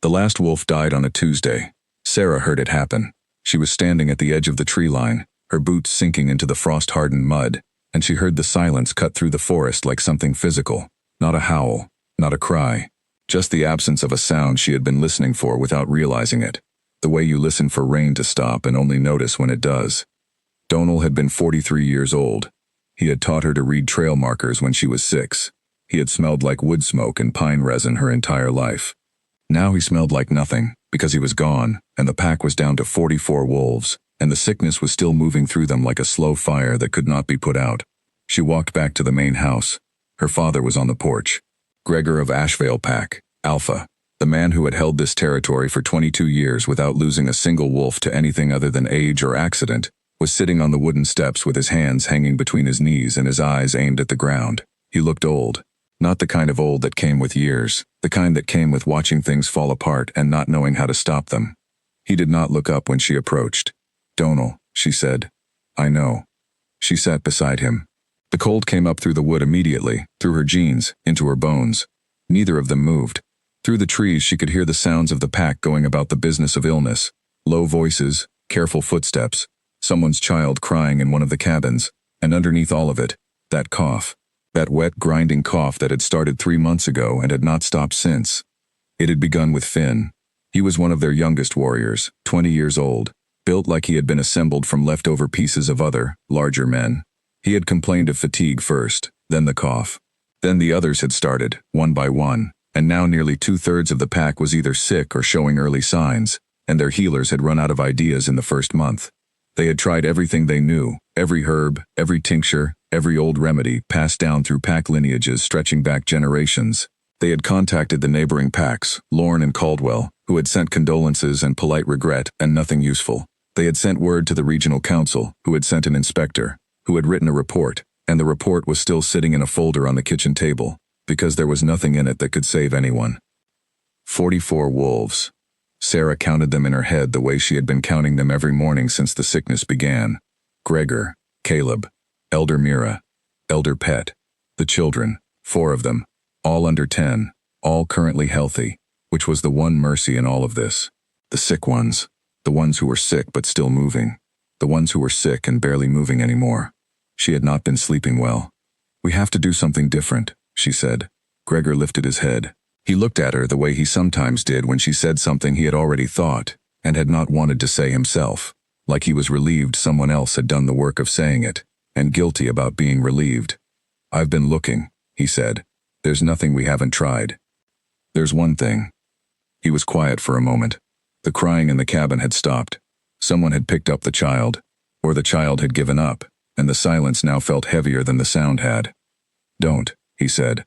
The last wolf died on a Tuesday. Sarah heard it happen. She was standing at the edge of the tree line, her boots sinking into the frost-hardened mud, and she heard the silence cut through the forest like something physical. Not a howl, not a cry. Just the absence of a sound she had been listening for without realizing it. The way you listen for rain to stop and only notice when it does. Donal had been 43 years old. He had taught her to read trail markers when she was 6. He had smelled like wood smoke and pine resin her entire life. Now he smelled like nothing, because he was gone, and the pack was down to 44 wolves, and the sickness was still moving through them like a slow fire that could not be put out. She walked back to the main house. Her father was on the porch. Gregor of Ashvale Pack, Alpha, the man who had held this territory for 22 years without losing a single wolf to anything other than age or accident, was sitting on the wooden steps with his hands hanging between his knees and his eyes aimed at the ground. He looked old. Not the kind of old that came with years, the kind that came with watching things fall apart and not knowing how to stop them. He did not look up when she approached. "Donal," she said. "I know." She sat beside him. The cold came up through the wood immediately, through her jeans, into her bones. Neither of them moved. Through the trees she could hear the sounds of the pack going about the business of illness. Low voices, careful footsteps, someone's child crying in one of the cabins, and underneath all of it, that cough. That wet, grinding cough that had started 3 months ago and had not stopped since. It had begun with Finn. He was one of their youngest warriors, 20 years old, built like he had been assembled from leftover pieces of other, larger men. He had complained of fatigue first, then the cough. Then the others had started, one by one, and now nearly 2/3 of the pack was either sick or showing early signs, and their healers had run out of ideas in the first month. They had tried everything they knew, every herb, every tincture, every old remedy passed down through pack lineages stretching back generations. They had contacted the neighboring packs, Lorne and Caldwell, who had sent condolences and polite regret, and nothing useful. They had sent word to the regional council, who had sent an inspector, who had written a report, and the report was still sitting in a folder on the kitchen table, because there was nothing in it that could save anyone. 44 wolves. Sarah counted them in her head the way she had been counting them every morning since the sickness began. Gregor, Caleb, Elder Mira, Elder Pet, the children, 4 of them, all under 10, all currently healthy, which was the one mercy in all of this. The sick ones, the ones who were sick but still moving, the ones who were sick and barely moving anymore. She had not been sleeping well. "We have to do something different," she said. Gregor lifted his head. He looked at her the way he sometimes did when she said something he had already thought, and had not wanted to say himself, like he was relieved someone else had done the work of saying it, and guilty about being relieved. "I've been looking," he said. "There's nothing we haven't tried." "There's one thing." He was quiet for a moment. The crying in the cabin had stopped. Someone had picked up the child, or the child had given up, and the silence now felt heavier than the sound had. "Don't," he said.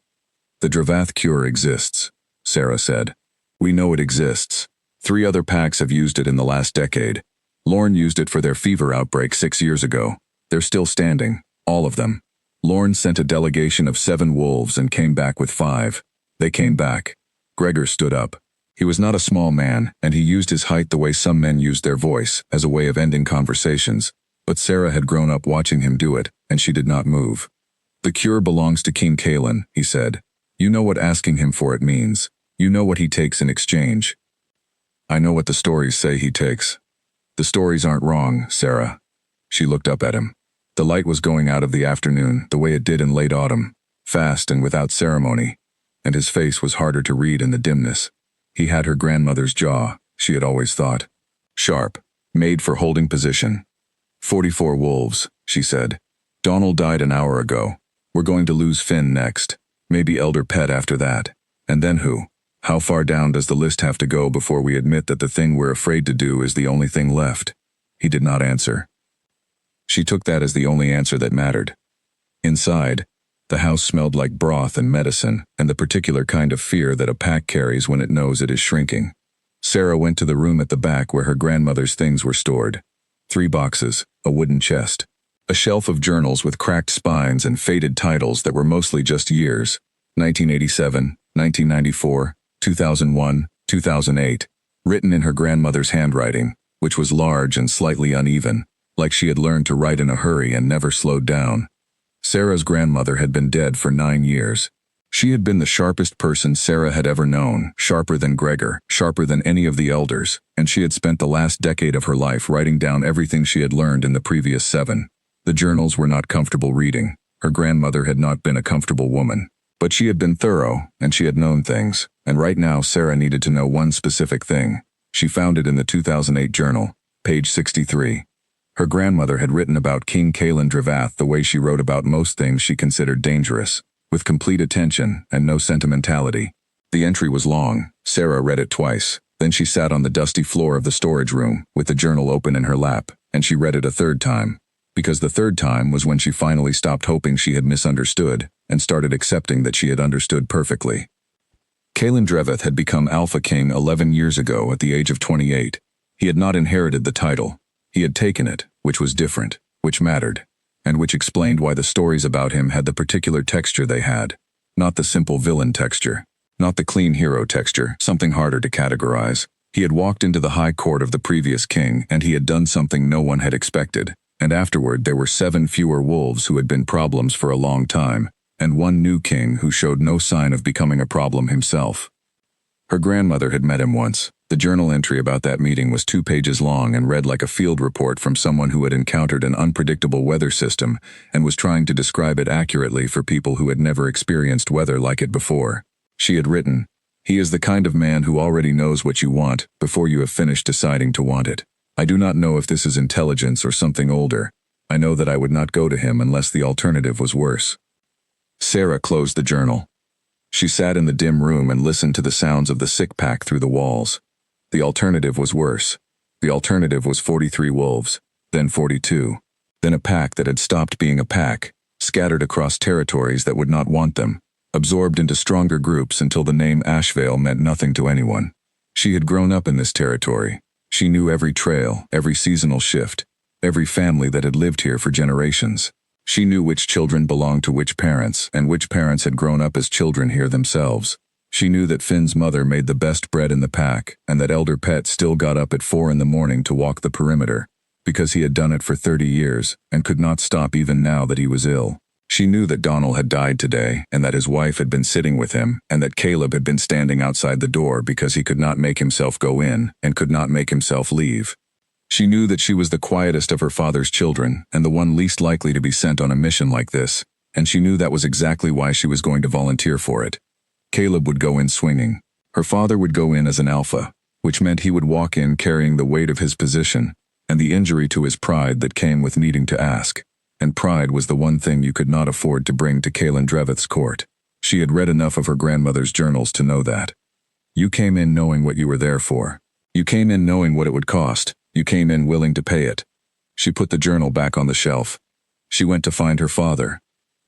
"The Dravath cure exists," Sarah said. "We know it exists. 3 other packs have used it in the last decade. Lorne used it for their fever outbreak 6 years ago. They're still standing, all of them. Lorne sent a delegation of 7 wolves and came back with 5. They came back." Gregor stood up. He was not a small man, and he used his height the way some men used their voice, as a way of ending conversations, but Sarah had grown up watching him do it, and she did not move. "The cure belongs to King Kalen," he said. "You know what asking him for it means. You know what he takes in exchange." "I know what the stories say he takes." "The stories aren't wrong, Sarah." She looked up at him. The light was going out of the afternoon, the way it did in late autumn, fast and without ceremony, and his face was harder to read in the dimness. He had her grandmother's jaw, she had always thought. Sharp, made for holding position. 44 wolves, she said. "Donal died an hour ago. We're going to lose Finn next. Maybe Elder Pet after that. And then who? How far down does the list have to go before we admit that the thing we're afraid to do is the only thing left?" He did not answer. She took that as the only answer that mattered. Inside, the house smelled like broth and medicine, and the particular kind of fear that a pack carries when it knows it is shrinking. Sarah went to the room at the back where her grandmother's things were stored. 3 boxes, a wooden chest, a shelf of journals with cracked spines and faded titles that were mostly just years, 1987, 1994, 2001, 2008, written in her grandmother's handwriting, which was large and slightly uneven, like she had learned to write in a hurry and never slowed down. Sarah's grandmother had been dead for 9 years. She had been the sharpest person Sarah had ever known, sharper than Gregor, sharper than any of the elders, and she had spent the last decade of her life writing down everything she had learned in the previous 7. The journals were not comfortable reading. Her grandmother had not been a comfortable woman. But she had been thorough, and she had known things, and right now Sarah needed to know one specific thing. She found it in the 2008 journal, page 63. Her grandmother had written about King Kaelin Dravath the way she wrote about most things she considered dangerous, with complete attention and no sentimentality. The entry was long. Sarah read it twice. Then she sat on the dusty floor of the storage room, with the journal open in her lap, and she read it a third time. Because the third time was when she finally stopped hoping she had misunderstood and started accepting that she had understood perfectly. Kaelin Dravath had become Alpha King 11 years ago at the age of 28. He had not inherited the title. He had taken it, which was different, which mattered, and which explained why the stories about him had the particular texture they had. Not the simple villain texture. Not the clean hero texture, something harder to categorize. He had walked into the high court of the previous king, and he had done something no one had expected. And afterward there were 7 fewer wolves who had been problems for a long time, and 1 new king who showed no sign of becoming a problem himself. Her grandmother had met him once. The journal entry about that meeting was 2 pages long and read like a field report from someone who had encountered an unpredictable weather system and was trying to describe it accurately for people who had never experienced weather like it before. She had written, "He is the kind of man who already knows what you want before you have finished deciding to want it. I do not know if this is intelligence or something older. I know that I would not go to him unless the alternative was worse." Sarah closed the journal. She sat in the dim room and listened to the sounds of the sick pack through the walls. The alternative was worse. The alternative was 43 wolves, then 42, then a pack that had stopped being a pack, scattered across territories that would not want them, absorbed into stronger groups until the name Ashvale meant nothing to anyone. She had grown up in this territory. She knew every trail, every seasonal shift, every family that had lived here for generations. She knew which children belonged to which parents, and which parents had grown up as children here themselves. She knew that Finn's mother made the best bread in the pack, and that Elder Pet still got up at 4 in the morning to walk the perimeter, because he had done it for 30 years, and could not stop even now that he was ill. She knew that Donald had died today, and that his wife had been sitting with him, and that Caleb had been standing outside the door because he could not make himself go in, and could not make himself leave. She knew that she was the quietest of her father's children, and the one least likely to be sent on a mission like this, and she knew that was exactly why she was going to volunteer for it. Caleb would go in swinging. Her father would go in as an alpha, which meant he would walk in carrying the weight of his position, and the injury to his pride that came with needing to ask. And pride was the one thing you could not afford to bring to Kaelin Dravath's court. She had read enough of her grandmother's journals to know that. You came in knowing what you were there for. You came in knowing what it would cost. You came in willing to pay it. She put the journal back on the shelf. She went to find her father.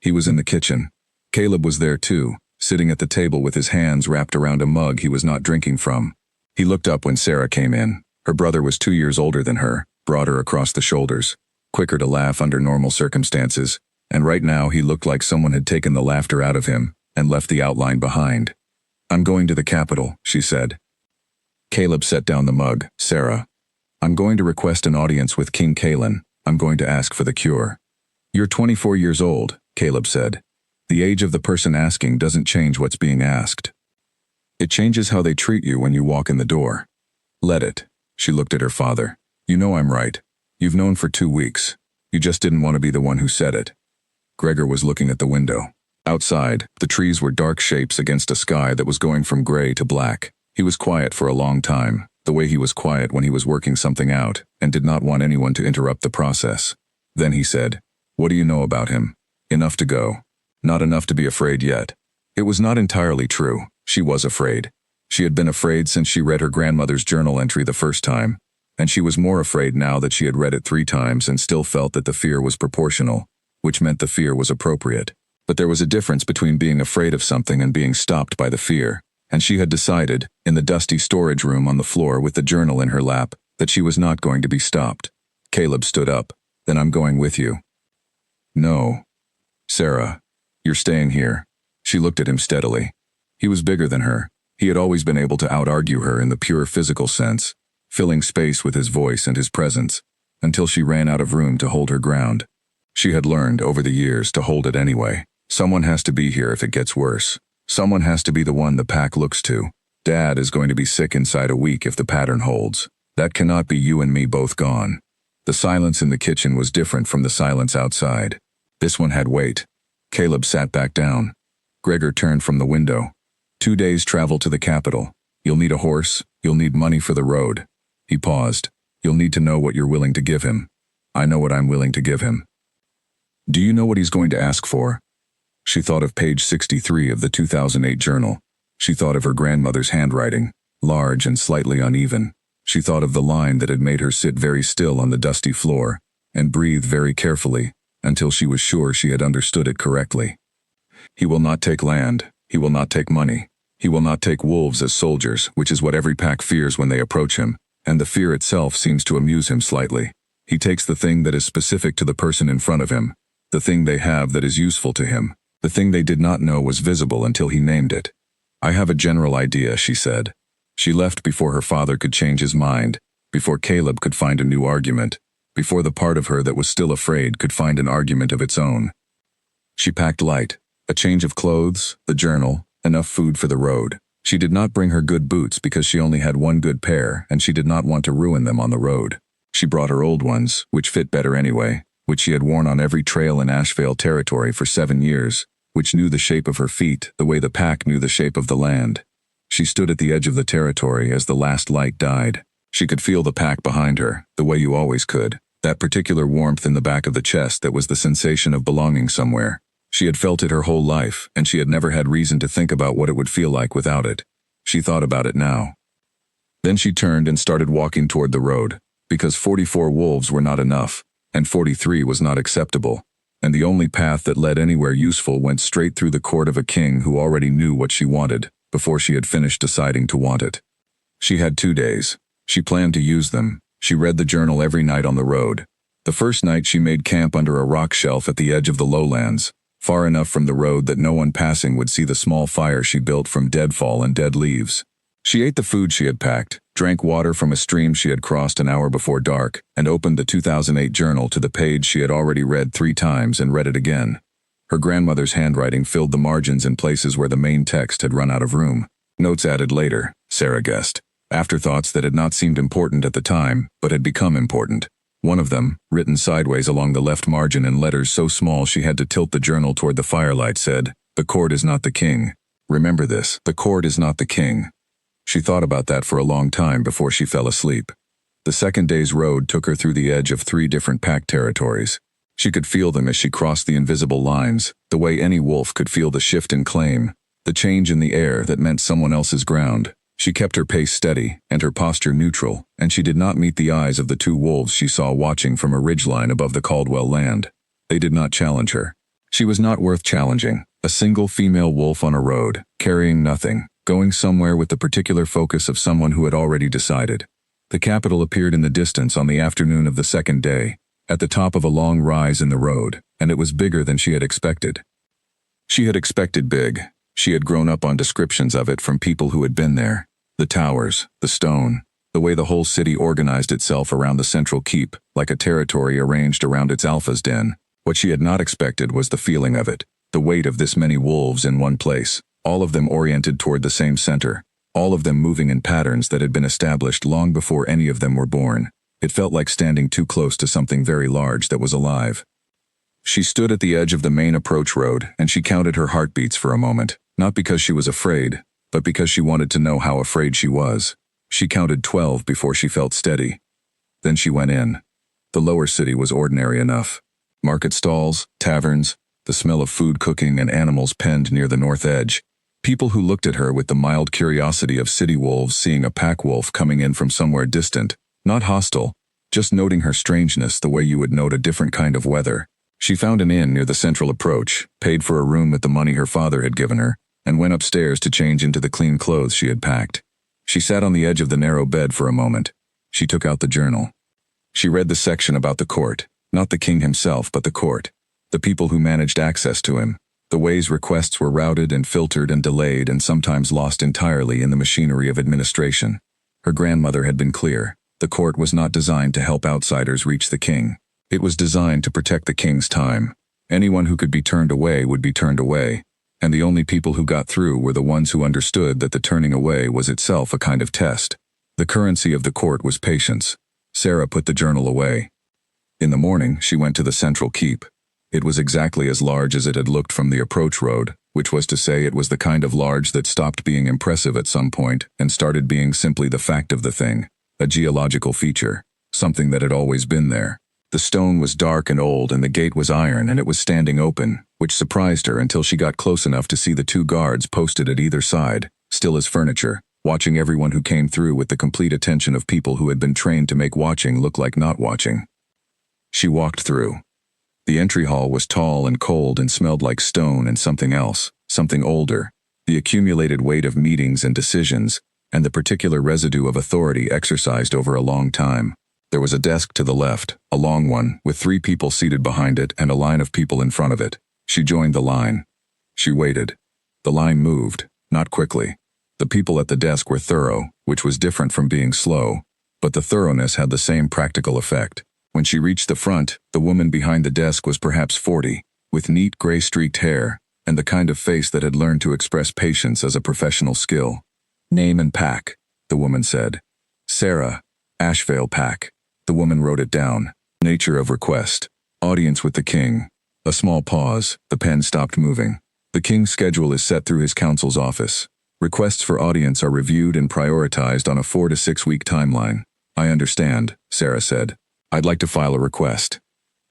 He was in the kitchen. Caleb was there too, sitting at the table with his hands wrapped around a mug he was not drinking from. He looked up when Sarah came in. Her brother was 2 years older than her, broader across the shoulders, quicker to laugh under normal circumstances, and right now he looked like someone had taken the laughter out of him and left the outline behind. "I'm going to the capital," she said. Caleb set down the mug. "Sarah, I'm going to request an audience with King Kaelin. I'm going to ask for the cure." "You're 24 years old," Caleb said. "The age of the person asking doesn't change what's being asked. It changes how they treat you when you walk in the door. Let it." She looked at her father. "You know I'm right. You've known for 2 weeks. You just didn't want to be the one who said it." Gregor was looking at the window. Outside, the trees were dark shapes against a sky that was going from gray to black. He was quiet for a long time, the way he was quiet when he was working something out, and did not want anyone to interrupt the process. Then he said, "What do you know about him? Enough to go. Not enough to be afraid yet." It was not entirely true. She was afraid. She had been afraid since she read her grandmother's journal entry the first time, and she was more afraid now that she had read it 3 times and still felt that the fear was proportional, which meant the fear was appropriate. But there was a difference between being afraid of something and being stopped by the fear, and she had decided, in the dusty storage room on the floor with the journal in her lap, that she was not going to be stopped. Caleb stood up. "Then I'm going with you." "No. Sarah, you're staying here." She looked at him steadily. He was bigger than her. He had always been able to out-argue her in the pure physical sense, filling space with his voice and his presence, until she ran out of room to hold her ground. She had learned, over the years, to hold it anyway. Someone has to be here if it gets worse. Someone has to be the one the pack looks to. Dad is going to be sick inside a week if the pattern holds. That cannot be you and me both gone. The silence in the kitchen was different from the silence outside. This one had weight. Caleb sat back down. Gregor turned from the window. 2 days' travel to the capital. You'll need a horse. You'll need money for the road. He paused. You'll need to know what you're willing to give him. I know what I'm willing to give him. Do you know what he's going to ask for? She thought of page 63 of the 2008 journal. She thought of her grandmother's handwriting, large and slightly uneven. She thought of the line that had made her sit very still on the dusty floor and breathe very carefully until she was sure she had understood it correctly. He will not take land. He will not take money. He will not take wolves as soldiers, which is what every pack fears when they approach him, and the fear itself seems to amuse him slightly. He takes the thing that is specific to the person in front of him, the thing they have that is useful to him, the thing they did not know was visible until he named it. I have a general idea, she said. She left before her father could change his mind, before Caleb could find a new argument, before the part of her that was still afraid could find an argument of its own. She packed light, a change of clothes, the journal, enough food for the road. She did not bring her good boots because she only had one good pair and she did not want to ruin them on the road. She brought her old ones, which fit better anyway, which she had worn on every trail in Ashevale territory for 7 years, which knew the shape of her feet the way the pack knew the shape of the land. She stood at the edge of the territory as the last light died. She could feel the pack behind her, the way you always could, that particular warmth in the back of the chest that was the sensation of belonging somewhere. She had felt it her whole life, and she had never had reason to think about what it would feel like without it. She thought about it now. Then she turned and started walking toward the road, because 44 wolves were not enough, and 43 was not acceptable, and the only path that led anywhere useful went straight through the court of a king who already knew what she wanted, before she had finished deciding to want it. She had 2 days. She planned to use them. She read the journal every night on the road. The first night she made camp under a rock shelf at the edge of the lowlands, far enough from the road that no one passing would see the small fire she built from deadfall and dead leaves. She ate the food she had packed, drank water from a stream she had crossed an hour before dark, and opened the 2008 journal to the page she had already read 3 times and read it again. Her grandmother's handwriting filled the margins in places where the main text had run out of room. Notes added later, Sarah guessed. Afterthoughts that had not seemed important at the time, but had become important. One of them, written sideways along the left margin in letters so small she had to tilt the journal toward the firelight, said, "The court is not the king. Remember this, the court is not the king." She thought about that for a long time before she fell asleep. The second day's road took her through the edge of 3 different pack territories. She could feel them as she crossed the invisible lines, the way any wolf could feel the shift in claim, the change in the air that meant someone else's ground. She kept her pace steady and her posture neutral, and she did not meet the eyes of the 2 wolves she saw watching from a ridgeline above the Caldwell land. They did not challenge her. She was not worth challenging. A single female wolf on a road, carrying nothing, going somewhere with the particular focus of someone who had already decided. The capital appeared in the distance on the afternoon of the second day, at the top of a long rise in the road, and it was bigger than she had expected. She had expected big. She had grown up on descriptions of it from people who had been there. The towers, the stone, the way the whole city organized itself around the central keep, like a territory arranged around its alpha's den. What she had not expected was the feeling of it, the weight of this many wolves in one place, all of them oriented toward the same center, all of them moving in patterns that had been established long before any of them were born. It felt like standing too close to something very large that was alive. She stood at the edge of the main approach road, and she counted her heartbeats for a moment, not because she was afraid, but because she wanted to know how afraid she was. She counted 12 before she felt steady. Then she went in. The lower city was ordinary enough. Market stalls, taverns, the smell of food cooking and animals penned near the north edge. People who looked at her with the mild curiosity of city wolves seeing a pack wolf coming in from somewhere distant, not hostile, just noting her strangeness the way you would note a different kind of weather. She found an inn near the central approach, paid for a room with the money her father had given her, and went upstairs to change into the clean clothes she had packed. She sat on the edge of the narrow bed for a moment. She took out the journal. She read the section about the court, not the king himself, but the court, the people who managed access to him, the ways requests were routed and filtered and delayed and sometimes lost entirely in the machinery of administration. Her grandmother had been clear. The court was not designed to help outsiders reach the king. It was designed to protect the king's time. Anyone who could be turned away would be turned away. and the only people who got through were the ones who understood that the turning away was itself a kind of test. The currency of the court was patience. Sarah put the journal away. In the morning, she went to the central keep. It was exactly as large as it had looked from the approach road, which was to say it was the kind of large that stopped being impressive at some point and started being simply the fact of the thing, a geological feature, something that had always been there. The stone was dark and old and the gate was iron and it was standing open, which surprised her until she got close enough to see the two guards posted at either side, still as furniture, watching everyone who came through with the complete attention of people who had been trained to make watching look like not watching. She walked through. The entry hall was tall and cold and smelled like stone and something else, something older, the accumulated weight of meetings and decisions, and the particular residue of authority exercised over a long time. There was a desk to the left, a long one, with 3 people seated behind it and a line of people in front of it. She joined the line. She waited. The line moved, not quickly. The people at the desk were thorough, which was different from being slow, but the thoroughness had the same practical effect. When she reached the front, the woman behind the desk was perhaps 40, with neat gray-streaked hair, and the kind of face that had learned to express patience as a professional skill. "Name and pack," the woman said. "Sarah, Ashvale Pack." The woman wrote it down. Nature of request. Audience with the king. A small pause. The pen stopped moving. The king's schedule is set through his counsel's office. Requests for audience are reviewed and prioritized on a 4 to 6 week timeline. "I understand," Sarah said. "I'd like to file a request."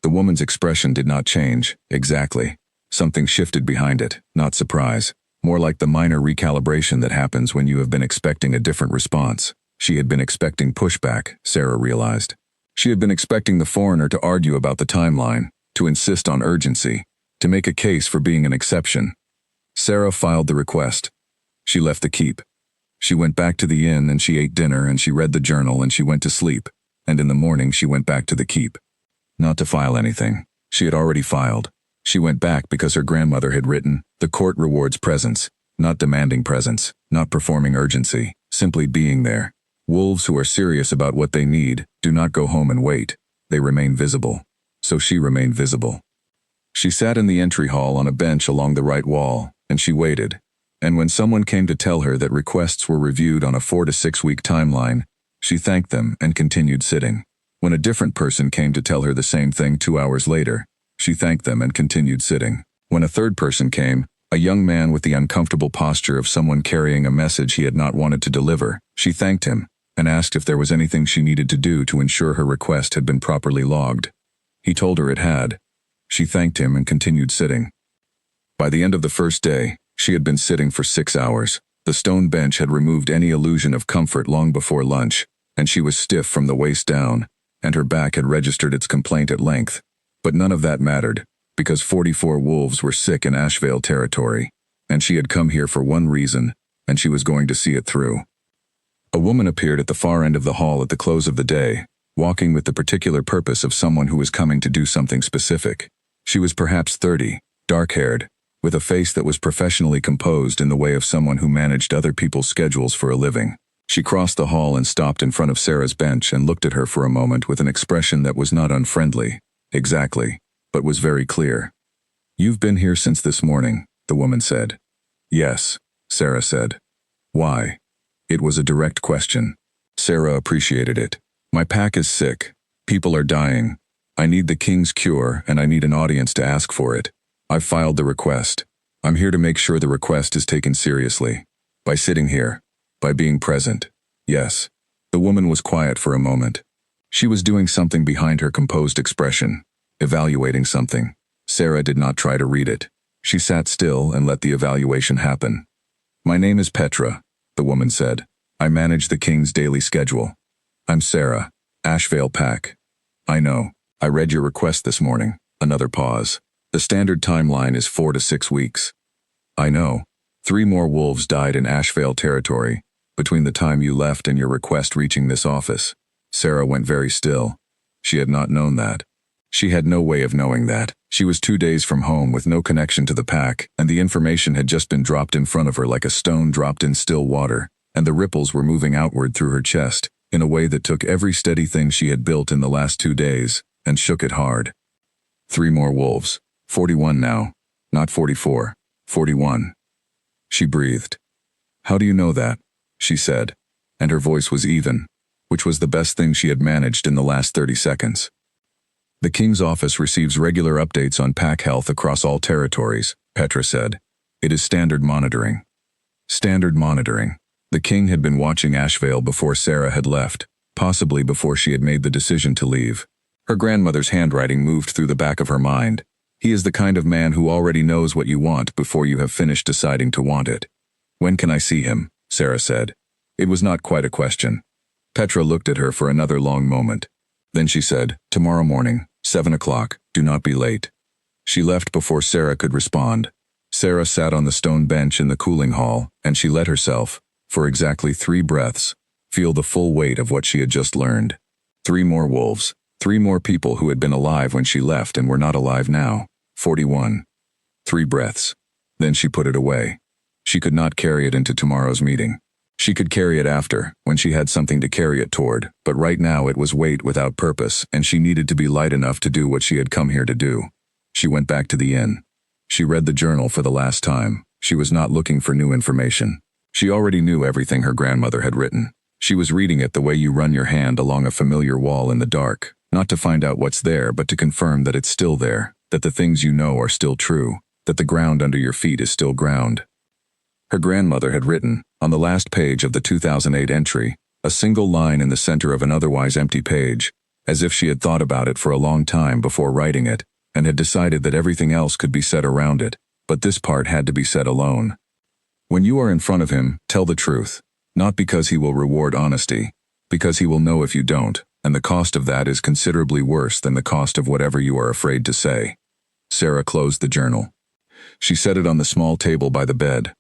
The woman's expression did not change. Exactly. Something shifted behind it, not surprise. More like the minor recalibration that happens when you have been expecting a different response. She had been expecting pushback, Sarah realized. She had been expecting the foreigner to argue about the timeline, to insist on urgency, to make a case for being an exception. Sarah filed the request. She left the keep. She went back to the inn and she ate dinner and she read the journal and she went to sleep. And in the morning she went back to the keep. Not to file anything. She had already filed. She went back because her grandmother had written, "The court rewards presence, not demanding presence, not performing urgency, simply being there. Wolves who are serious about what they need do not go home and wait. They remain visible." So she remained visible. She sat in the entry hall on a bench along the right wall, and she waited. And when someone came to tell her that requests were reviewed on a 4 to 6 week timeline, she thanked them and continued sitting. When a different person came to tell her the same thing 2 hours later, she thanked them and continued sitting. When a third person came, a young man with the uncomfortable posture of someone carrying a message he had not wanted to deliver, she thanked him and asked if there was anything she needed to do to ensure her request had been properly logged. He told her it had. She thanked him and continued sitting. By the end of the first day, she had been sitting for 6 hours. The stone bench had removed any illusion of comfort long before lunch, and she was stiff from the waist down, and her back had registered its complaint at length. But none of that mattered, because 44 wolves were sick in Ashvale territory, and she had come here for one reason, and she was going to see it through. A woman appeared at the far end of the hall at the close of the day, walking with the particular purpose of someone who was coming to do something specific. She was perhaps 30, dark-haired, with a face that was professionally composed in the way of someone who managed other people's schedules for a living. She crossed the hall and stopped in front of Sarah's bench and looked at her for a moment with an expression that was not unfriendly, exactly, but was very clear. "You've been here since this morning," the woman said. "Yes," Sarah said. "Why?" It was a direct question. Sarah appreciated it. "My pack is sick. People are dying. I need the king's cure and I need an audience to ask for it. I've filed the request. I'm here to make sure the request is taken seriously. By sitting here. By being present. Yes." The woman was quiet for a moment. She was doing something behind her composed expression, evaluating something. Sarah did not try to read it. She sat still and let the evaluation happen. "My name is Petra," the woman said. "I manage the king's daily schedule. I'm Sarah, Ashvale Pack." "I know. I read your request this morning." Another pause. "The standard timeline is 4 to 6 weeks." "I know. 3 more wolves died in Ashvale territory between the time you left and your request reaching this office." Sarah went very still. She had not known that. She had no way of knowing that. She was 2 days from home with no connection to the pack, and the information had just been dropped in front of her like a stone dropped in still water, and the ripples were moving outward through her chest in a way that took every steady thing she had built in the last 2 days and shook it hard. 3 more wolves. 41 now. Not 44. 41. She breathed. How do you know that? She said, and her voice was even, which was the best thing she had managed in the last 30 seconds. The King's office receives regular updates on pack health across all territories, Petra said. It is standard monitoring. Standard monitoring. The King had been watching Ashvale before Sarah had left, possibly before she had made the decision to leave. Her grandmother's handwriting moved through the back of her mind. He is the kind of man who already knows what you want before you have finished deciding to want it. When can I see him? Sarah said. It was not quite a question. Petra looked at her for another long moment. Then she said, tomorrow morning, 7 o'clock, do not be late. She left before Sarah could respond. Sarah sat on the stone bench in the cooling hall, and she let herself, for exactly 3 breaths, feel the full weight of what she had just learned. 3 more wolves, 3 more people who had been alive when she left and were not alive now. 41. 3 breaths. Then she put it away. She could not carry it into tomorrow's meeting. She could carry it after, when she had something to carry it toward, but right now it was weight without purpose, and she needed to be light enough to do what she had come here to do. She went back to the inn. She read the journal for the last time. She was not looking for new information. She already knew everything her grandmother had written. She was reading it the way you run your hand along a familiar wall in the dark, not to find out what's there, but to confirm that it's still there, that the things you know are still true, that the ground under your feet is still ground. Her grandmother had written, on the last page of the 2008 entry, a single line in the center of an otherwise empty page, as if she had thought about it for a long time before writing it, and had decided that everything else could be said around it, but this part had to be said alone. When you are in front of him, tell the truth, not because he will reward honesty, because he will know if you don't, and the cost of that is considerably worse than the cost of whatever you are afraid to say. Sarah closed the journal. She set it on the small table by the bed.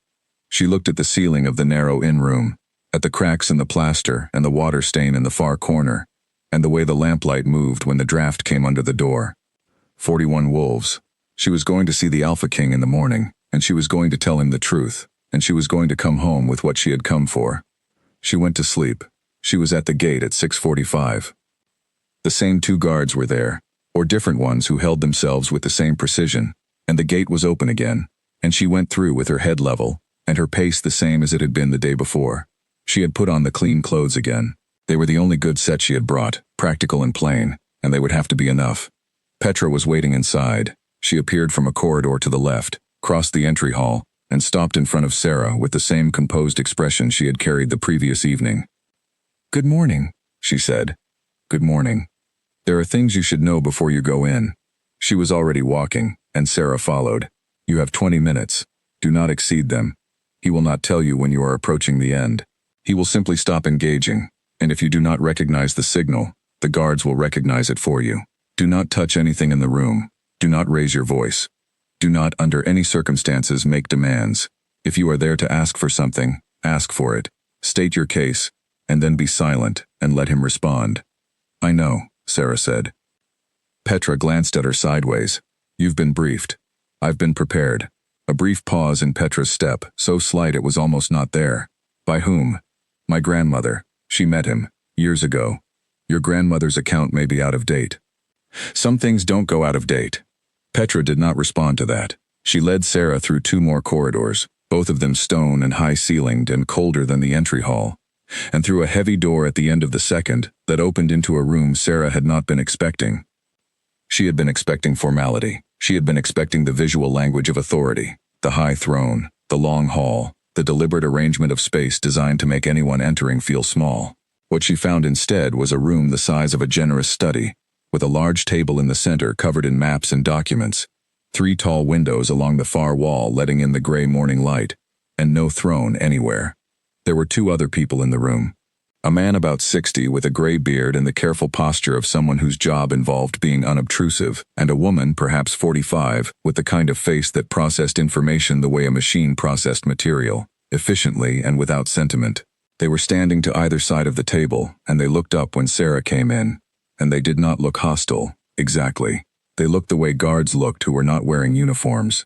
She looked at the ceiling of the narrow inn room, at the cracks in the plaster and the water stain in the far corner, and the way the lamplight moved when the draft came under the door. 41 wolves. She was going to see the Alpha King in the morning, and she was going to tell him the truth, and she was going to come home with what she had come for. She went to sleep. She was at the gate at 6:45. The same 2 guards were there, or different ones who held themselves with the same precision, and the gate was open again, and she went through with her head level, and her pace the same as it had been the day before. She had put on the clean clothes again. They were the only good set she had brought, practical and plain, and they would have to be enough. Petra was waiting inside. She appeared from a corridor to the left, crossed the entry hall, and stopped in front of Sarah with the same composed expression she had carried the previous evening. "Good morning," she said. "Good morning. There are things you should know before you go in." She was already walking, and Sarah followed. "You have 20 minutes. Do not exceed them. He will not tell you when you are approaching the end. He will simply stop engaging, and if you do not recognize the signal, the guards will recognize it for you. Do not touch anything in the room. Do not raise your voice. Do not, under any circumstances, make demands. If you are there to ask for something, ask for it. State your case, and then be silent and let him respond." "I know," Sarah said. Petra glanced at her sideways. "You've been briefed. I've been prepared." A brief pause in Petra's step, so slight it was almost not there. "By whom?" "My grandmother. She met him, years ago. Your grandmother's account may be out of date." "Some things don't go out of date." Petra did not respond to that. She led Sarah through 2 more corridors, both of them stone and high-ceilinged and colder than the entry hall, and through a heavy door at the end of the second that opened into a room Sarah had not been expecting. She had been expecting formality. She had been expecting the visual language of authority, the high throne, the long hall, the deliberate arrangement of space designed to make anyone entering feel small. What she found instead was a room the size of a generous study, with a large table in the center covered in maps and documents, 3 tall windows along the far wall letting in the gray morning light, and no throne anywhere. There were 2 other people in the room. A man about 60 with a gray beard and the careful posture of someone whose job involved being unobtrusive, and a woman, perhaps 45, with the kind of face that processed information the way a machine processed material, efficiently and without sentiment. They were standing to either side of the table, and they looked up when Sarah came in. And they did not look hostile, exactly. They looked the way guards looked who were not wearing uniforms.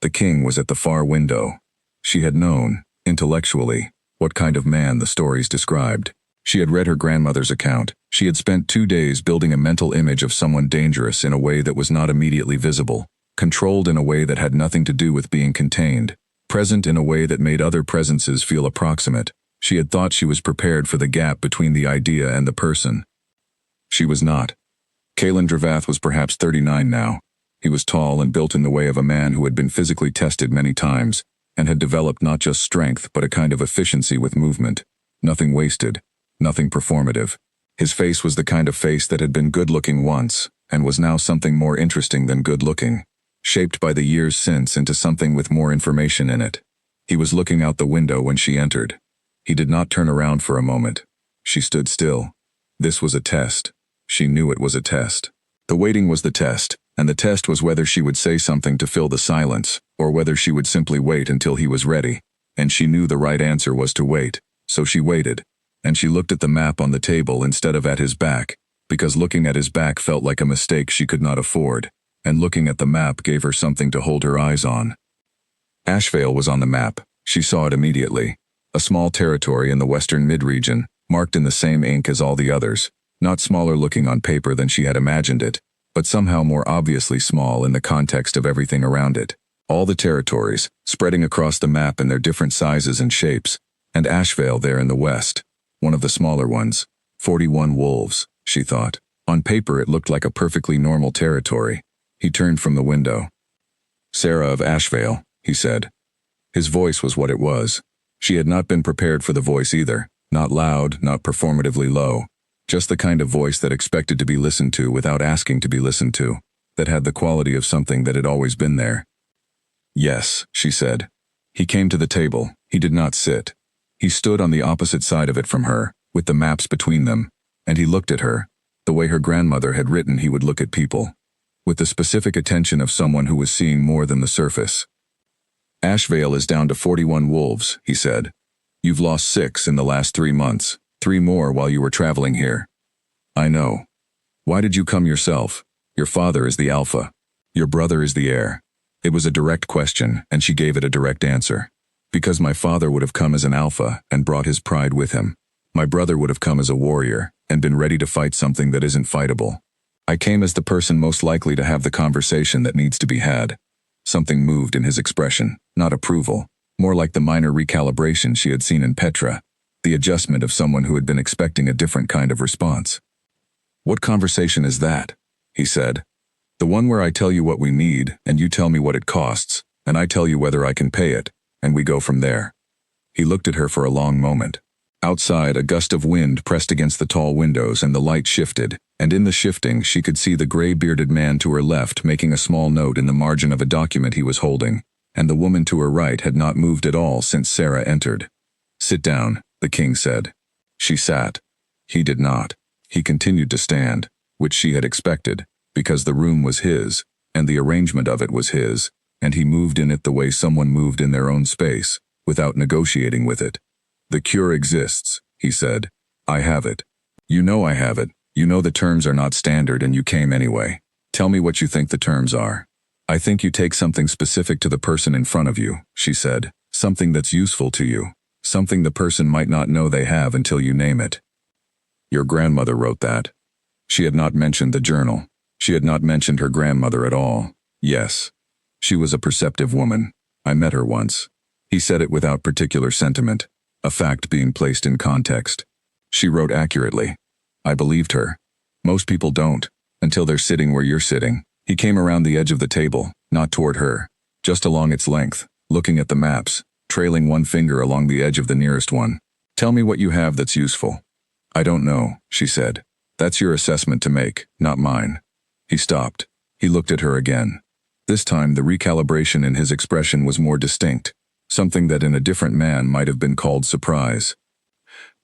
The king was at the far window. She had known, intellectually, what kind of man the stories described. She had read her grandmother's account. She had spent 2 days building a mental image of someone dangerous in a way that was not immediately visible. controlled in a way that had nothing to do with being contained, present in a way that made other presences feel approximate. She had thought she was prepared for the gap between the idea and the person. She was not. Kalen Dravath was perhaps 39 now. He was tall and built in the way of a man who had been physically tested many times, and had developed not just strength but a kind of efficiency with movement. Nothing wasted, nothing performative. His face was the kind of face that had been good-looking once, and was now something more interesting than good-looking, shaped by the years since into something with more information in it. He was looking out the window when she entered. He did not turn around for a moment. She stood still. This was a test. She knew it was a test. The waiting was the test, and the test was whether she would say something to fill the silence, or whether she would simply wait until he was ready. And she knew the right answer was to wait, so she waited. And she looked at the map on the table instead of at his back, because looking at his back felt like a mistake she could not afford, and looking at the map gave her something to hold her eyes on. Ashvale was on the map. She saw it immediately. A small territory in the western mid-region, marked in the same ink as all the others, not smaller looking on paper than she had imagined it, but somehow more obviously small in the context of everything around it. All the territories, spreading across the map in their different sizes and shapes, and Ashvale there in the west, one of the smaller ones. 41 wolves, she thought. On paper it looked like a perfectly normal territory. He turned from the window. "Sarah of Ashvale," he said. His voice was what it was. She had not been prepared for the voice either, not loud, not performatively low, just the kind of voice that expected to be listened to without asking to be listened to, that had the quality of something that had always been there. "Yes," she said. He came to the table. He did not sit. He stood on the opposite side of it from her, with the maps between them, and he looked at her, the way her grandmother had written he would look at people, with the specific attention of someone who was seeing more than the surface. "Ashvale is down to 41 wolves," he said. "You've lost 6 in the last 3 months, 3 more while you were traveling here." "I know. Why did you come yourself? Your father is the alpha. Your brother is the heir." It was a direct question, and she gave it a direct answer. "Because my father would have come as an alpha and brought his pride with him. My brother would have come as a warrior and been ready to fight something that isn't fightable. I came as the person most likely to have the conversation that needs to be had." Something moved in his expression, not approval, more like the minor recalibration she had seen in Petra, the adjustment of someone who had been expecting a different kind of response. "What conversation is that?" he said. "The one where I tell you what we need, and you tell me what it costs, and I tell you whether I can pay it, and we go from there." He looked at her for a long moment. Outside, a gust of wind pressed against the tall windows and the light shifted, and in the shifting she could see the gray-bearded man to her left making a small note in the margin of a document he was holding, and the woman to her right had not moved at all since Sarah entered. "Sit down," the king said. She sat. He did not. He continued to stand, which she had expected, because the room was his, and the arrangement of it was his, and he moved in it the way someone moved in their own space, without negotiating with it. "The cure exists," he said. "I have it. You know I have it. You know the terms are not standard and you came anyway. Tell me what you think the terms are." "I think you take something specific to the person in front of you," she said. "Something that's useful to you. Something the person might not know they have until you name it." "Your grandmother wrote that." She had not mentioned the journal. She had not mentioned her grandmother at all. "Yes. She was a perceptive woman. I met her once." He said it without particular sentiment, a fact being placed in context. "She wrote accurately. I believed her. Most people don't, until they're sitting where you're sitting." He came around the edge of the table, not toward her, just along its length, looking at the maps, trailing one finger along the edge of the nearest one. "Tell me what you have that's useful." "I don't know," she said. "That's your assessment to make, not mine." He stopped. He looked at her again. This time the recalibration in his expression was more distinct, something that in a different man might have been called surprise.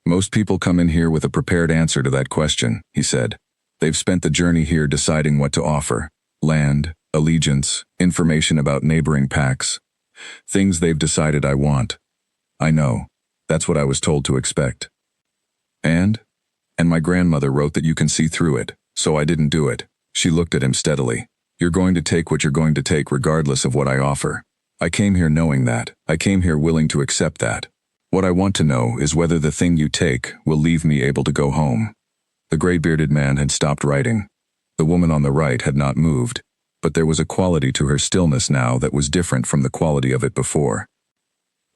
"Most people come in here with a prepared answer to that question," he said. "They've spent the journey here deciding what to offer. Land, allegiance, information about neighboring packs. Things they've decided I want. I know. That's what I was told to expect. And my grandmother wrote that you can see through it, so I didn't do it." She looked at him steadily. "You're going to take what you're going to take regardless of what I offer. I came here knowing that. I came here willing to accept that. What I want to know is whether the thing you take will leave me able to go home." The gray-bearded man had stopped writing. The woman on the right had not moved. but there was a quality to her stillness now that was different from the quality of it before.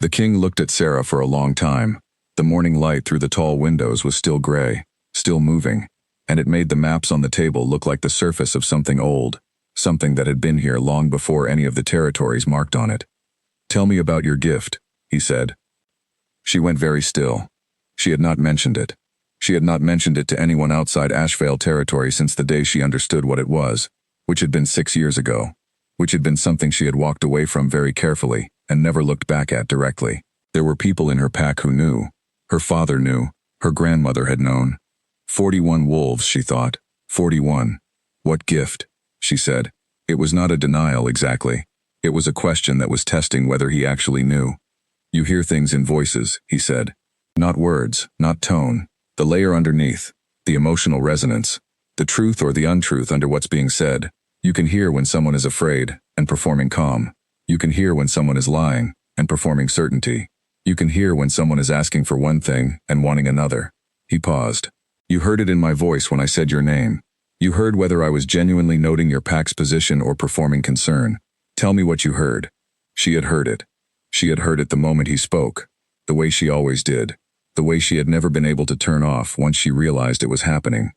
The king looked at Sarah for a long time. The morning light through the tall windows was still gray, still moving, and it made the maps on the table look like the surface of something old, something that had been here long before any of the territories marked on it. "Tell me about your gift," he said. She went very still. She had not mentioned it. She had not mentioned it to anyone outside Ashvale territory since the day she understood what it was, which had been 6 years ago, which had been something she had walked away from very carefully and never looked back at directly. There were people in her pack who knew. Her father knew. Her grandmother had known. 41 wolves, she thought. 41. What gift? She said. It was not a denial exactly. It was a question that was testing whether he actually knew. "You hear things in voices," he said. "Not words, not tone. The layer underneath, the emotional resonance, the truth or the untruth under what's being said. You can hear when someone is afraid and performing calm. You can hear when someone is lying and performing certainty. You can hear when someone is asking for one thing and wanting another." He paused. "You heard it in my voice when I said your name. You heard whether I was genuinely noting your pack's position or performing concern. Tell me what you heard." She had heard it. She had heard it the moment he spoke, the way she always did, the way she had never been able to turn off once she realized it was happening.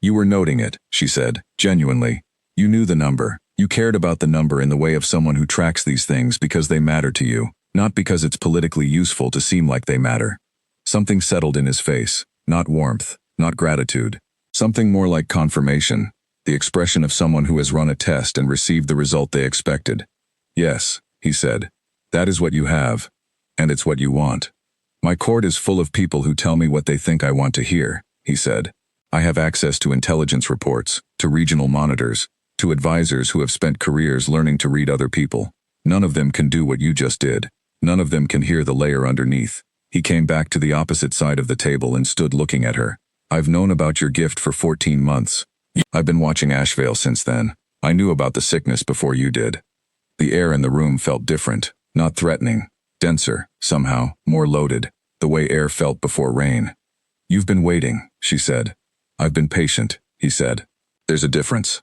"You were noting it," she said, genuinely. "You knew the number. You cared about the number in the way of someone who tracks these things because they matter to you, not because it's politically useful to seem like they matter." Something settled in his face, not warmth, not gratitude. Something more like confirmation, the expression of someone who has run a test and received the result they expected. "Yes," he said. "That is what you have. And it's what you want." "My court is full of people who tell me what they think I want to hear," he said. "I have access to intelligence reports, to regional monitors, to advisors who have spent careers learning to read other people. None of them can do what you just did. None of them can hear the layer underneath." He came back to the opposite side of the table and stood looking at her. "I've known about your gift for 14 months. I've been watching Ashvale since then. I knew about the sickness before you did." The air in the room felt different, not threatening, denser, somehow, more loaded, the way air felt before rain. "You've been waiting," she said. "I've been patient," he said. "There's a difference."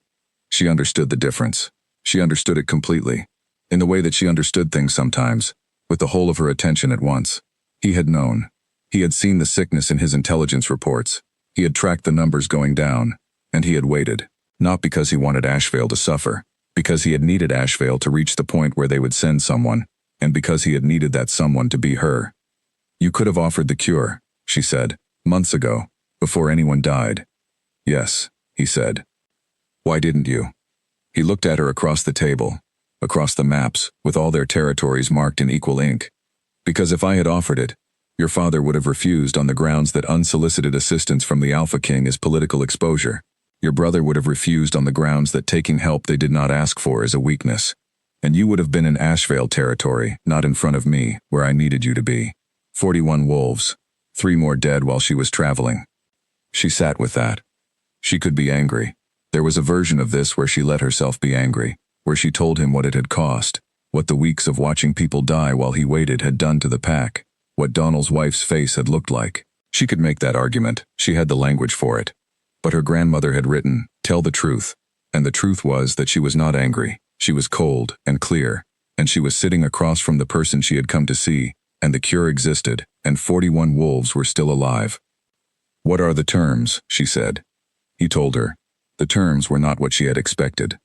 She understood the difference. She understood it completely, in the way that she understood things sometimes, with the whole of her attention at once. He had known. He had seen the sickness in his intelligence reports. He had tracked the numbers going down, and he had waited, not because he wanted Ashvale to suffer, because he had needed Ashvale to reach the point where they would send someone, and because he had needed that someone to be her. "You could have offered the cure," she said, "months ago, before anyone died." "Yes," he said. "Why didn't you?" He looked at her across the table, across the maps, with all their territories marked in equal ink. "Because if I had offered it, your father would have refused on the grounds that unsolicited assistance from the Alpha King is political exposure. Your brother would have refused on the grounds that taking help they did not ask for is a weakness. And you would have been in Ashvale territory, not in front of me, where I needed you to be. 41 wolves. 3 more dead while she was traveling." She sat with that. She could be angry. There was a version of this where she let herself be angry, where she told him what it had cost, what the weeks of watching people die while he waited had done to the pack, what Donald's wife's face had looked like. She could make that argument. She had the language for it. But her grandmother had written, "Tell the truth." And the truth was that she was not angry. She was cold and clear, and she was sitting across from the person she had come to see, and the cure existed, and 41 wolves were still alive. "What are the terms?" she said. He told her. The terms were not what she had expected.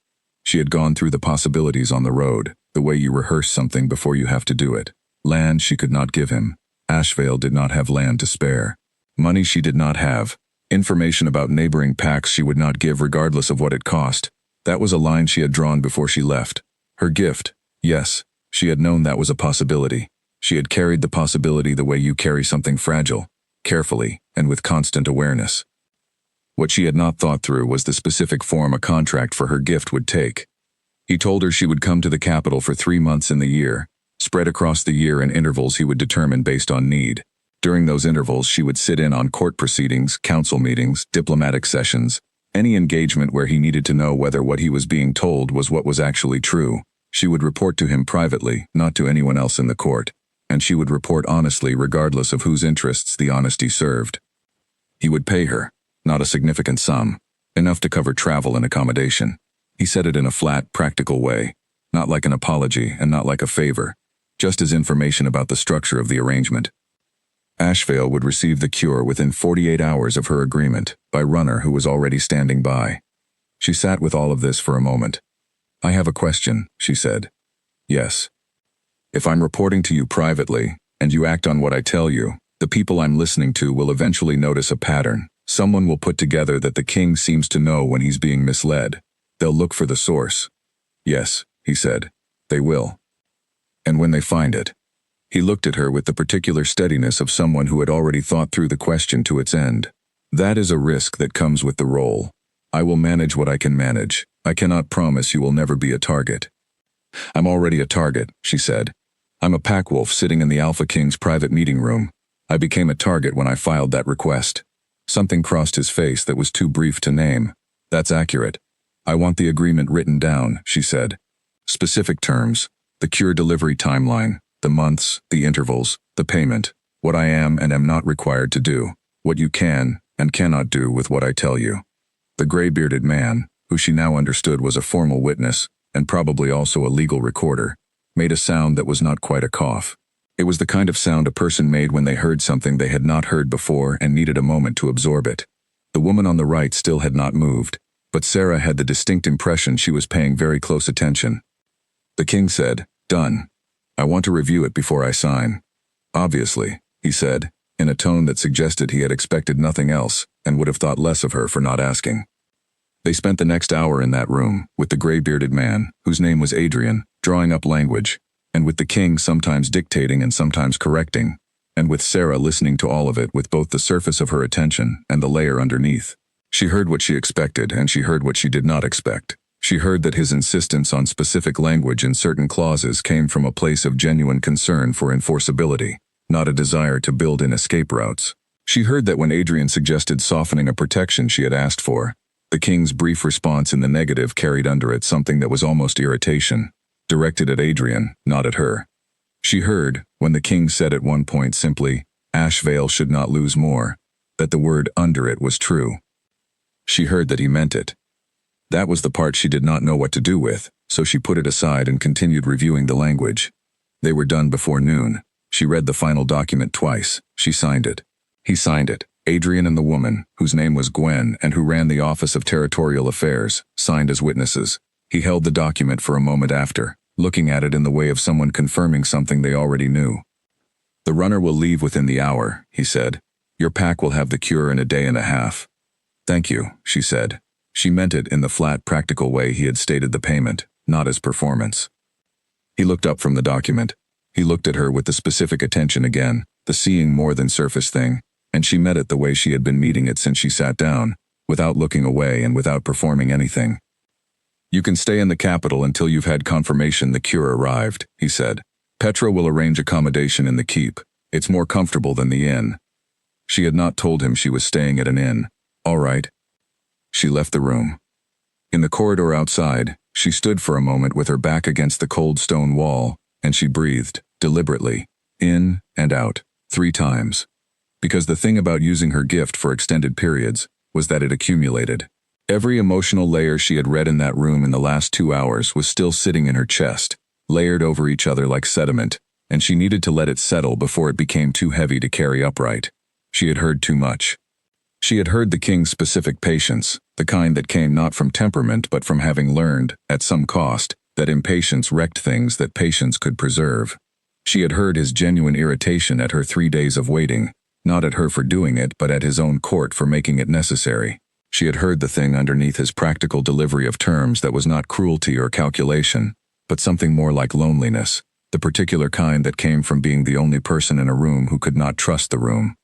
She had gone through the possibilities on the road, the way you rehearse something before you have to do it. Land she could not give him. Ashvale did not have land to spare. Money she did not have. Information about neighboring packs she would not give regardless of what it cost. That was a line she had drawn before she left. Her gift, yes, she had known that was a possibility. She had carried the possibility the way you carry something fragile, carefully and with constant awareness. What she had not thought through was the specific form a contract for her gift would take. He told her she would come to the capital for 3 months in the year, spread across the year in intervals he would determine based on need. During those intervals she would sit in on court proceedings, council meetings, diplomatic sessions, any engagement where he needed to know whether what he was being told was what was actually true. She would report to him privately, not to anyone else in the court, and she would report honestly regardless of whose interests the honesty served. He would pay her, not a significant sum, enough to cover travel and accommodation. He said it in a flat, practical way, not like an apology and not like a favor, just as information about the structure of the arrangement. Ashvale would receive the cure within 48 hours of her agreement by Runner, who was already standing by. She sat with all of this for a moment. "I have a question," she said. "Yes. If I'm reporting to you privately, and you act on what I tell you, the people I'm listening to will eventually notice a pattern. Someone will put together that the king seems to know when he's being misled. They'll look for the source." "Yes," he said. "They will. And when they find it." He looked at her with the particular steadiness of someone who had already thought through the question to its end. "That is a risk that comes with the role. I will manage what I can manage. I cannot promise you will never be a target." "I'm already a target," she said. "I'm a pack wolf sitting in the Alpha King's private meeting room. I became a target when I filed that request." Something crossed his face that was too brief to name. "That's accurate. I want the agreement written down," she said. "Specific terms, the cure delivery timeline, the months, the intervals, the payment, what I am and am not required to do, what you can and cannot do with what I tell you." The gray-bearded man, who she now understood was a formal witness, and probably also a legal recorder, made a sound that was not quite a cough. It was the kind of sound a person made when they heard something they had not heard before and needed a moment to absorb it. The woman on the right still had not moved, but Sarah had the distinct impression she was paying very close attention. The king said, "Done. I want to review it before I sign." "Obviously," he said, in a tone that suggested he had expected nothing else and would have thought less of her for not asking. They spent the next hour in that room, with the gray-bearded man, whose name was Adrian, drawing up language, and with the king sometimes dictating and sometimes correcting, and with Sarah listening to all of it with both the surface of her attention and the layer underneath. She heard what she expected, and she heard what she did not expect. She heard that his insistence on specific language in certain clauses came from a place of genuine concern for enforceability, not a desire to build in escape routes. She heard that when Adrian suggested softening a protection she had asked for, the king's brief response in the negative carried under it something that was almost irritation, directed at Adrian, not at her. She heard, when the king said at one point simply, "Ashvale should not lose more," that the word under it was true. She heard that he meant it. That was the part she did not know what to do with, so she put it aside and continued reviewing the language. They were done before noon. She read the final document twice. She signed it. He signed it. Adrian and the woman, whose name was Gwen and who ran the Office of Territorial Affairs, signed as witnesses. He held the document for a moment after, looking at it in the way of someone confirming something they already knew. "The runner will leave within the hour," he said. "Your pack will have the cure in a day and a half." "Thank you," she said. She meant it in the flat, practical way he had stated the payment, not as performance. He looked up from the document. He looked at her with the specific attention again, the seeing more than surface thing, and she met it the way she had been meeting it since she sat down, without looking away and without performing anything. "You can stay in the capital until you've had confirmation the cure arrived," he said. "Petra will arrange accommodation in the keep. It's more comfortable than the inn." She had not told him she was staying at an inn. "All right." She left the room. In the corridor outside, she stood for a moment with her back against the cold stone wall, and she breathed, deliberately, in and out, 3 times. Because the thing about using her gift for extended periods was that it accumulated. Every emotional layer she had read in that room in the last 2 hours was still sitting in her chest, layered over each other like sediment, and she needed to let it settle before it became too heavy to carry upright. She had heard too much. She had heard the king's specific patience, the kind that came not from temperament but from having learned, at some cost, that impatience wrecked things that patience could preserve. She had heard his genuine irritation at her 3 days of waiting, not at her for doing it but at his own court for making it necessary. She had heard the thing underneath his practical delivery of terms that was not cruelty or calculation, but something more like loneliness, the particular kind that came from being the only person in a room who could not trust the room.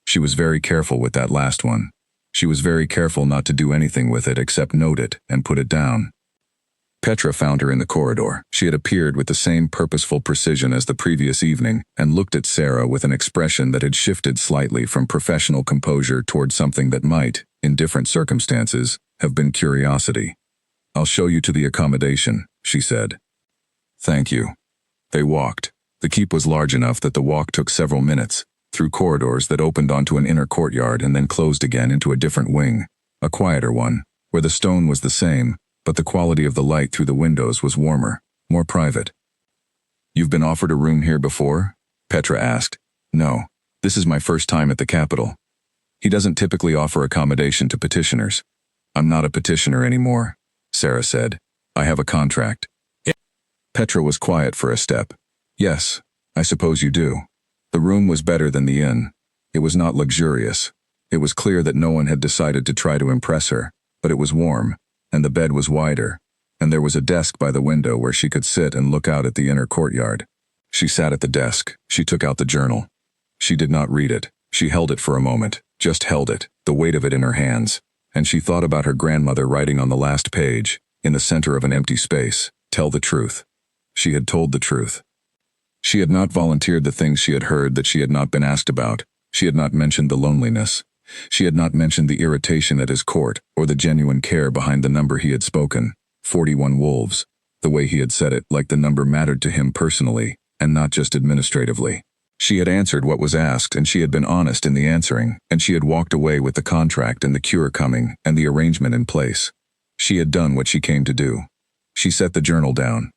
She was very careful with that last one. She was very careful not to do anything with it except note it and put it down. Petra found her in the corridor. She had appeared with the same purposeful precision as the previous evening and looked at Sarah with an expression that had shifted slightly from professional composure toward something that might, in different circumstances, have been curiosity. "I'll show you to the accommodation," she said. "Thank you." They walked. The keep was large enough that the walk took several minutes, through corridors that opened onto an inner courtyard and then closed again into a different wing, a quieter one, where the stone was the same, but the quality of the light through the windows was warmer, more private. "You've been offered a room here before?" Petra asked. "No, this is my first time at the Capitol. He doesn't typically offer accommodation to petitioners." "I'm not a petitioner anymore," Sarah said. "I have a contract." Petra was quiet for a step. "Yes, I suppose you do." The room was better than the inn. It was not luxurious. It was clear that no one had decided to try to impress her, but it was warm, and the bed was wider, and there was a desk by the window where she could sit and look out at the inner courtyard. She sat at the desk. She took out the journal. She did not read it. She held it for a moment, just held it, the weight of it in her hands, and she thought about her grandmother writing on the last page, in the center of an empty space, "Tell the truth." She had told the truth. She had not volunteered the things she had heard that she had not been asked about. She had not mentioned the loneliness. She had not mentioned the irritation at his court, or the genuine care behind the number he had spoken, 41 wolves, the way he had said it, like the number mattered to him personally, and not just administratively. She had answered what was asked, and she had been honest in the answering, and she had walked away with the contract and the cure coming, and the arrangement in place. She had done what she came to do. She set the journal down.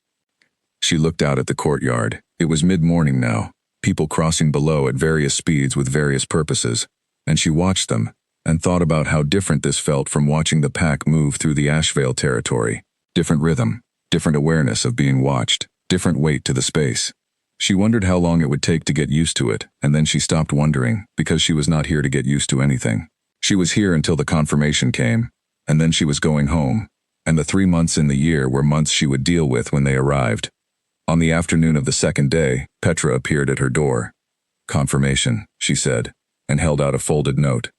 She looked out at the courtyard. It was mid-morning now, people crossing below at various speeds with various purposes, and she watched them, and thought about how different this felt from watching the pack move through the Ashvale territory. Different rhythm, different awareness of being watched, different weight to the space. She wondered how long it would take to get used to it, and then she stopped wondering, because she was not here to get used to anything. She was here until the confirmation came, and then she was going home, and the 3 months in the year were months she would deal with when they arrived. On the afternoon of the second day, Petra appeared at her door. "Confirmation," she said, and held out a folded note.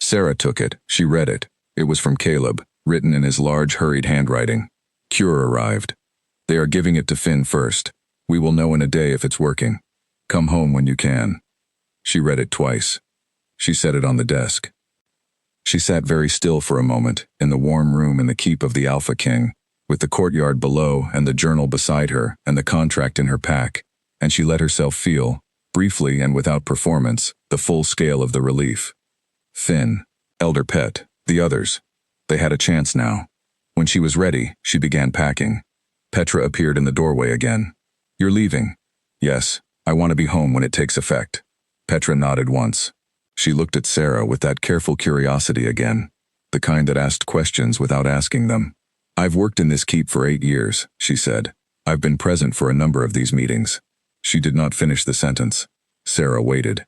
Sarah took it. She read it. It was from Caleb, written in his large, hurried handwriting. "Cure arrived. They are giving it to Finn first. We will know in a day if it's working. Come home when you can." She read it twice. She set it on the desk. She sat very still for a moment, in the warm room in the keep of the Alpha King, with the courtyard below and the journal beside her and the contract in her pack, and she let herself feel, briefly and without performance, the full scale of the relief. Finn, Elder Pet, the others. They had a chance now. When she was ready, she began packing. Petra appeared in the doorway again. "You're leaving?" "Yes, I want to be home when it takes effect." Petra nodded once. She looked at Sarah with that careful curiosity again, the kind that asked questions without asking them. "I've worked in this keep for 8 years, she said. "I've been present for a number of these meetings." She did not finish the sentence. Sarah waited.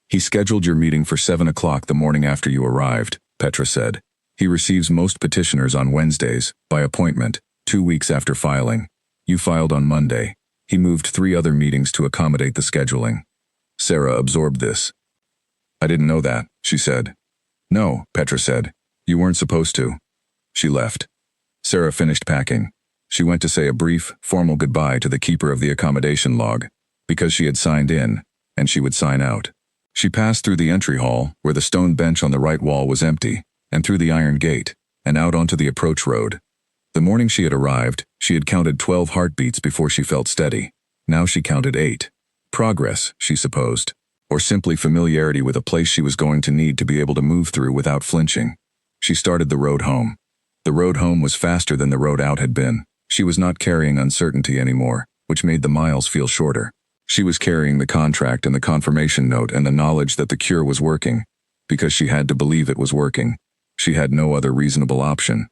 "He scheduled your meeting for 7 o'clock the morning after you arrived," Petra said. "He receives most petitioners on Wednesdays, by appointment, 2 weeks after filing. You filed on Monday. He moved 3 other meetings to accommodate the scheduling." Sarah absorbed this. "I didn't know that," she said. "No," Petra said. "You weren't supposed to." She left. Sarah finished packing. She went to say a brief, formal goodbye to the keeper of the accommodation log, because she had signed in, and she would sign out. She passed through the entry hall, where the stone bench on the right wall was empty, and through the iron gate, and out onto the approach road. The morning she had arrived, she had counted 12 heartbeats before she felt steady. Now she counted 8. Progress, she supposed, or simply familiarity with a place she was going to need to be able to move through without flinching. She started the road home. The road home was faster than the road out had been. She was not carrying uncertainty anymore, which made the miles feel shorter. She was carrying the contract and the confirmation note and the knowledge that the cure was working, because she had to believe it was working. She had no other reasonable option.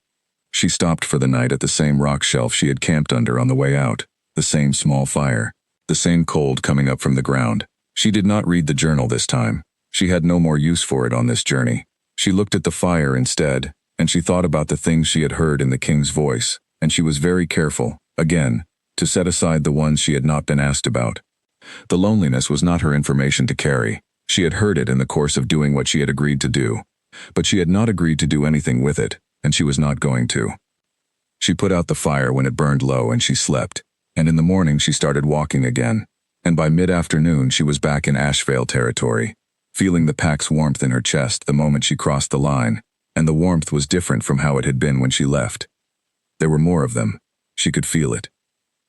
She stopped for the night at the same rock shelf she had camped under on the way out, the same small fire, the same cold coming up from the ground. She did not read the journal this time. She had no more use for it on this journey. She looked at the fire instead, and she thought about the things she had heard in the king's voice, and she was very careful, again, to set aside the ones she had not been asked about. The loneliness was not her information to carry. She had heard it in the course of doing what she had agreed to do, but she had not agreed to do anything with it, and she was not going to. She put out the fire when it burned low and she slept, and in the morning she started walking again, and by mid-afternoon she was back in Ashvale territory, feeling the pack's warmth in her chest the moment she crossed the line, and the warmth was different from how it had been when she left. There were more of them. She could feel it.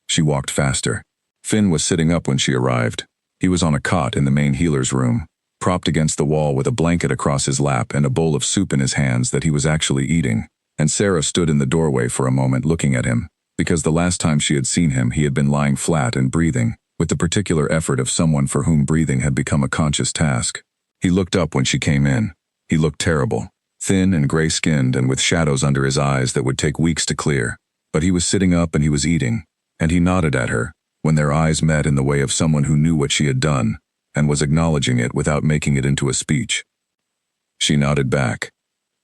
She walked faster. Finn was sitting up when she arrived. He was on a cot in the main healer's room, propped against the wall with a blanket across his lap and a bowl of soup in his hands that he was actually eating. And Sarah stood in the doorway for a moment looking at him, because the last time she had seen him he had been lying flat and breathing, with the particular effort of someone for whom breathing had become a conscious task. He looked up when she came in. He looked terrible, thin and gray-skinned and with shadows under his eyes that would take weeks to clear. But he was sitting up and he was eating, and he nodded at her, when their eyes met in the way of someone who knew what she had done, and was acknowledging it without making it into a speech. She nodded back.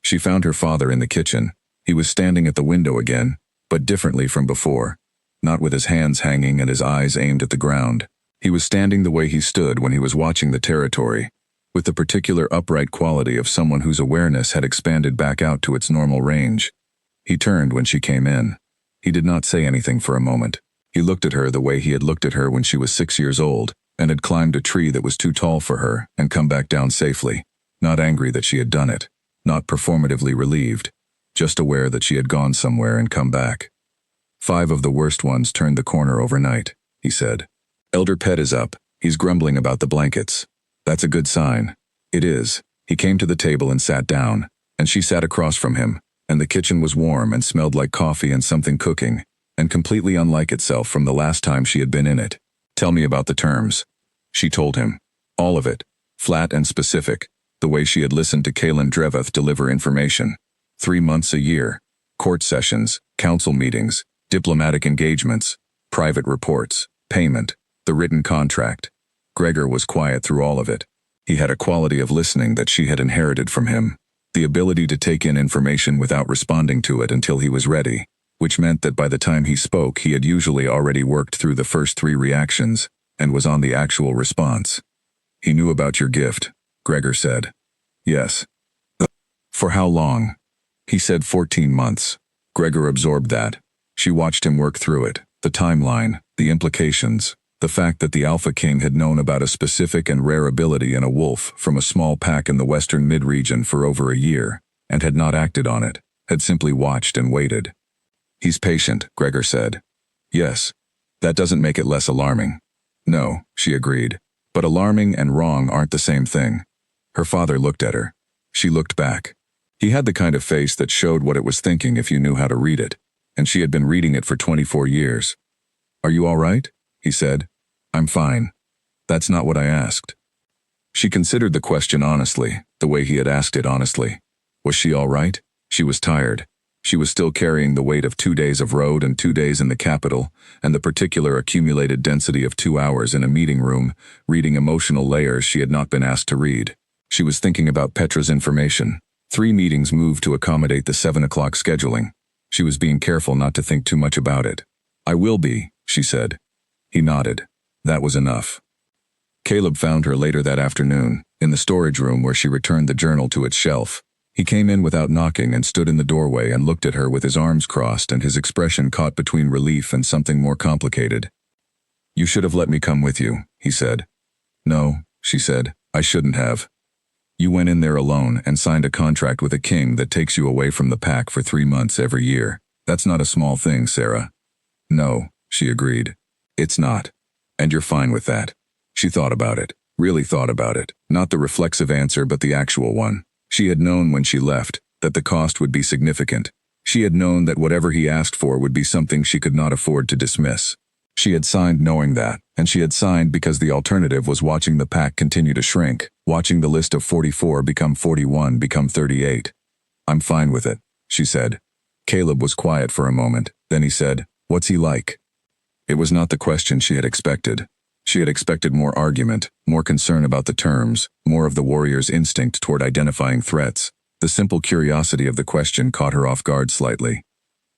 She found her father in the kitchen. He was standing at the window again, but differently from before, not with his hands hanging and his eyes aimed at the ground. He was standing the way he stood when he was watching the territory, with the particular upright quality of someone whose awareness had expanded back out to its normal range. He turned when she came in. He did not say anything for a moment. He looked at her the way he had looked at her when she was 6 years old, and had climbed a tree that was too tall for her and come back down safely, not angry that she had done it, not performatively relieved, just aware that she had gone somewhere and come back. 5 of the worst ones turned the corner overnight, he said. Elder Pet is up. He's grumbling about the blankets. That's a good sign. It is. He came to the table and sat down, and she sat across from him, and the kitchen was warm and smelled like coffee and something cooking, and completely unlike itself from the last time she had been in it. Tell me about the terms. She told him. All of it. Flat and specific, the way she had listened to Kaylin Dreveth deliver information. 3 months a year. Court sessions, council meetings, diplomatic engagements, private reports, payment, the written contract. Gregor was quiet through all of it. He had a quality of listening that she had inherited from him, the ability to take in information without responding to it until he was ready, which meant that by the time he spoke he had usually already worked through the first 3 reactions and was on the actual response. He knew about your gift, Gregor said. Yes. For how long? He said 14 months. Gregor absorbed that. She watched him work through it, the timeline, the implications, the fact that the Alpha King had known about a specific and rare ability in a wolf from a small pack in the western mid-region for over a year, and had not acted on it, had simply watched and waited. He's patient, Gregor said. Yes. That doesn't make it less alarming. No, she agreed. But alarming and wrong aren't the same thing. Her father looked at her. She looked back. He had the kind of face that showed what it was thinking if you knew how to read it, and she had been reading it for 24 years. Are you all right? He said. I'm fine. That's not what I asked. She considered the question honestly, the way he had asked it honestly. Was she all right? She was tired. She was still carrying the weight of 2 days of road and 2 days in the capital, and the particular accumulated density of 2 hours in a meeting room, reading emotional layers she had not been asked to read. She was thinking about Petra's information. 3 meetings moved to accommodate the 7 o'clock scheduling. She was being careful not to think too much about it. I will be, she said. He nodded. That was enough. Caleb found her later that afternoon, in the storage room where she returned the journal to its shelf. He came in without knocking and stood in the doorway and looked at her with his arms crossed and his expression caught between relief and something more complicated. You should have let me come with you, he said. No, she said, I shouldn't have. You went in there alone and signed a contract with a king that takes you away from the pack for 3 months every year. That's not a small thing, Sarah. No, she agreed. It's not. And you're fine with that. She thought about it, really thought about it, not the reflexive answer but the actual one. She had known when she left that the cost would be significant. She had known that whatever he asked for would be something she could not afford to dismiss. She had signed knowing that, and she had signed because the alternative was watching the pack continue to shrink, watching the list of 44 become 41, become 38. I'm fine with it, she said. Caleb was quiet for a moment, then he said, What's he like? It was not the question she had expected. She had expected more argument, more concern about the terms, more of the warrior's instinct toward identifying threats. The simple curiosity of the question caught her off guard slightly.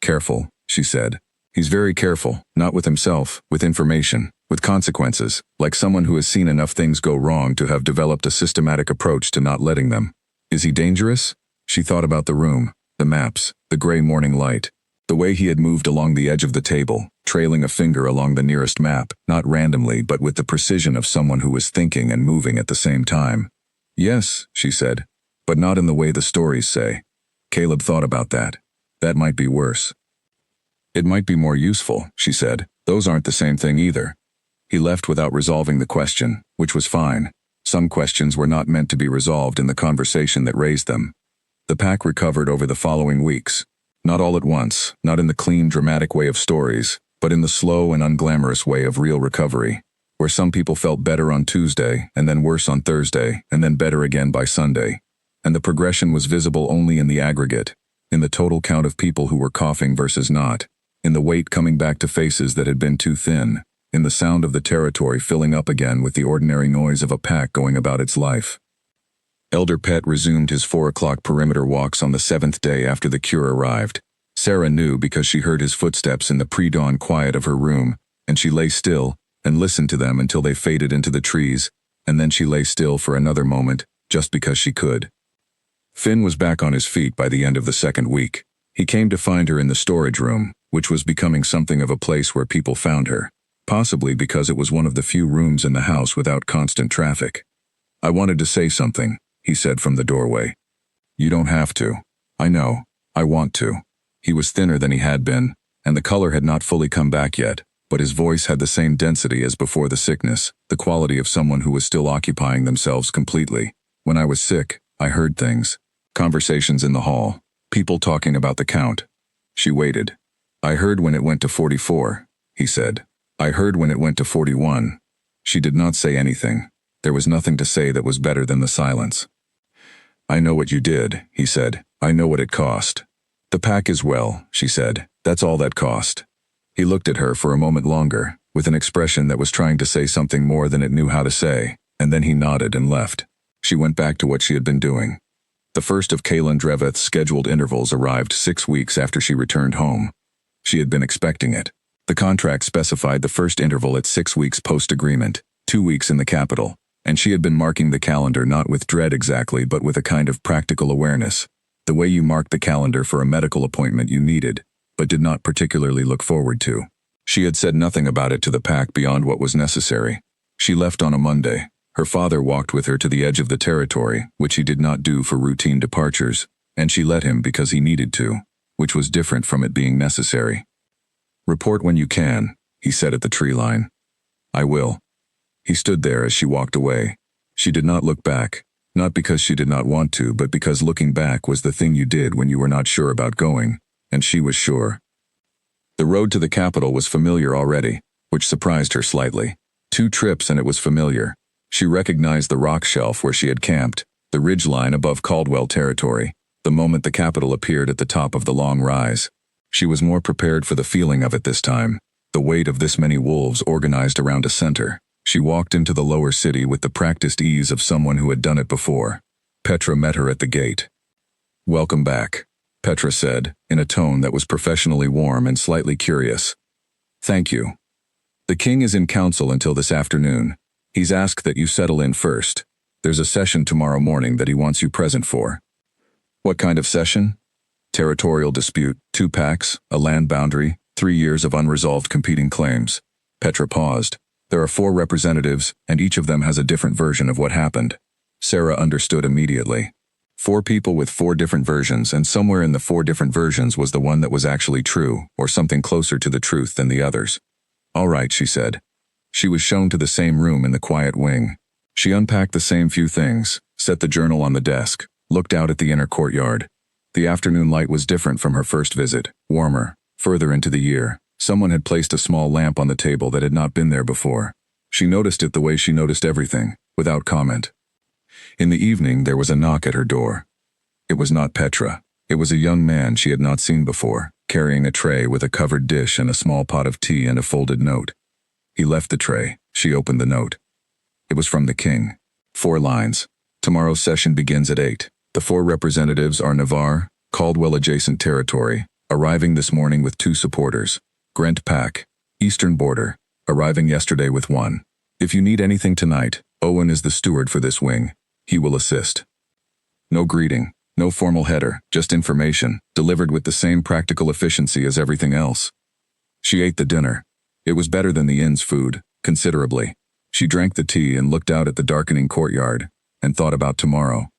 Careful, she said. He's very careful, not with himself, with information, with consequences, like someone who has seen enough things go wrong to have developed a systematic approach to not letting them. Is he dangerous? She thought about the room, the maps, the gray morning light, the way he had moved along the edge of the table, trailing a finger along the nearest map, not randomly but with the precision of someone who was thinking and moving at the same time. Yes, she said, but not in the way the stories say. Caleb thought about that. That might be worse. It might be more useful, she said. Those aren't the same thing either. He left without resolving the question, which was fine. Some questions were not meant to be resolved in the conversation that raised them. The pack recovered over the following weeks. Not all at once, not in the clean, dramatic way of stories, but in the slow and unglamorous way of real recovery, where some people felt better on Tuesday, and then worse on Thursday, and then better again by Sunday. And the progression was visible only in the aggregate, in the total count of people who were coughing versus not, in the weight coming back to faces that had been too thin, in the sound of the territory filling up again with the ordinary noise of a pack going about its life. Elder Pet resumed his 4 o'clock perimeter walks on the 7th day after the cure arrived. Sarah knew because she heard his footsteps in the pre-dawn quiet of her room, and she lay still and listened to them until they faded into the trees, and then she lay still for another moment, just because she could. Finn was back on his feet by the end of the 2nd week. He came to find her in the storage room, which was becoming something of a place where people found her, possibly because it was one of the few rooms in the house without constant traffic. "I wanted to say something," he said from the doorway. "You don't have to. I know. I want to." He was thinner than he had been, and the color had not fully come back yet, but his voice had the same density as before the sickness, the quality of someone who was still occupying themselves completely. "When I was sick, I heard things. Conversations in the hall. People talking about the count." She waited. "I heard when it went to 44, he said. "I heard when it went to 41. She did not say anything. There was nothing to say that was better than the silence. "I know what you did," he said. "I know what it cost." "The pack as well," she said. "That's all that cost." He looked at her for a moment longer, with an expression that was trying to say something more than it knew how to say, and then he nodded and left. She went back to what she had been doing. The first of Kaylin Dreveth's scheduled intervals arrived 6 weeks after she returned home. She had been expecting it. The contract specified the first interval at 6 weeks post-agreement, 2 weeks in the capital, and she had been marking the calendar not with dread exactly but with a kind of practical awareness, the way you marked the calendar for a medical appointment you needed, but did not particularly look forward to. She had said nothing about it to the pack beyond what was necessary. She left on a Monday. Her father walked with her to the edge of the territory, which he did not do for routine departures, and she let him because he needed to, which was different from it being necessary. "Report when you can," he said at the tree line. "I will." He stood there as she walked away. She did not look back, not because she did not want to, but because looking back was the thing you did when you were not sure about going, and she was sure. The road to the capital was familiar already, which surprised her slightly. 2 trips and it was familiar. She recognized the rock shelf where she had camped, the ridge line above Caldwell territory, the moment the capital appeared at the top of the long rise. She was more prepared for the feeling of it this time, the weight of this many wolves organized around a center. She walked into the lower city with the practiced ease of someone who had done it before. Petra met her at the gate. "Welcome back," Petra said, in a tone that was professionally warm and slightly curious. "Thank you. The king is in council until this afternoon. He's asked that you settle in first. There's a session tomorrow morning that he wants you present for." "What kind of session?" "Territorial dispute, 2 packs, a land boundary, 3 years of unresolved competing claims." Petra paused. "There are 4 representatives, and each of them has a different version of what happened." Sarah understood immediately. 4 people with 4 different versions, and somewhere in the 4 different versions was the one that was actually true, or something closer to the truth than the others. "All right," she said. She was shown to the same room in the quiet wing. She unpacked the same few things, set the journal on the desk, looked out at the inner courtyard. The afternoon light was different from her first visit, warmer, further into the year. Someone had placed a small lamp on the table that had not been there before. She noticed it the way she noticed everything, without comment. In the evening, there was a knock at her door. It was not Petra. It was a young man she had not seen before, carrying a tray with a covered dish and a small pot of tea and a folded note. He left the tray. She opened the note. It was from the king. 4 lines. "Tomorrow's session begins at 8. The 4 representatives are Navarre, Caldwell-adjacent territory, arriving this morning with 2 supporters. Grant Pack, Eastern Border, arriving yesterday with 1. If you need anything tonight, Owen is the steward for this wing. He will assist." No greeting, no formal header, just information, delivered with the same practical efficiency as everything else. She ate the dinner. It was better than the inn's food, considerably. She drank the tea and looked out at the darkening courtyard, and thought about tomorrow.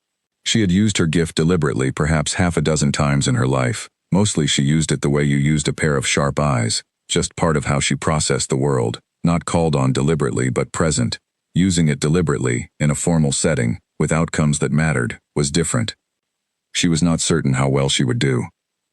She had used her gift deliberately perhaps 6 times in her life. Mostly she used it the way you used a pair of sharp eyes, just part of how she processed the world, not called on deliberately but present. Using it deliberately, in a formal setting, with outcomes that mattered, was different. She was not certain how well she would do.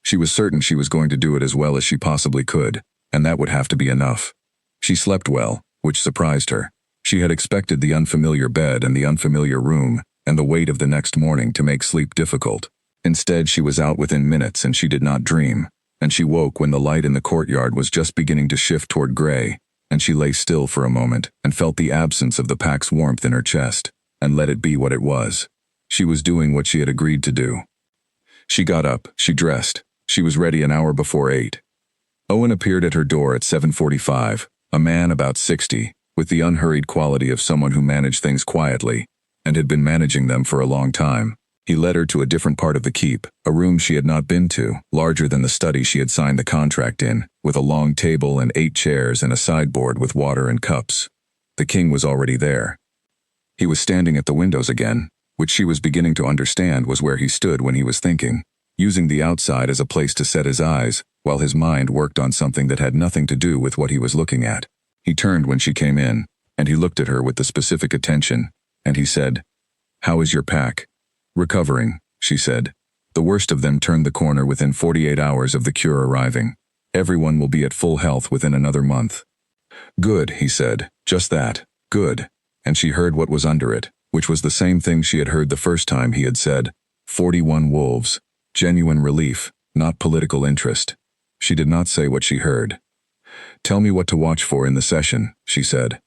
She was certain she was going to do it as well as she possibly could, and that would have to be enough. She slept well, which surprised her. She had expected the unfamiliar bed and the unfamiliar room, and the weight of the next morning to make sleep difficult. Instead, she was out within minutes and she did not dream, and she woke when the light in the courtyard was just beginning to shift toward gray, and she lay still for a moment and felt the absence of the pack's warmth in her chest, and let it be what it was. She was doing what she had agreed to do. She got up, she dressed. She was ready an hour before 8. Owen appeared at her door at 7:45, a man about 60, with the unhurried quality of someone who managed things quietly, and had been managing them for a long time. He led her to a different part of the keep, a room she had not been to, larger than the study she had signed the contract in, with a long table and 8 chairs and a sideboard with water and cups. The king was already there. He was standing at the windows again, which she was beginning to understand was where he stood when he was thinking, using the outside as a place to set his eyes, while his mind worked on something that had nothing to do with what he was looking at. He turned when she came in, and he looked at her with the specific attention, and he said, "How is your pack?" "Recovering," she said. "The worst of them turned the corner within 48 hours of the cure arriving. Everyone will be at full health within another month." "Good," he said. "Just that. Good." And she heard what was under it, which was the same thing she had heard the first time he had said, 41 wolves. Genuine relief, not political interest. She did not say what she heard. "Tell me what to watch for in the session," she said.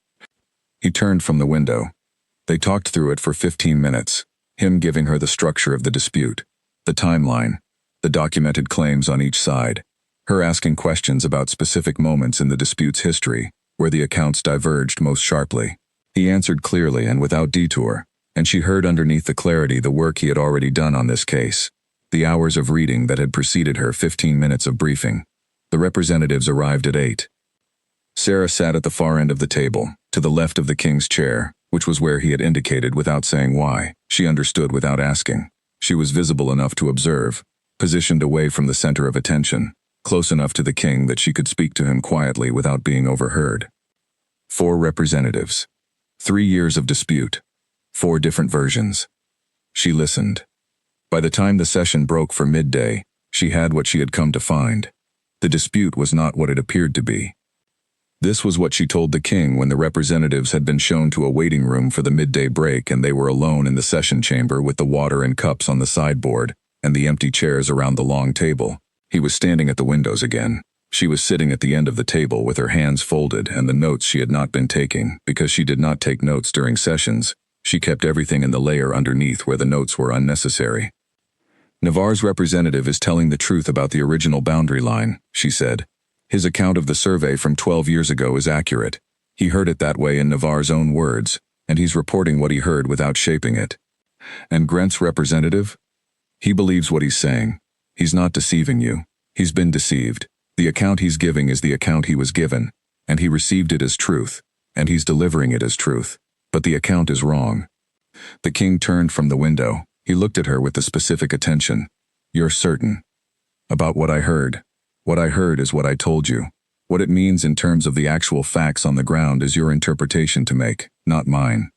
He turned from the window. They talked through it for 15 minutes, him giving her the structure of the dispute, the timeline, the documented claims on each side, her asking questions about specific moments in the dispute's history, where the accounts diverged most sharply. He answered clearly and without detour, and she heard underneath the clarity the work he had already done on this case, the hours of reading that had preceded her 15 minutes of briefing. The representatives arrived at 8. Sarah sat at the far end of the table, to the left of the king's chair, which was where he had indicated without saying why. She understood without asking. She was visible enough to observe, positioned away from the center of attention, close enough to the king that she could speak to him quietly without being overheard. 4 representatives. 3 years of dispute. 4 different versions. She listened. By the time the session broke for midday, she had what she had come to find. The dispute was not what it appeared to be. This was what she told the king when the representatives had been shown to a waiting room for the midday break and they were alone in the session chamber with the water and cups on the sideboard and the empty chairs around the long table. He was standing at the windows again. She was sitting at the end of the table with her hands folded and the notes she had not been taking because she did not take notes during sessions. She kept everything in the layer underneath where the notes were unnecessary. "Navarre's representative is telling the truth about the original boundary line," she said. "His account of the survey from 12 years ago is accurate. He heard it that way in Navarre's own words, and he's reporting what he heard without shaping it." "And Grent's representative? He believes what he's saying. He's not deceiving you. He's been deceived. The account he's giving is the account he was given, and he received it as truth, and he's delivering it as truth. But the account is wrong." The king turned from the window. He looked at her with the specific attention. "You're certain?" "About what I heard. What I heard is what I told you. What it means in terms of the actual facts on the ground is your interpretation to make, not mine."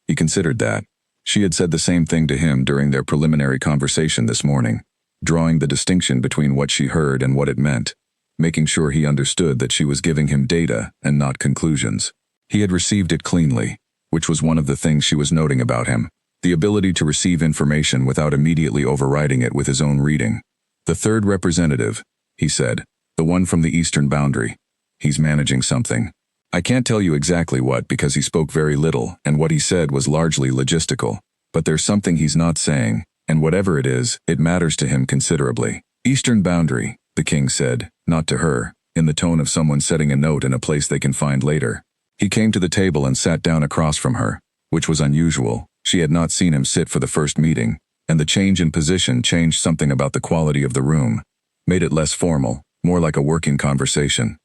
He considered that. She had said the same thing to him during their preliminary conversation this morning, drawing the distinction between what she heard and what it meant, making sure he understood that she was giving him data and not conclusions. He had received it cleanly, which was one of the things she was noting about him, the ability to receive information without immediately overriding it with his own reading. "The 3rd representative," he said, "the one from the eastern boundary. He's managing something. I can't tell you exactly what because he spoke very little and what he said was largely logistical, but there's something he's not saying, and whatever it is, it matters to him considerably." "Eastern boundary," the king said, not to her, in the tone of someone setting a note in a place they can find later. He came to the table and sat down across from her, which was unusual. She had not seen him sit for the first meeting, and the change in position changed something about the quality of the room, made it less formal, more like a working conversation.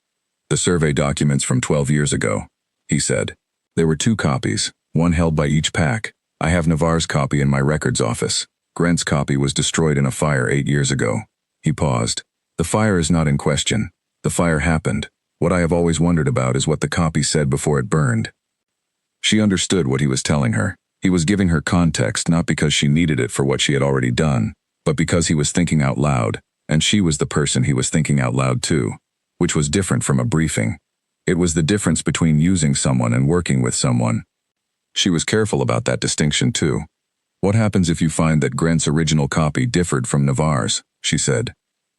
"The survey documents from 12 years ago," he said. "There were 2 copies, one held by each pack. I have Navarre's copy in my records office. Grent's copy was destroyed in a fire 8 years ago." He paused. "The fire is not in question. The fire happened. What I have always wondered about is what the copy said before it burned." She understood what he was telling her. He was giving her context not because she needed it for what she had already done, but because he was thinking out loud, and she was the person he was thinking out loud to, which was different from a briefing. It was the difference between using someone and working with someone. She was careful about that distinction too. What happens if you find that Grant's original copy differed from Navarre's, she said.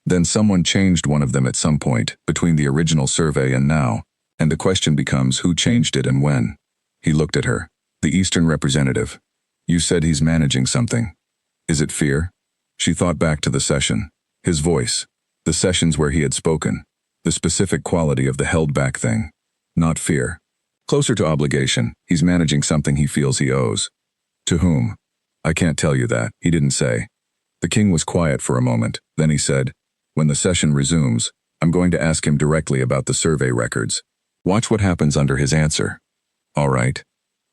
Then someone changed one of them at some point, between the original survey and now, and the question becomes who changed it and when. He looked at her. The Eastern representative. You said he's managing something. Is it fear? She thought back to the session. His voice. The sessions where he had spoken. The specific quality of the held-back thing. Not fear. Closer to obligation, he's managing something he feels he owes. To whom? I can't tell you that, he didn't say. The king was quiet for a moment, then he said, when the session resumes, I'm going to ask him directly about the survey records. Watch what happens under his answer. All right.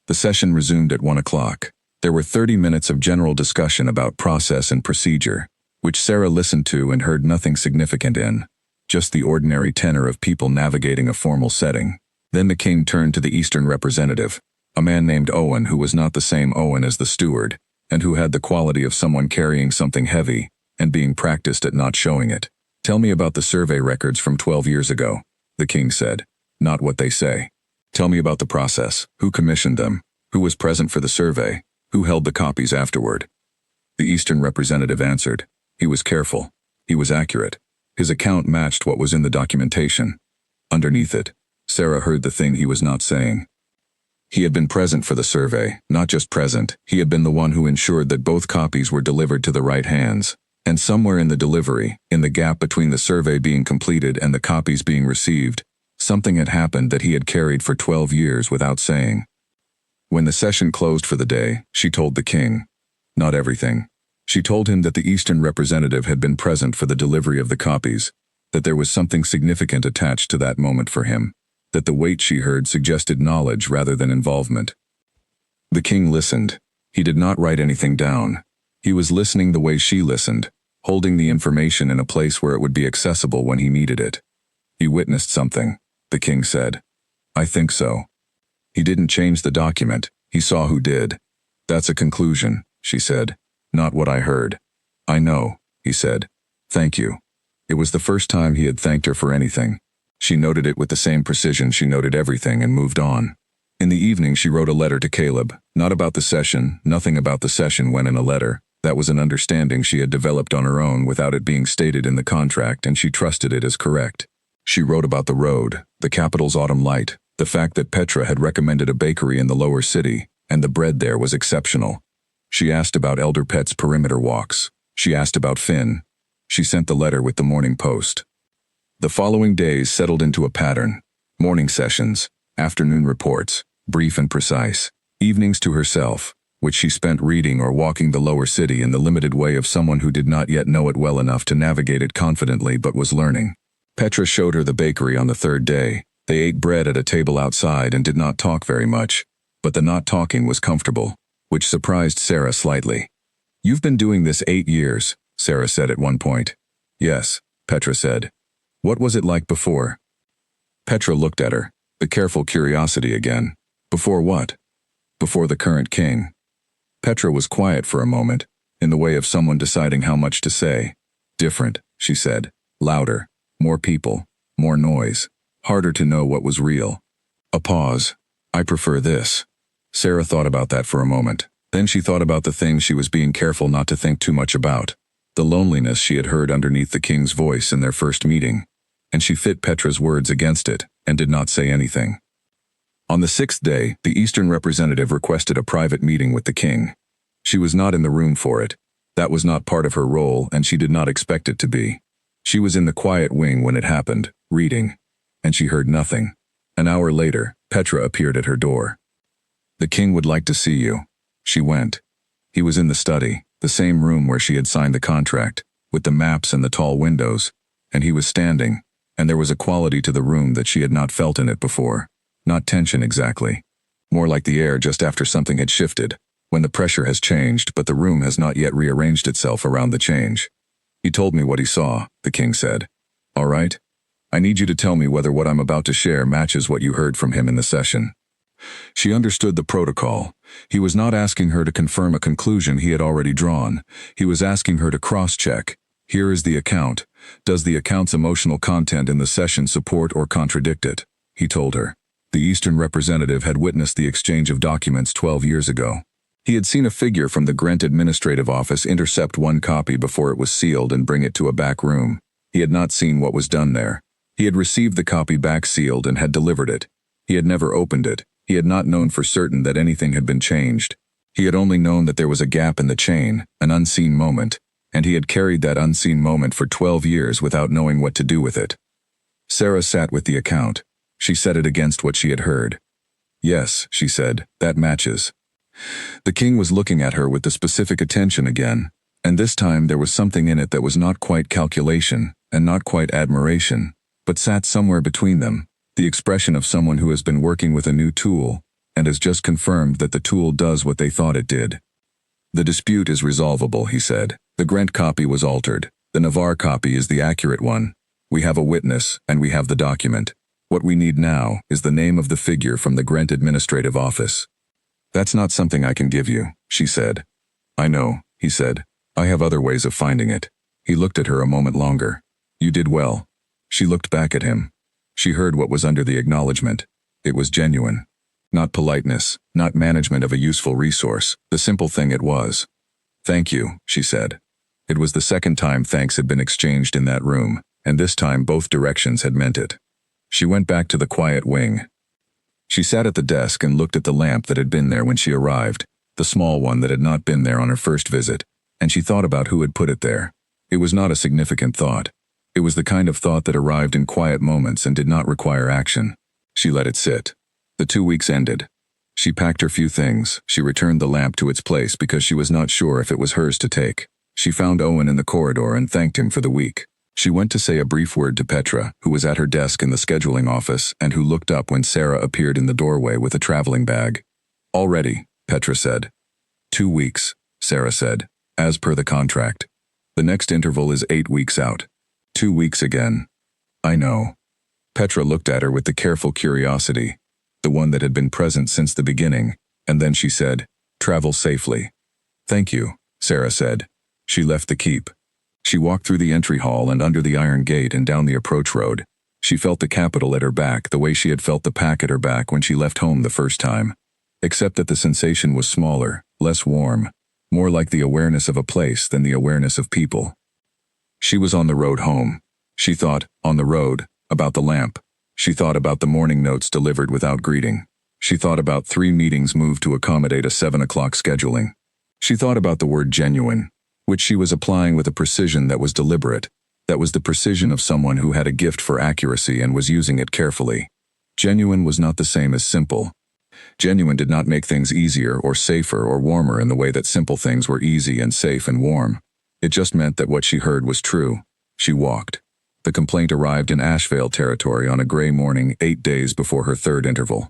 The session resumed at 1 o'clock. There were 30 minutes of general discussion about process and procedure, which Sarah listened to and heard nothing significant in. Just the ordinary tenor of people navigating a formal setting. Then the king turned to the Eastern representative, a man named Owen who was not the same Owen as the steward, and who had the quality of someone carrying something heavy and being practiced at not showing it. Tell me about the survey records from 12 years ago, the king said. Not what they say. Tell me about the process, who commissioned them, who was present for the survey, who held the copies afterward. The Eastern representative answered. He was careful. He was accurate. His account matched what was in the documentation. Underneath it, Sarah heard the thing he was not saying. He had been present for the survey, not just present, he had been the one who ensured that both copies were delivered to the right hands. And somewhere in the delivery, in the gap between the survey being completed and the copies being received, something had happened that he had carried for 12 years without saying. When the session closed for the day, she told the king. Not everything. She told him that the Eastern representative had been present for the delivery of the copies, that there was something significant attached to that moment for him, that the weight she heard suggested knowledge rather than involvement. The king listened. He did not write anything down. He was listening the way she listened, holding the information in a place where it would be accessible when he needed it. He witnessed something, the king said. I think so. He didn't change the document, he saw who did. That's a conclusion, she said. Not what I heard. I know, he said. Thank you. It was the first time he had thanked her for anything. She noted it with the same precision she noted everything and moved on. In the evening she wrote a letter to Caleb, not about the session, nothing about the session went in a letter. That was an understanding she had developed on her own without it being stated in the contract, and she trusted it as correct. She wrote about the road, the capital's autumn light, the fact that Petra had recommended a bakery in the lower city, and the bread there was exceptional. She asked about Elder Pet's perimeter walks. She asked about Finn. She sent the letter with the Morning Post. The following days settled into a pattern. Morning sessions, afternoon reports, brief and precise, evenings to herself, which she spent reading or walking the lower city in the limited way of someone who did not yet know it well enough to navigate it confidently but was learning. Petra showed her the bakery on the third day. They ate bread at a table outside and did not talk very much, but the not talking was comfortable, which surprised Sarah slightly. You've been doing this 8 years, Sarah said at one point. Yes, Petra said. What was it like before? Petra looked at her, the careful curiosity again. Before what? Before the current king. Petra was quiet for a moment, in the way of someone deciding how much to say. Different, she said. Louder. More people. More noise. Harder to know what was real. A pause. I prefer this. Sarah thought about that for a moment. Then she thought about the things she was being careful not to think too much about. The loneliness she had heard underneath the king's voice in their first meeting. And she fit Petra's words against it, and did not say anything. On the 6th day, the Eastern representative requested a private meeting with the king. She was not in the room for it. That was not part of her role, and she did not expect it to be. She was in the quiet wing when it happened, reading. And she heard nothing. An hour later, Petra appeared at her door. The king would like to see you. She went. He was in the study, the same room where she had signed the contract, with the maps and the tall windows, and he was standing, and there was a quality to the room that she had not felt in it before. Not tension exactly. More like the air just after something had shifted, when the pressure has changed but the room has not yet rearranged itself around the change. He told me what he saw, the king said. All right? I need you to tell me whether what I'm about to share matches what you heard from him in the session. She understood the protocol. He was not asking her to confirm a conclusion he had already drawn. He was asking her to cross-check. Here is the account. Does the account's emotional content in the session support or contradict it? He told her. The Eastern representative had witnessed the exchange of documents 12 years ago. He had seen a figure from the Grant administrative office intercept one copy before it was sealed and bring it to a back room. He had not seen what was done there. He had received the copy back sealed and had delivered it. He had never opened it. He had not known for certain that anything had been changed. He had only known that there was a gap in the chain, an unseen moment, and he had carried that unseen moment for 12 years without knowing what to do with it. Sarah sat with the account. She set it against what she had heard. Yes, she said, that matches. The king was looking at her with the specific attention again, and this time there was something in it that was not quite calculation and not quite admiration, but sat somewhere between them, the expression of someone who has been working with a new tool and has just confirmed that the tool does what they thought it did. The dispute is resolvable, he said. The Grant copy was altered. The Navarre copy is the accurate one. We have a witness, and we have the document. What we need now is the name of the figure from the Grant administrative office. That's not something I can give you, she said. I know, he said. I have other ways of finding it. He looked at her a moment longer. You did well. She looked back at him. She heard what was under the acknowledgement. It was genuine. Not politeness, not management of a useful resource, the simple thing it was. Thank you, she said. It was the second time thanks had been exchanged in that room, and this time both directions had meant it. She went back to the quiet wing. She sat at the desk and looked at the lamp that had been there when she arrived, the small one that had not been there on her first visit, and she thought about who had put it there. It was not a significant thought. It was the kind of thought that arrived in quiet moments and did not require action. She let it sit. The 2 weeks ended. She packed her few things. She returned the lamp to its place because she was not sure if it was hers to take. She found Owen in the corridor and thanked him for the week. She went to say a brief word to Petra, who was at her desk in the scheduling office and who looked up when Sarah appeared in the doorway with a traveling bag. All ready, Petra said. 2 weeks, Sarah said, as per the contract. The next interval is 8 weeks out. 2 weeks again. I know. Petra looked at her with the careful curiosity, the one that had been present since the beginning, and then she said, Travel safely. Thank you, Sarah said. She left the keep. She walked through the entry hall and under the iron gate and down the approach road. She felt the capital at her back the way she had felt the pack at her back when she left home the first time, except that the sensation was smaller, less warm, more like the awareness of a place than the awareness of people. She was on the road home. She thought, on the road, about the lamp. She thought about the morning notes delivered without greeting. She thought about 3 meetings moved to accommodate a 7 o'clock scheduling. She thought about the word genuine, which she was applying with a precision that was deliberate. That was the precision of someone who had a gift for accuracy and was using it carefully. Genuine was not the same as simple. Genuine did not make things easier or safer or warmer in the way that simple things were easy and safe and warm. It just meant that what she heard was true. She walked. The complaint arrived in Ashvale territory on a gray morning 8 days before her 3rd interval.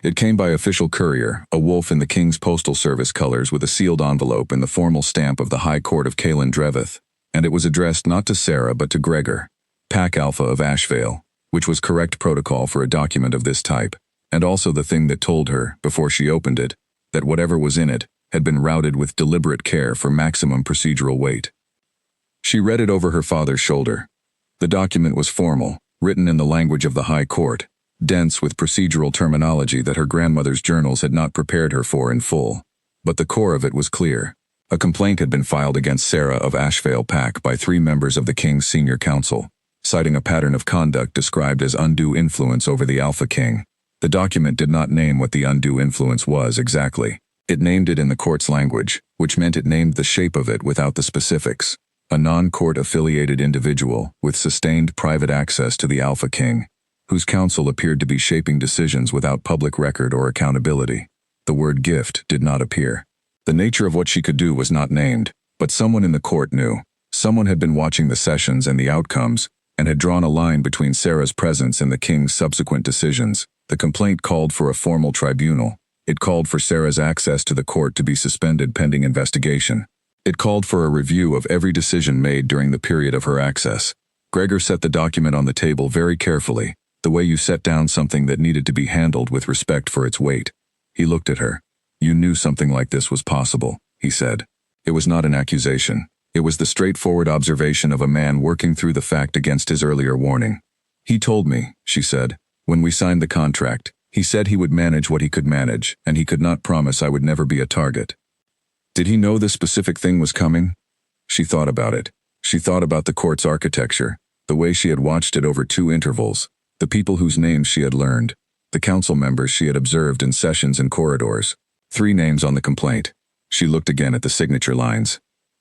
It came by official courier, a wolf in the King's Postal Service colors with a sealed envelope and the formal stamp of the High Court of Caelan Drevith, and it was addressed not to Sarah but to Gregor, Pack Alpha of Ashvale, which was correct protocol for a document of this type, and also the thing that told her, before she opened it, that whatever was in it had been routed with deliberate care for maximum procedural weight. She read it over her father's shoulder. The document was formal, written in the language of the High Court, dense with procedural terminology that her grandmother's journals had not prepared her for in full. But the core of it was clear. A complaint had been filed against Sarah of Ashvale Pack by 3 members of the King's Senior Council, citing a pattern of conduct described as undue influence over the Alpha King. The document did not name what the undue influence was exactly. It named it in the court's language, which meant it named the shape of it without the specifics. A non-court-affiliated individual with sustained private access to the Alpha King, whose counsel appeared to be shaping decisions without public record or accountability. The word gift did not appear. The nature of what she could do was not named, but someone in the court knew. Someone had been watching the sessions and the outcomes, and had drawn a line between Sarah's presence and the King's subsequent decisions. The complaint called for a formal tribunal. It called for Sarah's access to the court to be suspended pending investigation. It called for a review of every decision made during the period of her access. Gregor set the document on the table very carefully, the way you set down something that needed to be handled with respect for its weight. He looked at her. You knew something like this was possible, he said. It was not an accusation. It was the straightforward observation of a man working through the fact against his earlier warning. "He told me," she said, "when we signed the contract, he said he would manage what he could manage, and he could not promise I would never be a target." Did he know this specific thing was coming? She thought about it. She thought about the court's architecture, the way she had watched it over 2 intervals, the people whose names she had learned, the council members she had observed in sessions and corridors. 3 names on the complaint. She looked again at the signature lines.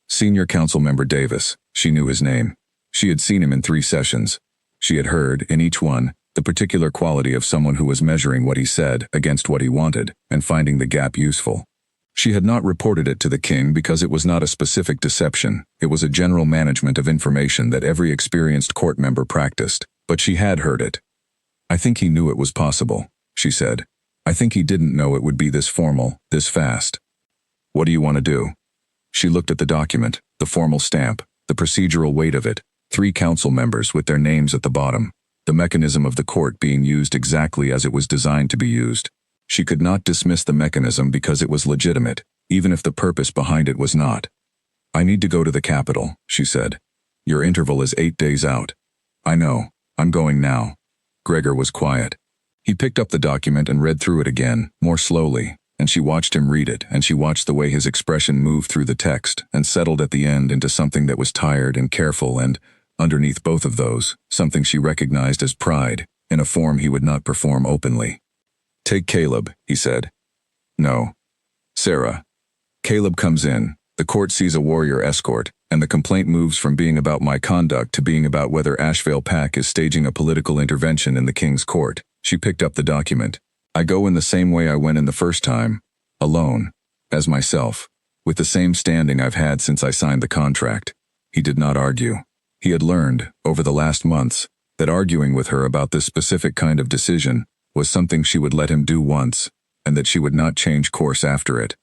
Senior Council Member Davis, she knew his name. She had seen him in 3 sessions. She had heard, in each one, the particular quality of someone who was measuring what he said against what he wanted and finding the gap useful. She had not reported it to the king because it was not a specific deception, it was a general management of information that every experienced court member practiced, but she had heard it. "I think he knew it was possible," she said. "I think he didn't know it would be this formal, this fast." "What do you want to do?" She looked at the document, the formal stamp, the procedural weight of it, 3 council members with their names at the bottom, the mechanism of the court being used exactly as it was designed to be used. She could not dismiss the mechanism because it was legitimate, even if the purpose behind it was not. "I need to go to the capital," she said. "Your interval is 8 days out." "I know. I'm going now." Gregor was quiet. He picked up the document and read through it again, more slowly, and she watched him read it, and she watched the way his expression moved through the text and settled at the end into something that was tired and careful and, underneath both of those, something she recognized as pride, in a form he would not perform openly. "Take Caleb," he said. "No. Sarah." Caleb comes in. The court sees a warrior escort, and the complaint moves from being about my conduct to being about whether Ashvale Pack is staging a political intervention in the king's court. She picked up the document. "I go in the same way I went in the first time, alone, as myself, with the same standing I've had since I signed the contract." He did not argue. He had learned, over the last months, that arguing with her about this specific kind of decision was something she would let him do once, and that she would not change course after it.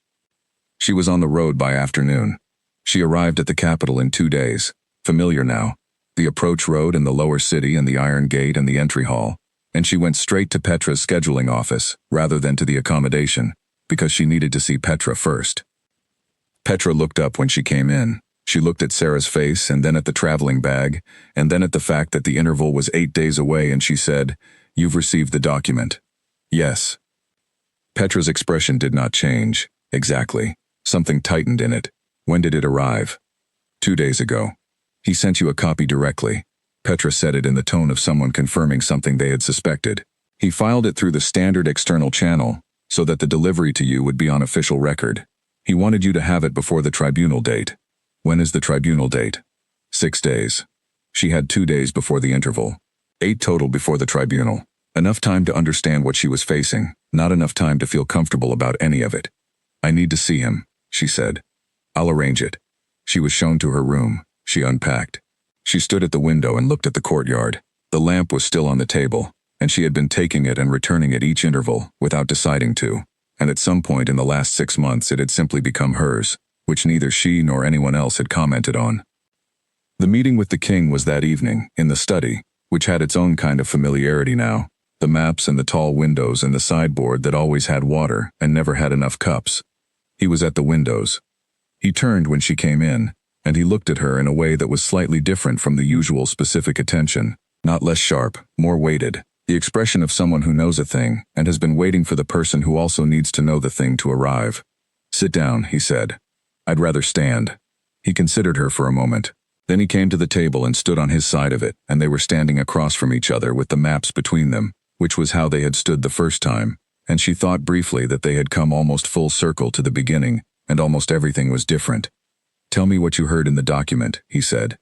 She was on the road by afternoon. She arrived at the capital in 2 days, familiar now, the approach road and the lower city and the iron gate and the entry hall, and she went straight to Petra's scheduling office, rather than to the accommodation, because she needed to see Petra first. Petra looked up when she came in. She looked at Sarah's face and then at the traveling bag, and then at the fact that the interval was 8 days away, and she said, "You've received the document." "Yes." Petra's expression did not change. Exactly. Something tightened in it. "When did it arrive?" 2 days ago. "He sent you a copy directly." Petra said it in the tone of someone confirming something they had suspected. "He filed it through the standard external channel, so that the delivery to you would be on official record. He wanted you to have it before the tribunal date." "When is the tribunal date?" 6 days. She had 2 days before the interval. 8 total before the tribunal. Enough time to understand what she was facing, not enough time to feel comfortable about any of it. "I need to see him," she said. "I'll arrange it." She was shown to her room. She unpacked. She stood at the window and looked at the courtyard. The lamp was still on the table, and she had been taking it and returning it each interval, without deciding to, and at some point in the last 6 months it had simply become hers, which neither she nor anyone else had commented on. The meeting with the king was that evening, in the study, which had its own kind of familiarity now, the maps and the tall windows and the sideboard that always had water and never had enough cups. He was at the windows. He turned when she came in, and he looked at her in a way that was slightly different from the usual specific attention, not less sharp, more weighted, the expression of someone who knows a thing and has been waiting for the person who also needs to know the thing to arrive. "Sit down," he said. "I'd rather stand." He considered her for a moment. Then he came to the table and stood on his side of it, and they were standing across from each other with the maps between them, which was how they had stood the first time, and she thought briefly that they had come almost full circle to the beginning, and almost everything was different. "Tell me what you heard in the document," he said.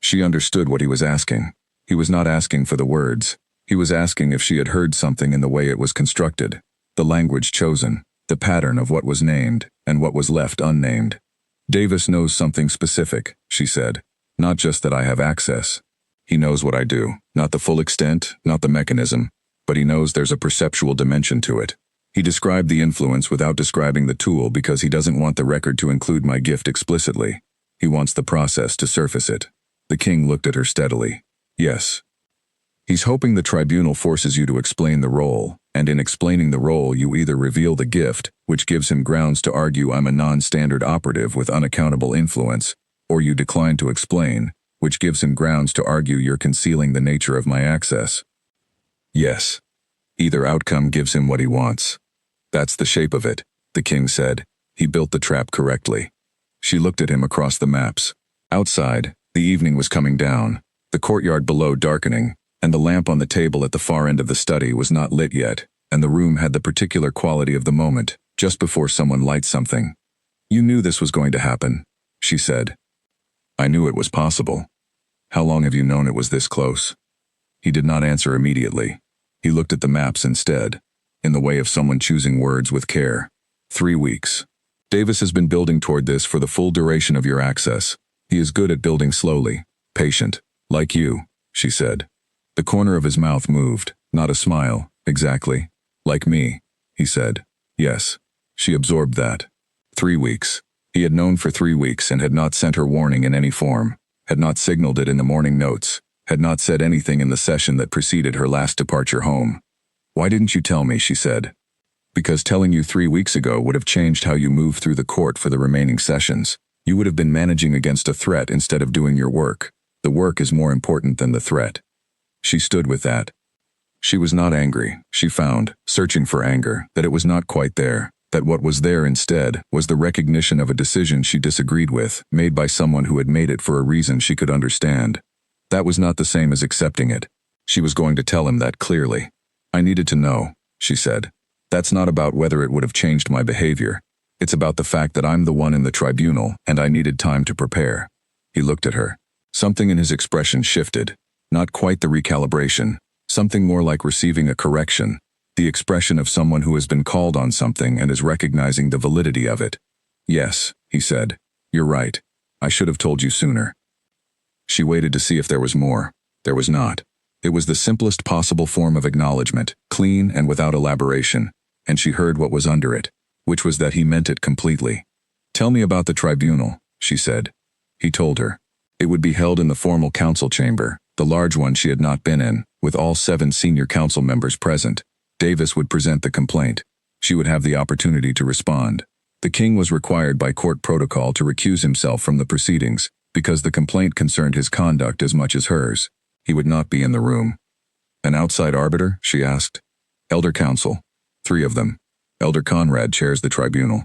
She understood what he was asking. He was not asking for the words. He was asking if she had heard something in the way it was constructed, the language chosen, the pattern of what was named and what was left unnamed. "Davis knows something specific," she said. "Not just that I have access. He knows what I do, not the full extent, not the mechanism, but he knows there's a perceptual dimension to it. He described the influence without describing the tool because he doesn't want the record to include my gift explicitly. He wants the process to surface it." The king looked at her steadily. "Yes. He's hoping the tribunal forces you to explain the role, and in explaining the role you either reveal the gift, which gives him grounds to argue I'm a non-standard operative with unaccountable influence, or you decline to explain, which gives him grounds to argue you're concealing the nature of my access. Yes. Either outcome gives him what he wants. That's the shape of it, the king said. He built the trap correctly. She looked at him across the maps. Outside, the evening was coming down, the courtyard below darkening, and the lamp on the table at the far end of the study was not lit yet, and the room had the particular quality of the moment, just before someone lights something. You knew this was going to happen, she said. I knew it was possible. How long have you known it was this close? He did not answer immediately. He looked at the maps instead, in the way of someone choosing words with care. 3 weeks. Davis has been building toward this for the full duration of your access. He is good at building slowly, patient, like you, she said. The corner of his mouth moved, not a smile, exactly. Like me, he said. Yes. She absorbed that. 3 weeks. He had known for 3 weeks and had not sent her warning in any form, had not signaled it in the morning notes, had not said anything in the session that preceded her last departure home. Why didn't you tell me, she said. Because telling you 3 weeks ago would have changed how you moved through the court for the remaining sessions. You would have been managing against a threat instead of doing your work. The work is more important than the threat. She stood with that. She was not angry. She found, searching for anger, that it was not quite there, that what was there instead was the recognition of a decision she disagreed with, made by someone who had made it for a reason she could understand. That was not the same as accepting it. She was going to tell him that clearly. I needed to know, she said. That's not about whether it would have changed my behavior. It's about the fact that I'm the one in the tribunal and I needed time to prepare. He looked at her. Something in his expression shifted. Not quite the recalibration. Something more like receiving a correction. The expression of someone who has been called on something and is recognizing the validity of it. Yes, he said. You're right. I should have told you sooner. She waited to see if there was more. There was not. It was the simplest possible form of acknowledgement, clean and without elaboration, and she heard what was under it, which was that he meant it completely. Tell me about the tribunal, she said. He told her. It would be held in the formal council chamber, the large one she had not been in, with all 7 senior council members present. Davis would present the complaint. She would have the opportunity to respond. The king was required by court protocol to recuse himself from the proceedings, because the complaint concerned his conduct as much as hers. He would not be in the room. An outside arbiter? She asked. Elder council. 3 of them. Elder Conrad chairs the tribunal.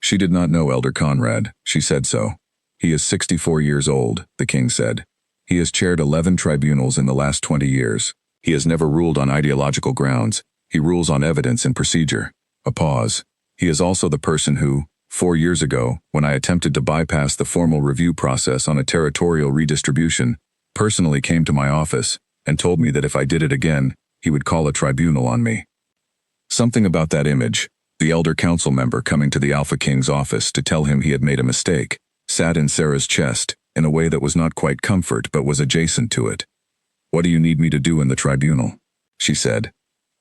She did not know Elder Conrad. She said so. He is 64 years old, the king said. He has chaired 11 tribunals in the last 20 years. He has never ruled on ideological grounds. He rules on evidence and procedure. A pause. He is also the person who, 4 years ago, when I attempted to bypass the formal review process on a territorial redistribution, personally came to my office and told me that if I did it again, he would call a tribunal on me. Something about that image, the elder council member coming to the Alpha King's office to tell him he had made a mistake, sat in Sarah's chest in a way that was not quite comfort but was adjacent to it. What do you need me to do in the tribunal? She said.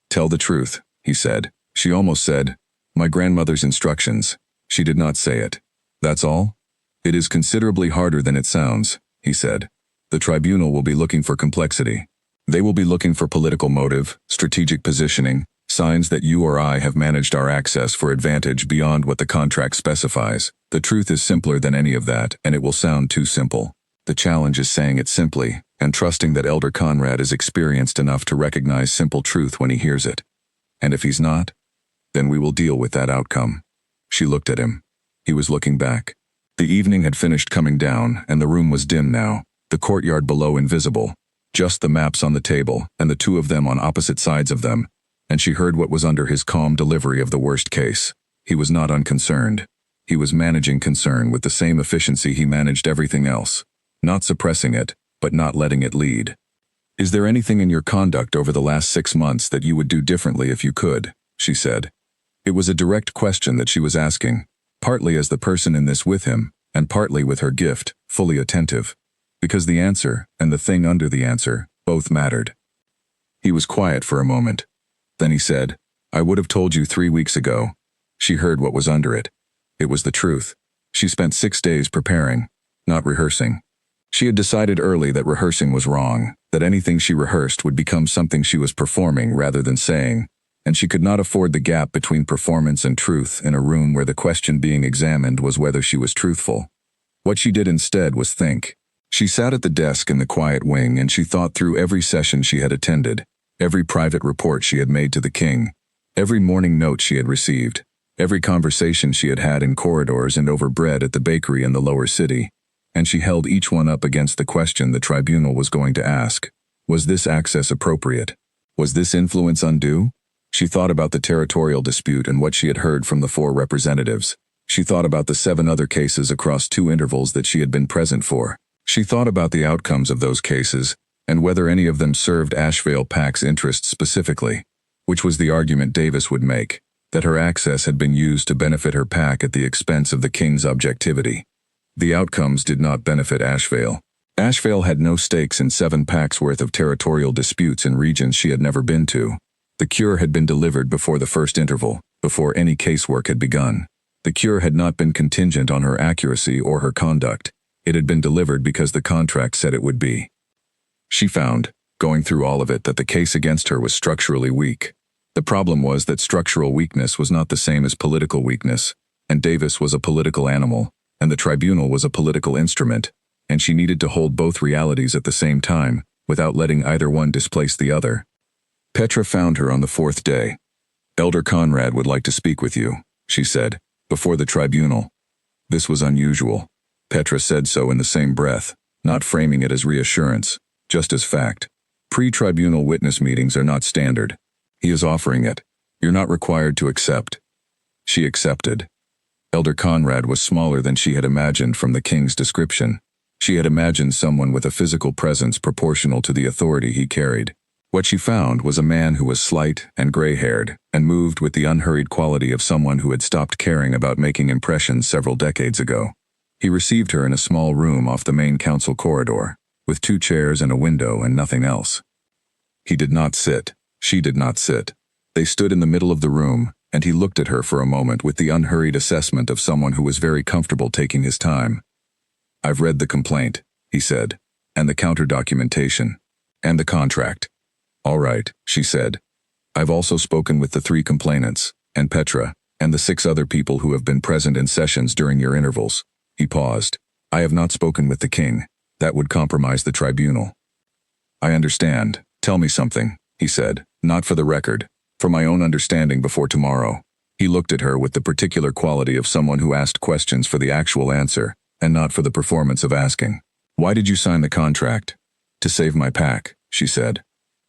Tell the truth, he said. She almost said, my grandmother's instructions. She did not say it. That's all? It is considerably harder than it sounds, he said. The tribunal will be looking for complexity. They will be looking for political motive, strategic positioning, signs that you or I have managed our access for advantage beyond what the contract specifies. The truth is simpler than any of that, and it will sound too simple. The challenge is saying it simply, and trusting that Elder Conrad is experienced enough to recognize simple truth when he hears it. And if he's not, then we will deal with that outcome. She looked at him. He was looking back. The evening had finished coming down, and the room was dim now, the courtyard below invisible, just the maps on the table, and the 2 of them on opposite sides of them, and she heard what was under his calm delivery of the worst case. He was not unconcerned. He was managing concern with the same efficiency he managed everything else, not suppressing it, but not letting it lead. Is there anything in your conduct over the last 6 months that you would do differently if you could? She said. It was a direct question that she was asking, partly as the person in this with him, and partly with her gift, fully attentive. Because the answer, and the thing under the answer, both mattered. He was quiet for a moment. Then he said, I would have told you 3 weeks ago. She heard what was under it. It was the truth. She spent 6 days preparing, not rehearsing. She had decided early that rehearsing was wrong, that anything she rehearsed would become something she was performing rather than saying, and she could not afford the gap between performance and truth in a room where the question being examined was whether she was truthful. What she did instead was think. She sat at the desk in the quiet wing and she thought through every session she had attended, every private report she had made to the king, every morning note she had received, every conversation she had had in corridors and over bread at the bakery in the lower city, and she held each one up against the question the tribunal was going to ask. Was this access appropriate? Was this influence undue? She thought about the territorial dispute and what she had heard from the 4 representatives. She thought about the 7 other cases across 2 intervals that she had been present for. She thought about the outcomes of those cases, and whether any of them served Ashvale PAC's interests specifically, which was the argument Davis would make, that her access had been used to benefit her PAC at the expense of the king's objectivity. The outcomes did not benefit Ashvale. Ashvale had no stakes in 7 PACs worth of territorial disputes in regions she had never been to. The cure had been delivered before the first interval, before any casework had begun. The cure had not been contingent on her accuracy or her conduct. It had been delivered because the contract said it would be. She found, going through all of it, that the case against her was structurally weak. The problem was that structural weakness was not the same as political weakness, and Davis was a political animal, and the tribunal was a political instrument, and she needed to hold both realities at the same time, without letting either one displace the other. Petra found her on the 4th day. "Elder Conrad would like to speak with you," she said, "before the tribunal." This was unusual. Petra said so in the same breath, not framing it as reassurance, just as fact. Pre-tribunal witness meetings are not standard. He is offering it. You're not required to accept. She accepted. Elder Conrad was smaller than she had imagined from the king's description. She had imagined someone with a physical presence proportional to the authority he carried. What she found was a man who was slight and gray-haired, and moved with the unhurried quality of someone who had stopped caring about making impressions several decades ago. He received her in a small room off the main council corridor, with 2 chairs and a window and nothing else. He did not sit. She did not sit. They stood in the middle of the room, and he looked at her for a moment with the unhurried assessment of someone who was very comfortable taking his time. "I've read the complaint," he said, "and the counter-documentation, and the contract." "All right," she said. "I've also spoken with the 3 complainants, and Petra, and the 6 other people who have been present in sessions during your intervals." He paused. "I have not spoken with the king. That would compromise the tribunal." "I understand. Tell me something," he said, "not for the record, for my own understanding before tomorrow." He looked at her with the particular quality of someone who asked questions for the actual answer, and not for the performance of asking. "Why did you sign the contract?" "To save my PAC," she said.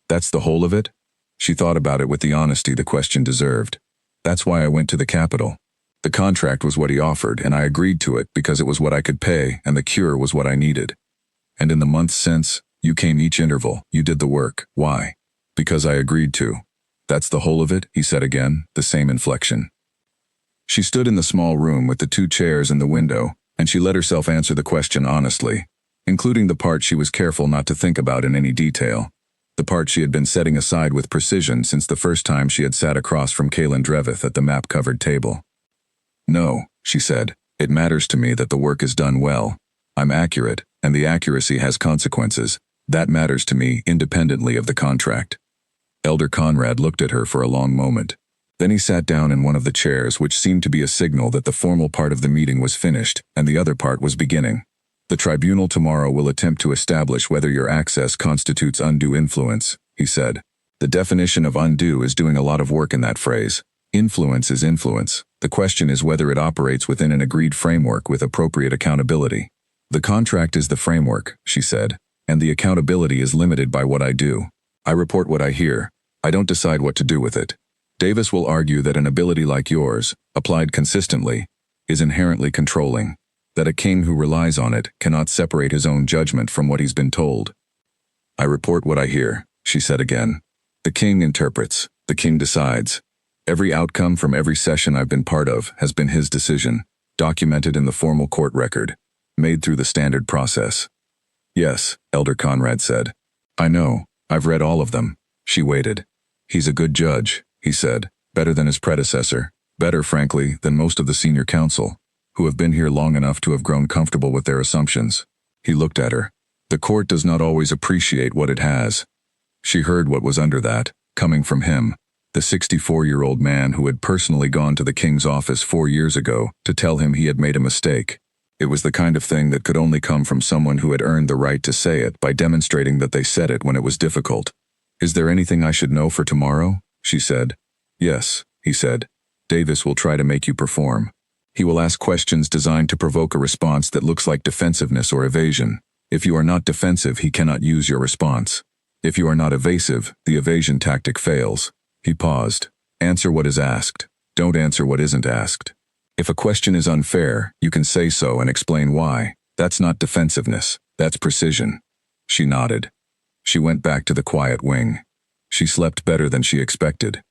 "That's the whole of it?" She thought about it with the honesty the question deserved. "That's why I went to the capital. The contract was what he offered, and I agreed to it because it was what I could pay, and the cure was what I needed. And in the months since, you came each interval, you did the work. Why?" "Because I agreed to." "That's the whole of it?" he said again, the same inflection. She stood in the small room with the 2 chairs and the window, and she let herself answer the question honestly, including the part she was careful not to think about in any detail, the part she had been setting aside with precision since the first time she had sat across from Kaelin Drevith at the map-covered table. "No," she said, "it matters to me that the work is done well. I'm accurate, and the accuracy has consequences. That matters to me independently of the contract." Elder Conrad looked at her for a long moment. Then he sat down in one of the chairs, which seemed to be a signal that the formal part of the meeting was finished and the other part was beginning. "The tribunal tomorrow will attempt to establish whether your access constitutes undue influence," he said. "The definition of undue is doing a lot of work in that phrase. Influence is influence. The question is whether it operates within an agreed framework with appropriate accountability. The contract is the framework," she said, "and the accountability is limited by what I do. I report what I hear. I don't decide what to do with it. Davis will argue that an ability like yours, applied consistently, is inherently controlling, that a king who relies on it cannot separate his own judgment from what he's been told." "I report what I hear," she said again. "The king interprets. The king decides. Every outcome from every session I've been part of has been his decision, documented in the formal court record, made through the standard process." "Yes," Elder Conrad said. "I know. I've read all of them." She waited. "He's a good judge," he said, "better than his predecessor, better, frankly, than most of the senior council, who have been here long enough to have grown comfortable with their assumptions." He looked at her. "The court does not always appreciate what it has." She heard what was under that, coming from him, the 64-year-old man who had personally gone to the king's office 4 years ago to tell him he had made a mistake. It was the kind of thing that could only come from someone who had earned the right to say it by demonstrating that they said it when it was difficult. "Is there anything I should know for tomorrow?" she said. "Yes," he said. "Davis will try to make you perform. He will ask questions designed to provoke a response that looks like defensiveness or evasion. If you are not defensive, he cannot use your response. If you are not evasive, the evasion tactic fails." He paused. "Answer what is asked. Don't answer what isn't asked. If a question is unfair, you can say so and explain why. That's not defensiveness. That's precision." She nodded. She went back to the quiet wing. She slept better than she expected.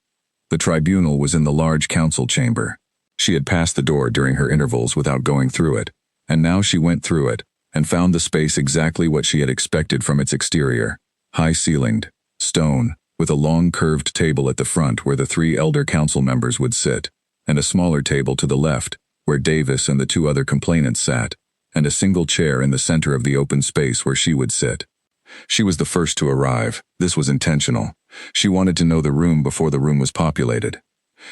The tribunal was in the large council chamber. She had passed the door during her intervals without going through it, and now she went through it and found the space exactly what she had expected from its exterior. High-ceilinged, stone, with a long curved table at the front where the 3 elder council members would sit, and a smaller table to the left, where Davis and the 2 other complainants sat, and a single chair in the center of the open space where she would sit. She was the first to arrive. This was intentional. She wanted to know the room before the room was populated.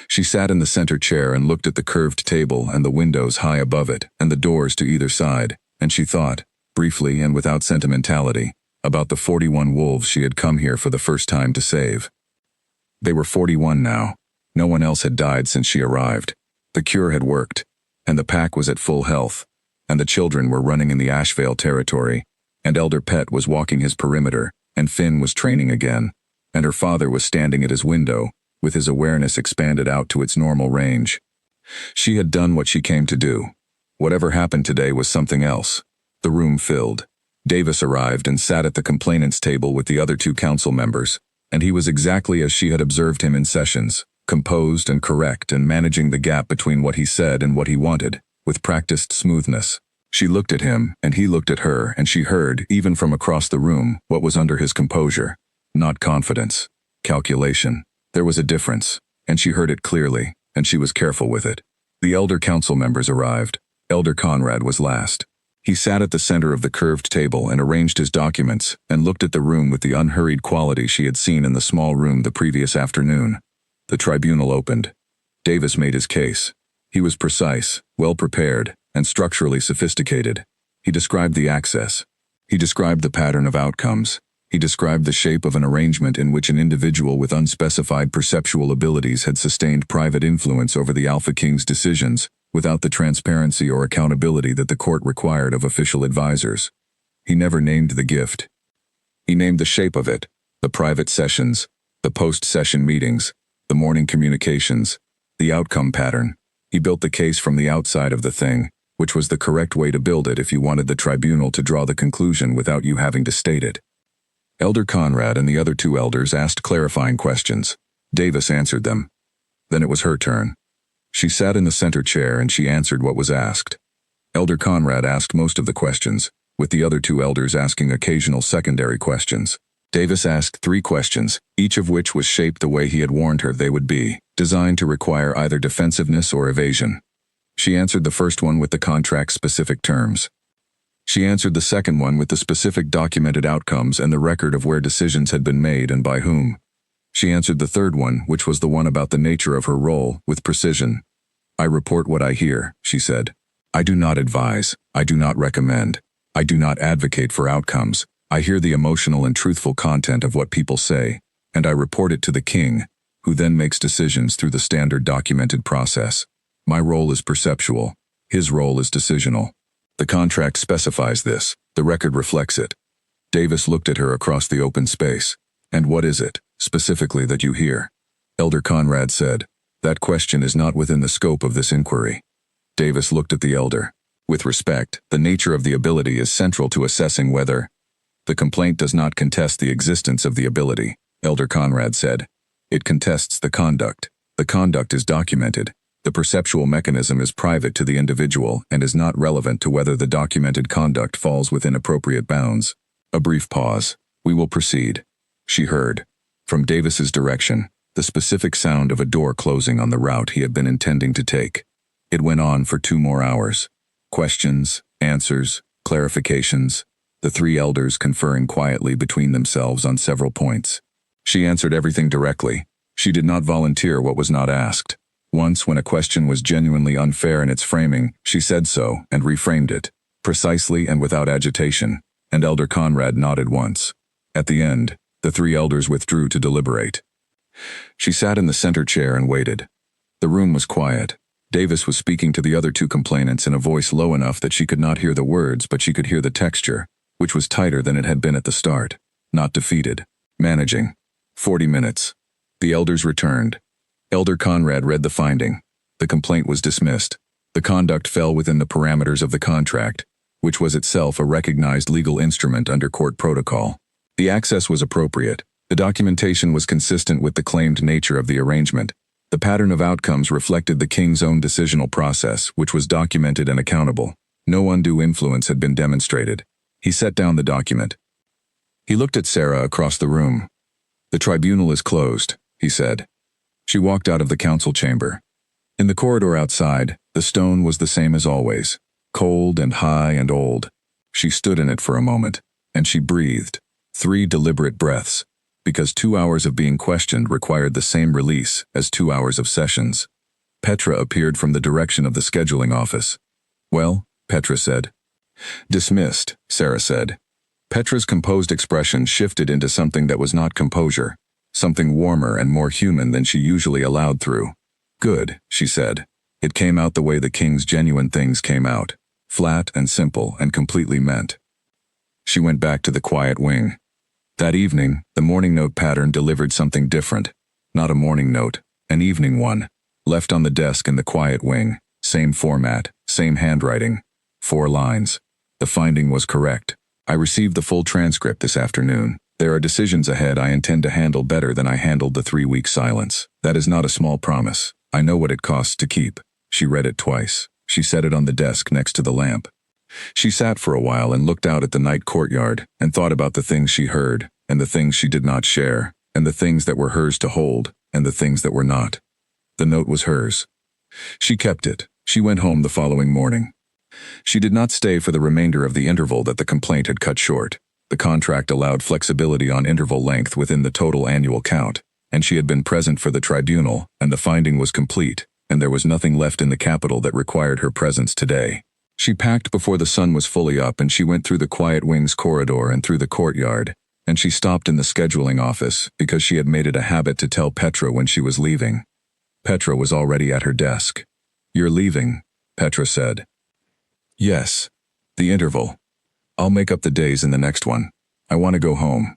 She sat in the center chair and looked at the curved table and the windows high above it and the doors to either side, and she thought, briefly and without sentimentality, about the 41 wolves she had come here for the first time to save. They were 41 now. No one else had died since she arrived. The cure had worked, and the pack was at full health, and the children were running in the Ashvale territory, and Elder Pet was walking his perimeter, and Finn was training again, and her father was standing at his window, with his awareness expanded out to its normal range. She had done what she came to do. Whatever happened today was something else. The room filled. Davis arrived and sat at the complainants' table with the other 2 council members, and he was exactly as she had observed him in sessions, composed and correct and managing the gap between what he said and what he wanted, with practiced smoothness. She looked at him, and he looked at her, and she heard, even from across the room, what was under his composure. Not confidence. Calculation. There was a difference, and she heard it clearly, and she was careful with it. The elder council members arrived. Elder Conrad was last. He sat at the center of the curved table and arranged his documents, and looked at the room with the unhurried quality she had seen in the small room the previous afternoon. The tribunal opened. Davis made his case. He was precise, well-prepared, and structurally sophisticated. He described the access. He described the pattern of outcomes. He described the shape of an arrangement in which an individual with unspecified perceptual abilities had sustained private influence over the Alpha King's decisions, without the transparency or accountability that the court required of official advisors. He never named the gift. He named the shape of it, the private sessions, the post-session meetings, the morning communications, the outcome pattern. He built the case from the outside of the thing, which was the correct way to build it if you wanted the tribunal to draw the conclusion without you having to state it. Elder Conrad and the other 2 elders asked clarifying questions. Davis answered them. Then it was her turn. She sat in the center chair and she answered what was asked. Elder Conrad asked most of the questions, with the other 2 elders asking occasional secondary questions. Davis asked 3 questions, each of which was shaped the way he had warned her they would be, designed to require either defensiveness or evasion. She answered the first one with the contract's specific terms. She answered the second one with the specific documented outcomes and the record of where decisions had been made and by whom. She answered the third one, which was the one about the nature of her role, with precision. "I report what I hear," she said. "I do not advise. I do not recommend. I do not advocate for outcomes. I hear the emotional and truthful content of what people say, and I report it to the king, who then makes decisions through the standard documented process. My role is perceptual. His role is decisional. The contract specifies this. The record reflects it." Davis looked at her across the open space. "And what is it, specifically, that you hear?" Elder Conrad said, "That question is not within the scope of this inquiry." Davis looked at the elder. "With respect, the nature of the ability is central to assessing whether—" "The complaint does not contest the existence of the ability," Elder Conrad said. "It contests the conduct. The conduct is documented. The perceptual mechanism is private to the individual and is not relevant to whether the documented conduct falls within appropriate bounds." A brief pause. "We will proceed." She heard, from Davis's direction, the specific sound of a door closing on the route he had been intending to take. It went on for 2 more hours. Questions, answers, clarifications, the 3 elders conferring quietly between themselves on several points. She answered everything directly. She did not volunteer what was not asked. Once, when a question was genuinely unfair in its framing, she said so and reframed it, precisely and without agitation, and Elder Conrad nodded once. At the end, the three elders withdrew to deliberate. She sat in the center chair and waited. The room was quiet. Davis was speaking to the other two complainants in a voice low enough that she could not hear the words, but she could hear the texture, which was tighter than it had been at the start. Not defeated. Managing. 40 minutes. The elders returned. Elder Conrad read the finding. The complaint was dismissed. The conduct fell within the parameters of the contract, which was itself a recognized legal instrument under court protocol. The access was appropriate. The documentation was consistent with the claimed nature of the arrangement. The pattern of outcomes reflected the king's own decisional process, which was documented and accountable. No undue influence had been demonstrated. He set down the document. He looked at Sarah across the room. "The tribunal is closed," he said. She walked out of the council chamber. In the corridor outside, the stone was the same as always, cold and high and old. She stood in it for a moment, and she breathed, 3 deliberate breaths, because 2 hours of being questioned required the same release as 2 hours of sessions. Petra appeared from the direction of the scheduling office. "Well," Petra said. "Dismissed," Sarah said. Petra's composed expression shifted into something that was not composure, something warmer and more human than she usually allowed through. "Good," she said. It came out the way the king's genuine things came out, flat and simple and completely meant. She went back to the quiet wing. That evening, the morning note pattern delivered something different. Not a morning note, an evening one, left on the desk in the quiet wing, same format, same handwriting. 4 lines. The finding was correct. "I received the full transcript this afternoon. There are decisions ahead I intend to handle better than I handled the 3-week silence. That is not a small promise. I know what it costs to keep." She read it twice. She set it on the desk next to the lamp. She sat for a while and looked out at the night courtyard and thought about the things she heard, and the things she did not share, and the things that were hers to hold, and the things that were not. The note was hers. She kept it. She went home the following morning. She did not stay for the remainder of the interval that the complaint had cut short. The contract allowed flexibility on interval length within the total annual count, and she had been present for the tribunal, and the finding was complete, and there was nothing left in the capital that required her presence today. She packed before the sun was fully up, and she went through the quiet wings corridor and through the courtyard, and she stopped in the scheduling office because she had made it a habit to tell Petra when she was leaving. Petra was already at her desk. "You're leaving," Petra said. "Yes. The interval. I'll make up the days in the next one. I want to go home."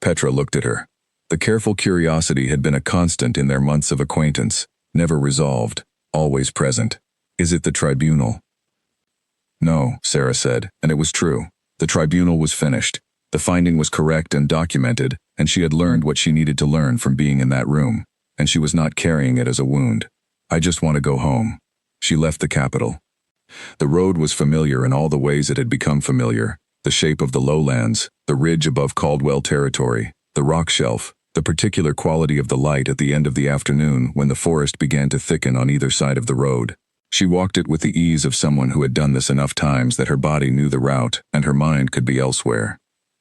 Petra looked at her. The careful curiosity had been a constant in their months of acquaintance, never resolved, always present. "Is it the tribunal?" "No," Sarah said, and it was true. The tribunal was finished. The finding was correct and documented, and she had learned what she needed to learn from being in that room, and she was not carrying it as a wound. "I just want to go home." She left the capital. The road was familiar in all the ways it had become familiar. The shape of the lowlands, the ridge above Caldwell territory, the rock shelf, the particular quality of the light at the end of the afternoon when the forest began to thicken on either side of the road. She walked it with the ease of someone who had done this enough times that her body knew the route and her mind could be elsewhere.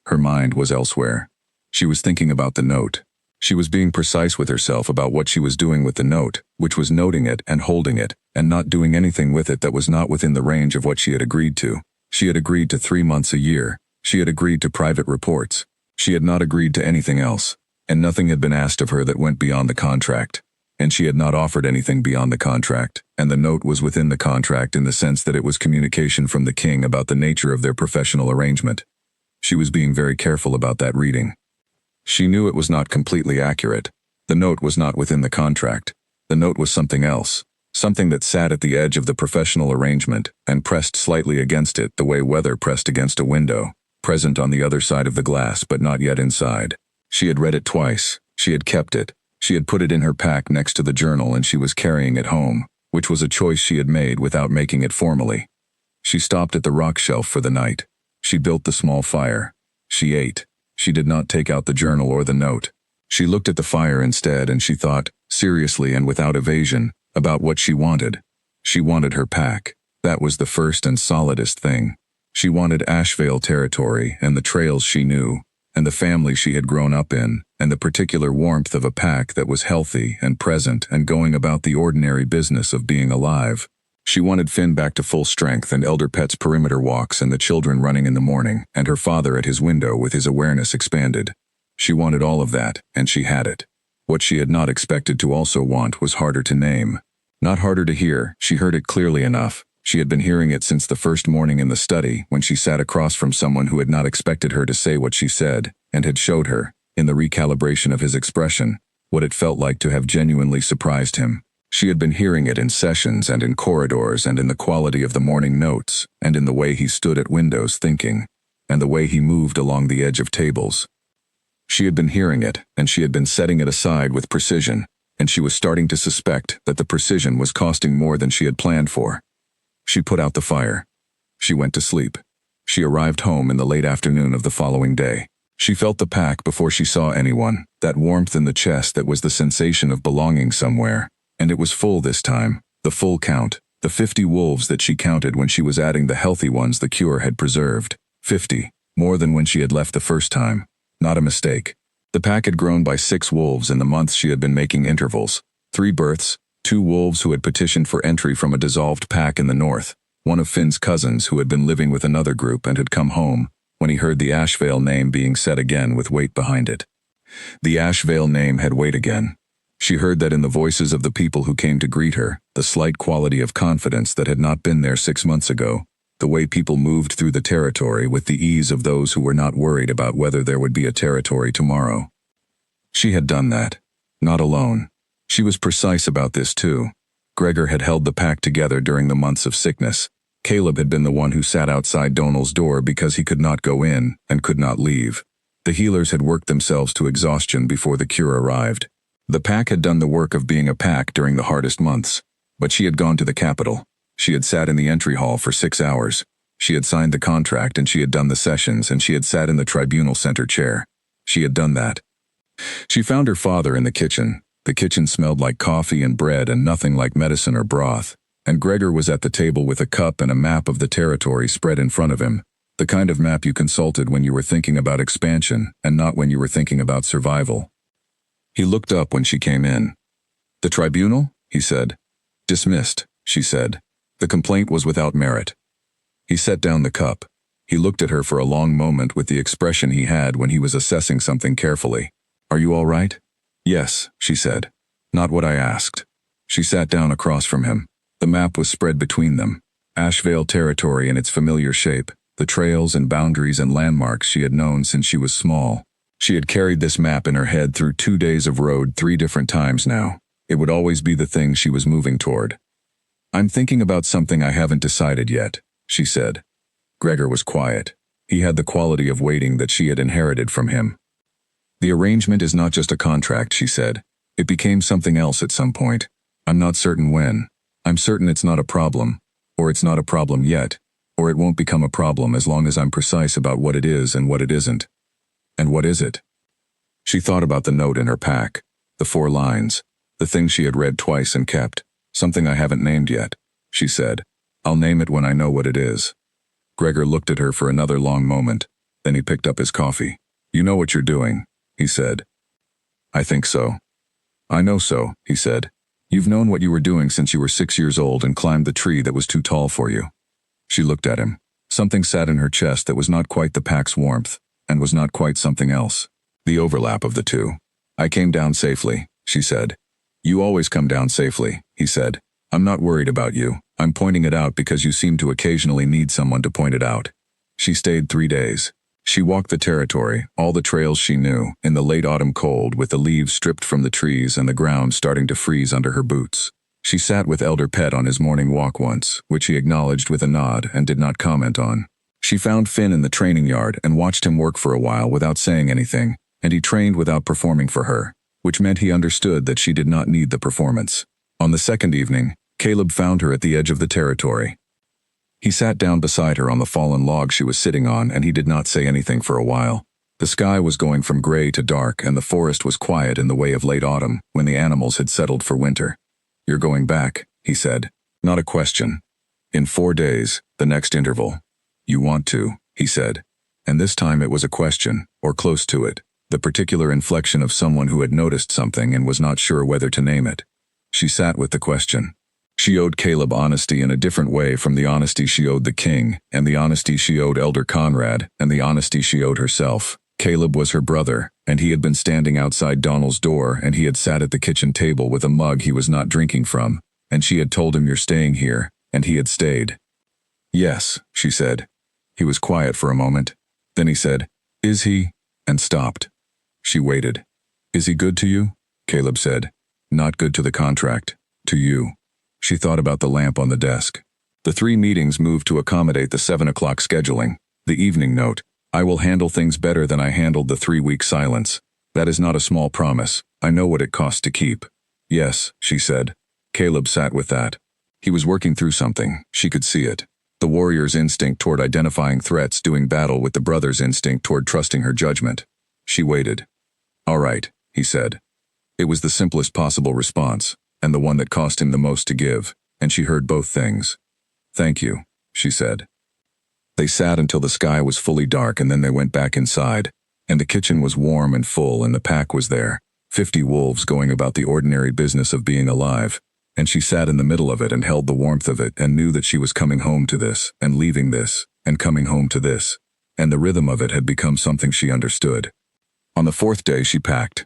Her mind was elsewhere. She was thinking about the note. She was being precise with herself about what she was doing with the note, which was noting it and holding it, and not doing anything with it that was not within the range of what she had agreed to. She had agreed to 3 months a year. She had agreed to private reports. She had not agreed to anything else, and nothing had been asked of her that went beyond the contract. And she had not offered anything beyond the contract, and the note was within the contract in the sense that it was communication from the king about the nature of their professional arrangement. She was being very careful about that reading. She knew it was not completely accurate. The note was not within the contract. The note was something else, something that sat at the edge of the professional arrangement and pressed slightly against it the way weather pressed against a window, present on the other side of the glass but not yet inside. She had read it twice. She had kept it. She had put it in her pack next to the journal, and she was carrying it home, which was a choice she had made without making it formally. She stopped at the rock shelf for the night. She built the small fire. She ate. She did not take out the journal or the note. She looked at the fire instead, and she thought, seriously and without evasion, about what she wanted. She wanted her pack. That was the first and solidest thing. She wanted Ashevale territory and the trails she knew, and the family she had grown up in, and the particular warmth of a pack that was healthy and present and going about the ordinary business of being alive. She wanted Finn back to full strength and Elder Pet's perimeter walks and the children running in the morning and her father at his window with his awareness expanded. She wanted all of that, and she had it. What she had not expected to also want was harder to name. Not harder to hear, she heard it clearly enough. She had been hearing it since the first morning in the study when she sat across from someone who had not expected her to say what she said and had showed her, in the recalibration of his expression, what it felt like to have genuinely surprised him. She had been hearing it in sessions and in corridors and in the quality of the morning notes and in the way he stood at windows thinking and the way he moved along the edge of tables. She had been hearing it and she had been setting it aside with precision, and she was starting to suspect that the precision was costing more than she had planned for. She put out the fire. She went to sleep. She arrived home in the late afternoon of the following day. She felt the pack before she saw anyone, that warmth in the chest that was the sensation of belonging somewhere. And it was full this time, the full count, the 50 wolves that she counted when she was adding the healthy ones the cure had preserved. 50, more than when she had left the first time. Not a mistake. The pack had grown by 6 wolves in the months she had been making intervals. 3 births, 2 wolves who had petitioned for entry from a dissolved pack in the north, one of Finn's cousins who had been living with another group and had come home when he heard the Ashvale name being said again with weight behind it. The Ashvale name had weight again. She heard that in the voices of the people who came to greet her, the slight quality of confidence that had not been there 6 months ago, the way people moved through the territory with the ease of those who were not worried about whether there would be a territory tomorrow. She had done that. Not alone. She was precise about this too. Gregor had held the pack together during the months of sickness. Caleb had been the one who sat outside Donal's door because he could not go in and could not leave. The healers had worked themselves to exhaustion before the cure arrived. The pack had done the work of being a pack during the hardest months. But she had gone to the capital. She had sat in the entry hall for 6 hours. She had signed the contract and she had done the sessions and she had sat in the tribunal center chair. She had done that. She found her father in the kitchen. The kitchen smelled like coffee and bread and nothing like medicine or broth. And Gregor was at the table with a cup and a map of the territory spread in front of him, the kind of map you consulted when you were thinking about expansion and not when you were thinking about survival. He looked up when she came in. "The tribunal?" he said. "Dismissed," she said. The complaint was without merit. He set down the cup. He looked at her for a long moment with the expression he had when he was assessing something carefully. "Are you all right?" "Yes," she said. "Not what I asked." She sat down across from him. The map was spread between them. Ashvale territory in its familiar shape, the trails and boundaries and landmarks she had known since she was small. She had carried this map in her head through 2 days of road 3 different times now. It would always be the thing she was moving toward. "I'm thinking about something I haven't decided yet," she said. Gregor was quiet. He had the quality of waiting that she had inherited from him. "The arrangement is not just a contract," she said. "It became something else at some point. I'm not certain when. I'm certain it's not a problem, or it's not a problem yet, or it won't become a problem as long as I'm precise about what it is and what it isn't." "And what is it?" She thought about the note in her pack, the 4 lines, the thing she had read twice and kept. "Something I haven't named yet," she said. "I'll name it when I know what it is." Gregor looked at her for another long moment, then he picked up his coffee. "You know what you're doing," he said. "I think so." "I know so," he said. "You've known what you were doing since you were 6 years old and climbed the tree that was too tall for you." She looked at him. Something sat in her chest that was not quite the pack's warmth, and was not quite something else. The overlap of the two. "I came down safely," she said. "You always come down safely," he said. "I'm not worried about you. I'm pointing it out because you seem to occasionally need someone to point it out." She stayed 3 days. She walked the territory, all the trails she knew, in the late autumn cold with the leaves stripped from the trees and the ground starting to freeze under her boots. She sat with Elder Pet on his morning walk once, which he acknowledged with a nod and did not comment on. She found Finn in the training yard and watched him work for a while without saying anything, and he trained without performing for her, which meant he understood that she did not need the performance. On the second evening, Caleb found her at the edge of the territory. He sat down beside her on the fallen log she was sitting on, and he did not say anything for a while. The sky was going from gray to dark, and the forest was quiet in the way of late autumn, when the animals had settled for winter. "You're going back," he said. "Not a question. In 4 days, the next interval." "You want to," he said. And this time it was a question, or close to it. the particular inflection of someone who had noticed something and was not sure whether to name it. She sat with the question. She owed Caleb honesty in a different way from the honesty she owed the king, and the honesty she owed Elder Conrad, and the honesty she owed herself. Caleb was her brother, and he had been standing outside Donald's door, and he had sat at the kitchen table with a mug he was not drinking from, and she had told him, "You're staying here," and he had stayed. "Yes," she said. He was quiet for a moment. Then he said, "Is he?" and stopped. She waited. "Is he good to you?" Caleb said. "Not good to the contract. To you." She thought about the lamp on the desk. The 3 meetings moved to accommodate the 7 o'clock scheduling. The evening note. "I will handle things better than I handled the 3-week silence. That is not a small promise. I know what it costs to keep." "Yes," she said. Caleb sat with that. He was working through something. She could see it. The warrior's instinct toward identifying threats doing battle with the brother's instinct toward trusting her judgment. She waited. "All right," he said. It was the simplest possible response, and the one that cost him the most to give, and she heard both things. "Thank you," she said. They sat until the sky was fully dark, and then they went back inside, and the kitchen was warm and full, and the pack was there, 50 wolves going about the ordinary business of being alive, and she sat in the middle of it and held the warmth of it and knew that she was coming home to this, and leaving this, and coming home to this, and the rhythm of it had become something she understood. On the 4th day she packed.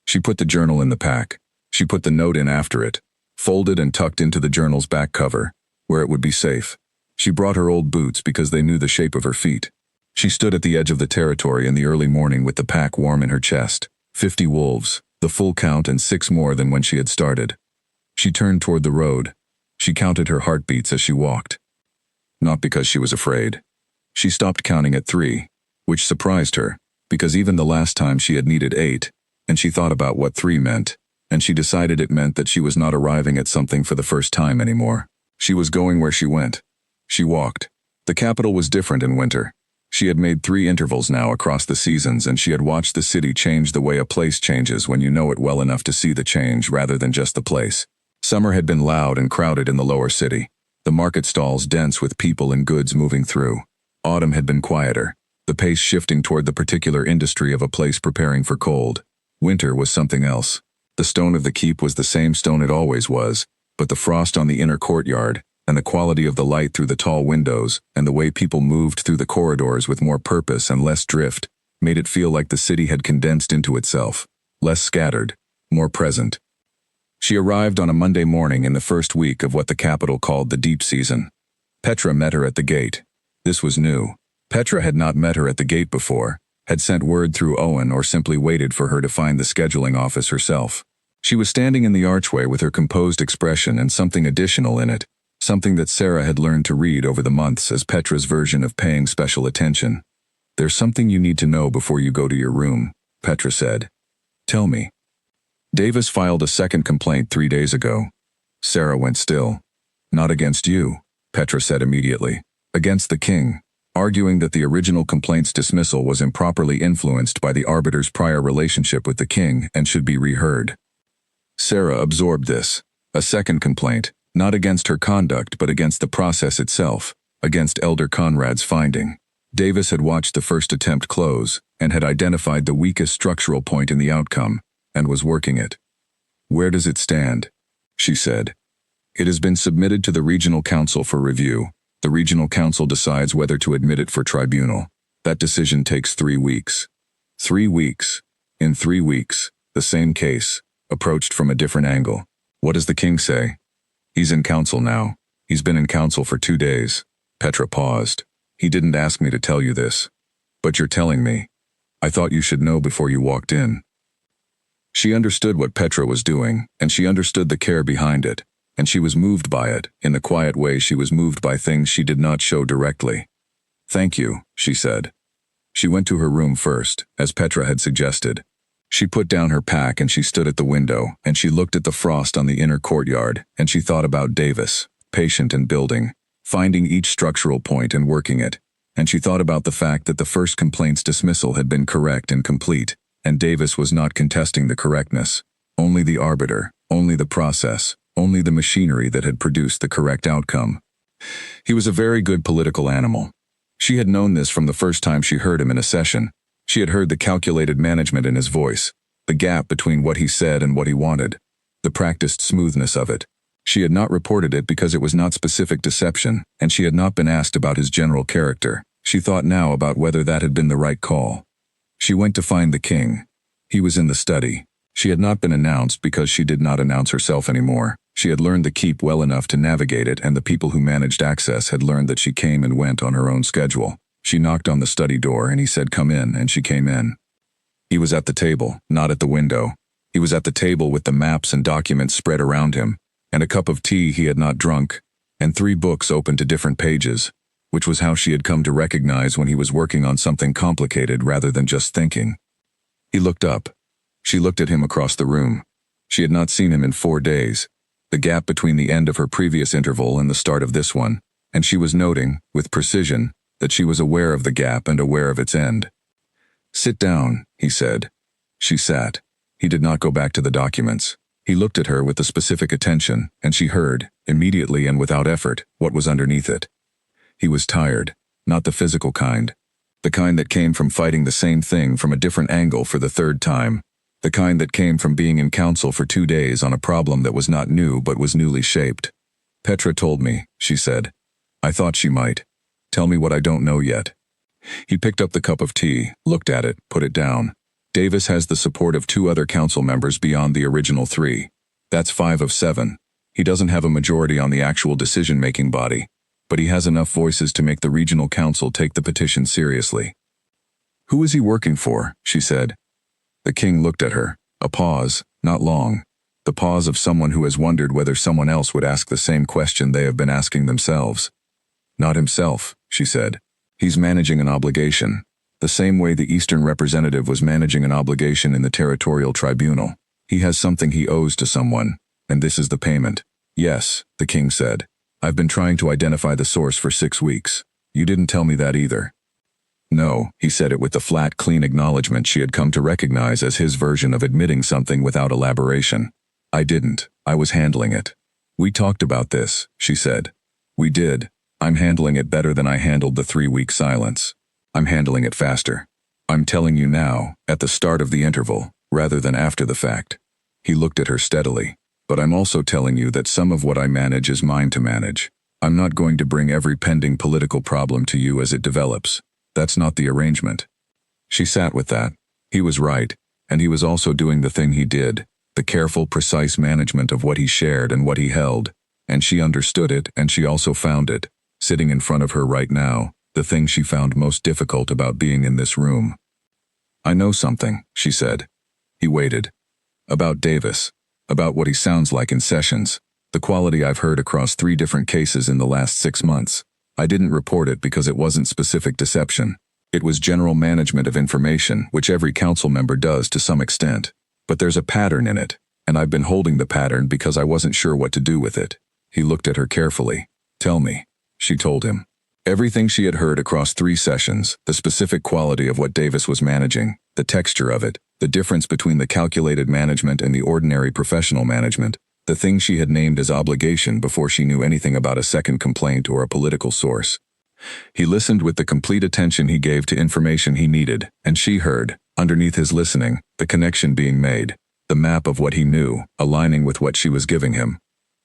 She put the journal in the pack. She put the note in after it, folded and tucked into the journal's back cover, where it would be safe. She brought her old boots because they knew the shape of her feet. She stood at the edge of the territory in the early morning with the pack warm in her chest. 50 wolves, the full count, and 6 more than when she had started. She turned toward the road. She counted her heartbeats as she walked. Not because she was afraid. She stopped counting at 3, which surprised her, because even the last time she had needed 8, and she thought about what 3 meant, and she decided it meant that she was not arriving at something for the first time anymore. She was going where she went. She walked. The capital was different in winter. She had made 3 intervals now across the seasons, and she had watched the city change the way a place changes when you know it well enough to see the change rather than just the place. Summer had been loud and crowded in the lower city, the market stalls dense with people and goods moving through. Autumn had been quieter, the pace shifting toward the particular industry of a place preparing for cold. Winter was something else. The stone of the keep was the same stone it always was, but the frost on the inner courtyard, and the quality of the light through the tall windows, and the way people moved through the corridors with more purpose and less drift, made it feel like the city had condensed into itself, less scattered, more present. She arrived on a Monday morning in the first week of what the capital called the deep season. Petra met her at the gate. This was new. Petra had not met her at the gate before, had sent word through Owen, or simply waited for her to find the scheduling office herself. She was standing in the archway with her composed expression and something additional in it, something that Sarah had learned to read over the months as Petra's version of paying special attention. "There's something you need to know before you go to your room," Petra said. "Tell me." "Davis filed a second complaint 3 days ago." Sarah went still. "Not against you," Petra said immediately. "Against the king, arguing that the original complaint's dismissal was improperly influenced by the arbiter's prior relationship with the king and should be reheard." Sarah absorbed this. A second complaint, not against her conduct but against the process itself, against Elder Conrad's finding. Davis had watched the first attempt close and had identified the weakest structural point in the outcome, and was working it. "Where does it stand?" she said. "It has been submitted to the Regional Council for review. The Regional Council decides whether to admit it for tribunal. That decision takes 3 weeks. 3 weeks. In 3 weeks, the same case, approached from a different angle. What does the king say?" "He's in council now. He's been in council for 2 days. Petra paused. "He didn't ask me to tell you this. But you're telling me. I thought you should know before you walked in." She understood what Petra was doing, and she understood the care behind it, and she was moved by it, in the quiet way she was moved by things she did not show directly. "Thank you," she said. She went to her room first, as Petra had suggested. She put down her pack and she stood at the window, and she looked at the frost on the inner courtyard, and she thought about Davis, patient and building, finding each structural point and working it, and she thought about the fact that the first complaint's dismissal had been correct and complete, and Davis was not contesting the correctness, only the arbiter, only the process, only the machinery that had produced the correct outcome. He was a very good political animal. She had known this from the first time she heard him in a session, She had heard the calculated management in his voice, the gap between what he said and what he wanted, the practiced smoothness of it. She had not reported it because it was not specific deception, and she had not been asked about his general character. She thought now about whether that had been the right call. She went to find the king. He was in the study. She had not been announced because she did not announce herself anymore. She had learned the keep well enough to navigate it, and the people who managed access had learned that she came and went on her own schedule. She knocked on the study door and he said, "Come in," and she came in. He was at the table, not at the window. He was at the table with the maps and documents spread around him, and a cup of tea he had not drunk, and 3 books open to different pages, which was how she had come to recognize when he was working on something complicated rather than just thinking. He looked up. She looked at him across the room. She had not seen him in 4 days, the gap between the end of her previous interval and the start of this one, and she was noting, with precision, that she was aware of the gap and aware of its end. "Sit down," he said. She sat. He did not go back to the documents. He looked at her with a specific attention, and she heard, immediately and without effort, what was underneath it. He was tired, not the physical kind. The kind that came from fighting the same thing from a different angle for the 3rd time. The kind that came from being in council for 2 days on a problem that was not new but was newly shaped. "Petra told me," she said. "I thought she might. Tell me what I don't know yet." He picked up the cup of tea, looked at it, put it down. "Davis has the support of 2 other council members beyond the original 3. That's 5 of 7. He doesn't have a majority on the actual decision-making body, but he has enough voices to make the regional council take the petition seriously." "Who is he working for?" she said. The king looked at her. A pause, not long. The pause of someone who has wondered whether someone else would ask the same question they have been asking themselves. "Not himself," she said. "He's managing an obligation, the same way the Eastern representative was managing an obligation in the territorial tribunal. He has something he owes to someone, and this is the payment." "Yes," the king said. "I've been trying to identify the source for 6 weeks. You didn't tell me that either." "No," he said it with the flat, clean acknowledgement she had come to recognize as his version of admitting something without elaboration. "I didn't. I was handling it." "We talked about this," she said. "We did. I'm handling it better than I handled the 3-week silence. I'm handling it faster. I'm telling you now, at the start of the interval, rather than after the fact." He looked at her steadily. "But I'm also telling you that some of what I manage is mine to manage. I'm not going to bring every pending political problem to you as it develops. That's not the arrangement." She sat with that. He was right, and he was also doing the thing he did, the careful, precise management of what he shared and what he held, and she understood it, and she also found it, sitting in front of her right now, the thing she found most difficult about being in this room. "I know something," she said. He waited. "About Davis. About what he sounds like in sessions. The quality I've heard across 3 different cases in the last 6 months. I didn't report it because it wasn't specific deception. It was general management of information, which every council member does to some extent. But there's a pattern in it, and I've been holding the pattern because I wasn't sure what to do with it." He looked at her carefully. "Tell me," she told him. Everything she had heard across 3 sessions, the specific quality of what Davis was managing, the texture of it, the difference between the calculated management and the ordinary professional management, the thing she had named as obligation before she knew anything about a second complaint or a political source. He listened with the complete attention he gave to information he needed, and she heard, underneath his listening, the connection being made, the map of what he knew, aligning with what she was giving him.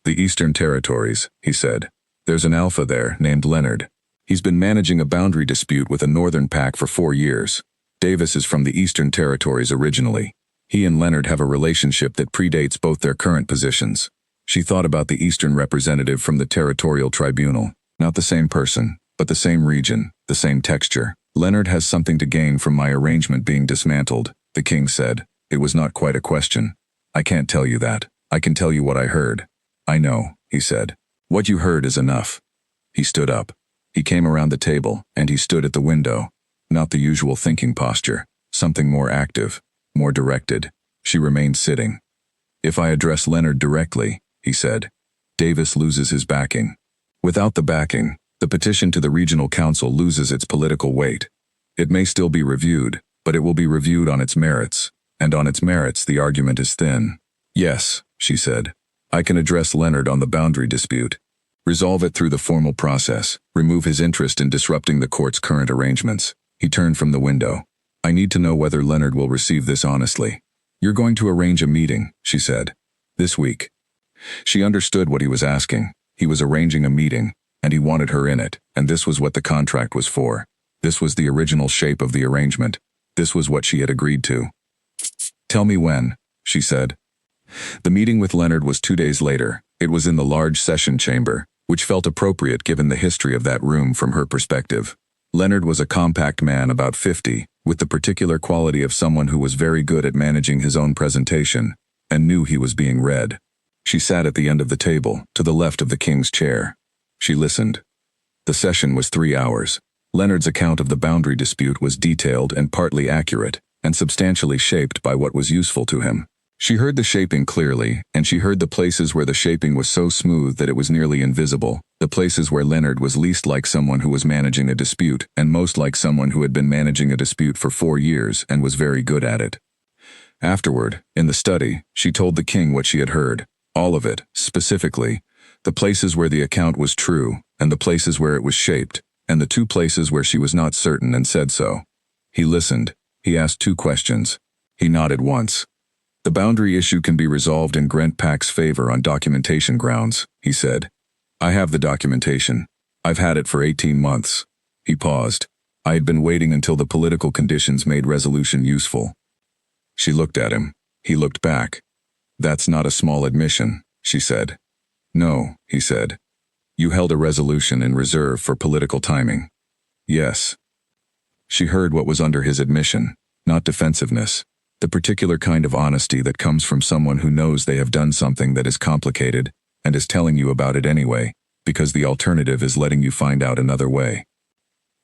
"The Eastern Territories," he said. "There's an alpha there named Leonard. He's been managing a boundary dispute with a northern pack for 4 years. Davis is from the Eastern Territories originally. He and Leonard have a relationship that predates both their current positions." She thought about the Eastern representative from the territorial tribunal. Not the same person, but the same region, the same texture. "Leonard has something to gain from my arrangement being dismantled," the king said. It was not quite a question. "I can't tell you that. I can tell you what I heard." "I know," he said. "What you heard is enough." He stood up. He came around the table, and he stood at the window. Not the usual thinking posture, something more active, more directed. She remained sitting. "If I address Leonard directly," he said, "Davis loses his backing. Without the backing, the petition to the regional council loses its political weight. It may still be reviewed, but it will be reviewed on its merits, and on its merits the argument is thin." "Yes," she said. "I can address Leonard on the boundary dispute. Resolve it through the formal process, remove his interest in disrupting the court's current arrangements." He turned from the window. I need to know whether Leonard will receive this honestly. You're going to arrange a meeting, she said. This week. She understood what he was asking. He was arranging a meeting, and he wanted her in it, and this was what the contract was for. This was the original shape of the arrangement. This was what she had agreed to. Tell me when, she said. The meeting with Leonard was 2 days later. It was in the large session chamber, which felt appropriate given the history of that room from her perspective. Leonard was a compact man about 50, with the particular quality of someone who was very good at managing his own presentation, and knew he was being read. She sat at the end of the table, to the left of the king's chair. She listened. The session was 3 hours. Leonard's account of the boundary dispute was detailed and partly accurate, and substantially shaped by what was useful to him. She heard the shaping clearly, and she heard the places where the shaping was so smooth that it was nearly invisible, the places where Leonard was least like someone who was managing a dispute, and most like someone who had been managing a dispute for 4 years and was very good at it. Afterward, in the study, she told the king what she had heard, all of it, specifically, the places where the account was true, and the places where it was shaped, and the 2 places where she was not certain and said so. He listened. He asked 2 questions. He nodded once. The boundary issue can be resolved in Grant Pak's favor on documentation grounds, he said. I have the documentation. I've had it for 18 months. He paused. I had been waiting until the political conditions made resolution useful. She looked at him. He looked back. That's not a small admission, she said. No, he said. You held a resolution in reserve for political timing. Yes. She heard what was under his admission, not defensiveness. The particular kind of honesty that comes from someone who knows they have done something that is complicated and is telling you about it anyway, because the alternative is letting you find out another way.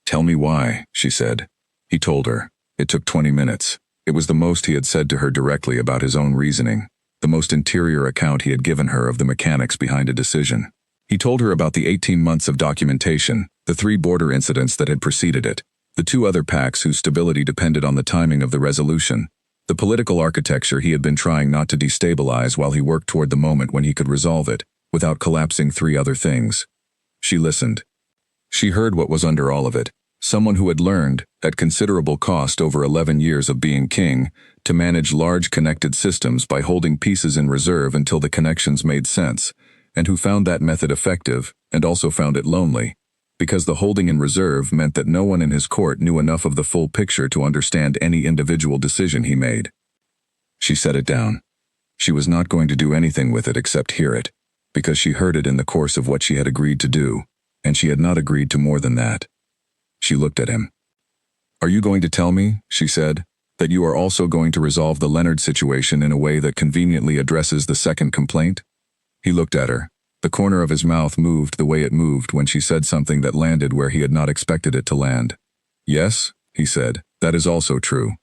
Tell me why, she said. He told her. It took 20 minutes. It was the most he had said to her directly about his own reasoning, the most interior account he had given her of the mechanics behind a decision. He told her about the 18 months of documentation, the 3 border incidents that had preceded it, the 2 other pacts whose stability depended on the timing of the resolution, the political architecture he had been trying not to destabilize while he worked toward the moment when he could resolve it, without collapsing 3 other things. She listened. She heard what was under all of it. Someone who had learned, at considerable cost over 11 years of being king, to manage large connected systems by holding pieces in reserve until the connections made sense, and who found that method effective, and also found it lonely, because the holding in reserve meant that no one in his court knew enough of the full picture to understand any individual decision he made. She set it down. She was not going to do anything with it except hear it, because she heard it in the course of what she had agreed to do, and she had not agreed to more than that. She looked at him. Are you going to tell me, she said, that you are also going to resolve the Leonard situation in a way that conveniently addresses the second complaint? He looked at her. The corner of his mouth moved the way it moved when she said something that landed where he had not expected it to land. Yes, he said, that is also true.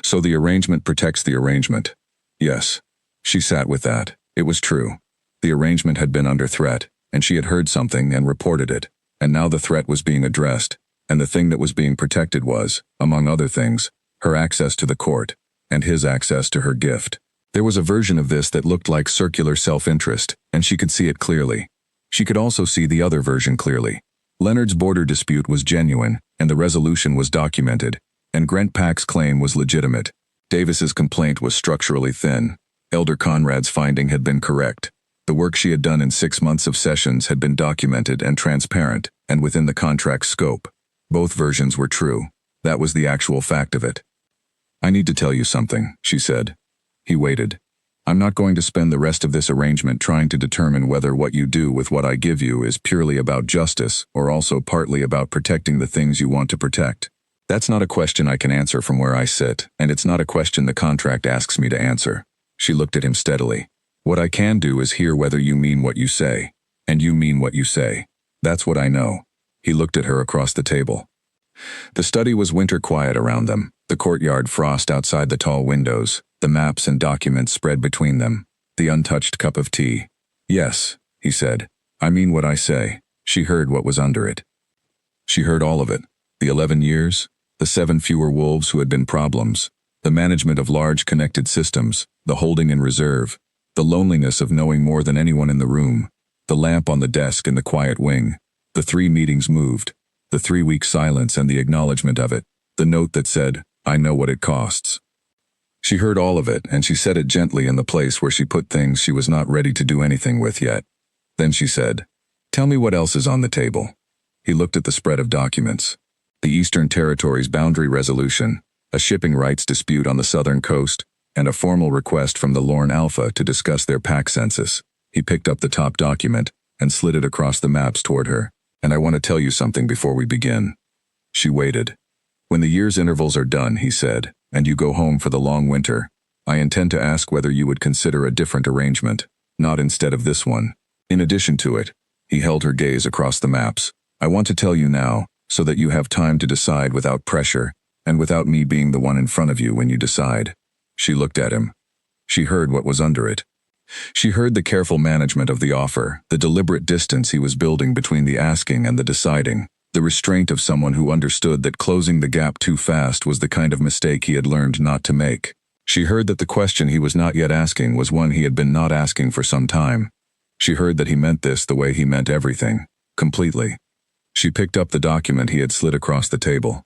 So the arrangement protects the arrangement. Yes. She sat with that. It was true. The arrangement had been under threat, and she had heard something and reported it, and now the threat was being addressed, and the thing that was being protected was, among other things, her access to the court, and his access to her gift. There was a version of this that looked like circular self-interest, and she could see it clearly. She could also see the other version clearly. Leonard's border dispute was genuine, and the resolution was documented, and Grant Pak's claim was legitimate. Davis's complaint was structurally thin. Elder Conrad's finding had been correct. The work she had done in 6 months of sessions had been documented and transparent, and within the contract's scope. Both versions were true. That was the actual fact of it. I need to tell you something, she said. He waited. I'm not going to spend the rest of this arrangement trying to determine whether what you do with what I give you is purely about justice or also partly about protecting the things you want to protect. That's not a question I can answer from where I sit, and it's not a question the contract asks me to answer. She looked at him steadily. What I can do is hear whether you mean what you say, and you mean what you say. That's what I know. He looked at her across the table. The study was winter quiet around them, the courtyard frost outside the tall windows, the maps and documents spread between them, the untouched cup of tea. Yes, he said. I mean what I say. She heard what was under it. She heard all of it. The 11 years, the 7 fewer wolves who had been problems, the management of large connected systems, the holding in reserve, the loneliness of knowing more than anyone in the room, the lamp on the desk in the quiet wing, the 3 meetings moved, the 3-week silence and the acknowledgement of it, the note that said, I know what it costs. She heard all of it, and she said it gently in the place where she put things she was not ready to do anything with yet. Then she said, "Tell me what else is on the table." He looked at the spread of documents. The Eastern Territories boundary resolution, a shipping rights dispute on the southern coast, and a formal request from the Lorne Alpha to discuss their pack census. He picked up the top document and slid it across the maps toward her. "And I want to tell you something before we begin." She waited. "When the year's intervals are done," he said, "and you go home for the long winter, I intend to ask whether you would consider a different arrangement, not instead of this one. In addition to it," he held her gaze across the maps, "I want to tell you now, so that you have time to decide without pressure, and without me being the one in front of you when you decide." She looked at him. She heard what was under it. She heard the careful management of the offer, the deliberate distance he was building between the asking and the deciding, the restraint of someone who understood that closing the gap too fast was the kind of mistake he had learned not to make. She heard that the question he was not yet asking was one he had been not asking for some time. She heard that he meant this the way he meant everything, completely. She picked up the document he had slid across the table.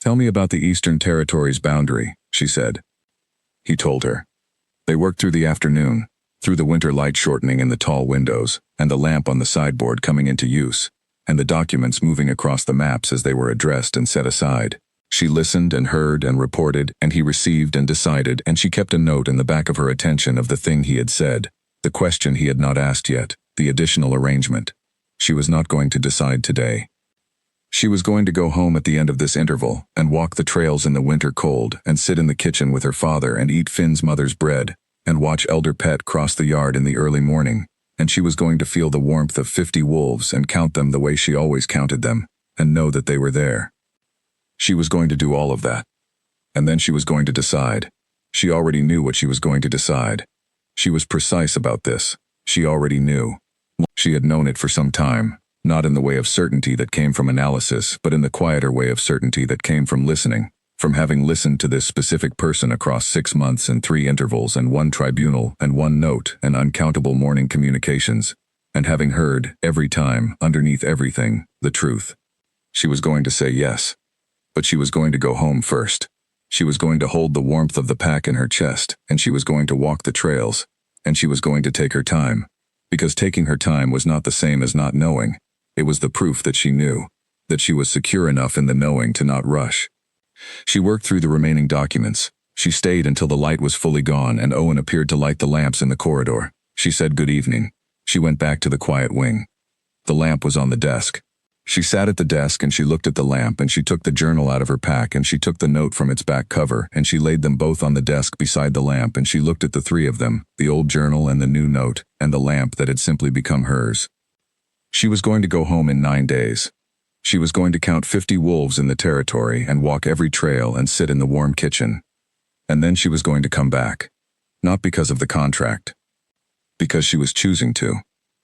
"Tell me about the Eastern Territories boundary," she said. He told her. They worked through the afternoon, through the winter light shortening in the tall windows, and the lamp on the sideboard coming into use, and the documents moving across the maps as they were addressed and set aside. She listened and heard and reported, and he received and decided, and she kept a note in the back of her attention of the thing he had said, the question he had not asked yet, the additional arrangement. She was not going to decide today. She was going to go home at the end of this interval and walk the trails in the winter cold and sit in the kitchen with her father and eat Finn's mother's bread and watch Elder Pet cross the yard in the early morning, and she was going to feel the warmth of 50 wolves and count them the way she always counted them and know that they were there. She was going to do all of that. And then she was going to decide. She already knew what she was going to decide. She was precise about this. She already knew. She had known it for some time. Not in the way of certainty that came from analysis, but in the quieter way of certainty that came from listening, from having listened to this specific person across 6 months and 3 intervals and 1 tribunal and 1 note and uncountable morning communications, and having heard, every time, underneath everything, the truth. She was going to say yes. But she was going to go home first. She was going to hold the warmth of the pack in her chest, and she was going to walk the trails, and she was going to take her time. Because taking her time was not the same as not knowing. It was the proof that she knew, that she was secure enough in the knowing to not rush. She worked through the remaining documents. She stayed until the light was fully gone and Owen appeared to light the lamps in the corridor. She said good evening. She went back to the quiet wing. The lamp was on the desk. She sat at the desk and she looked at the lamp and she took the journal out of her pack and she took the note from its back cover and she laid them both on the desk beside the lamp and she looked at the 3 of them, the old journal and the new note, and the lamp that had simply become hers. She was going to go home in 9 days. She was going to count 50 wolves in the territory and walk every trail and sit in the warm kitchen. And then she was going to come back. Not because of the contract. Because she was choosing to.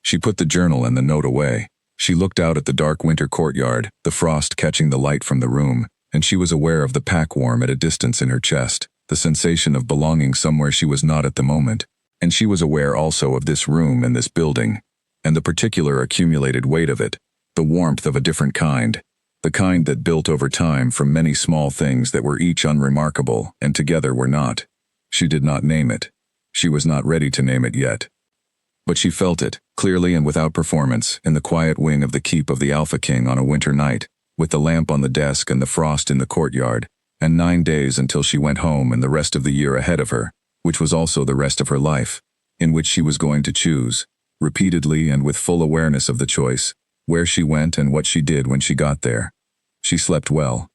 She put the journal and the note away. She looked out at the dark winter courtyard, the frost catching the light from the room, and she was aware of the pack warm at a distance in her chest, the sensation of belonging somewhere she was not at the moment. And she was aware also of this room and this building, and the particular accumulated weight of it, the warmth of a different kind, the kind that built over time from many small things that were each unremarkable and together were not. She did not name it. She was not ready to name it yet. But she felt it, clearly and without performance, in the quiet wing of the keep of the Alpha King on a winter night, with the lamp on the desk and the frost in the courtyard, and 9 days until she went home and the rest of the year ahead of her, which was also the rest of her life, in which she was going to choose, repeatedly and with full awareness of the choice, where she went and what she did when she got there. She slept well.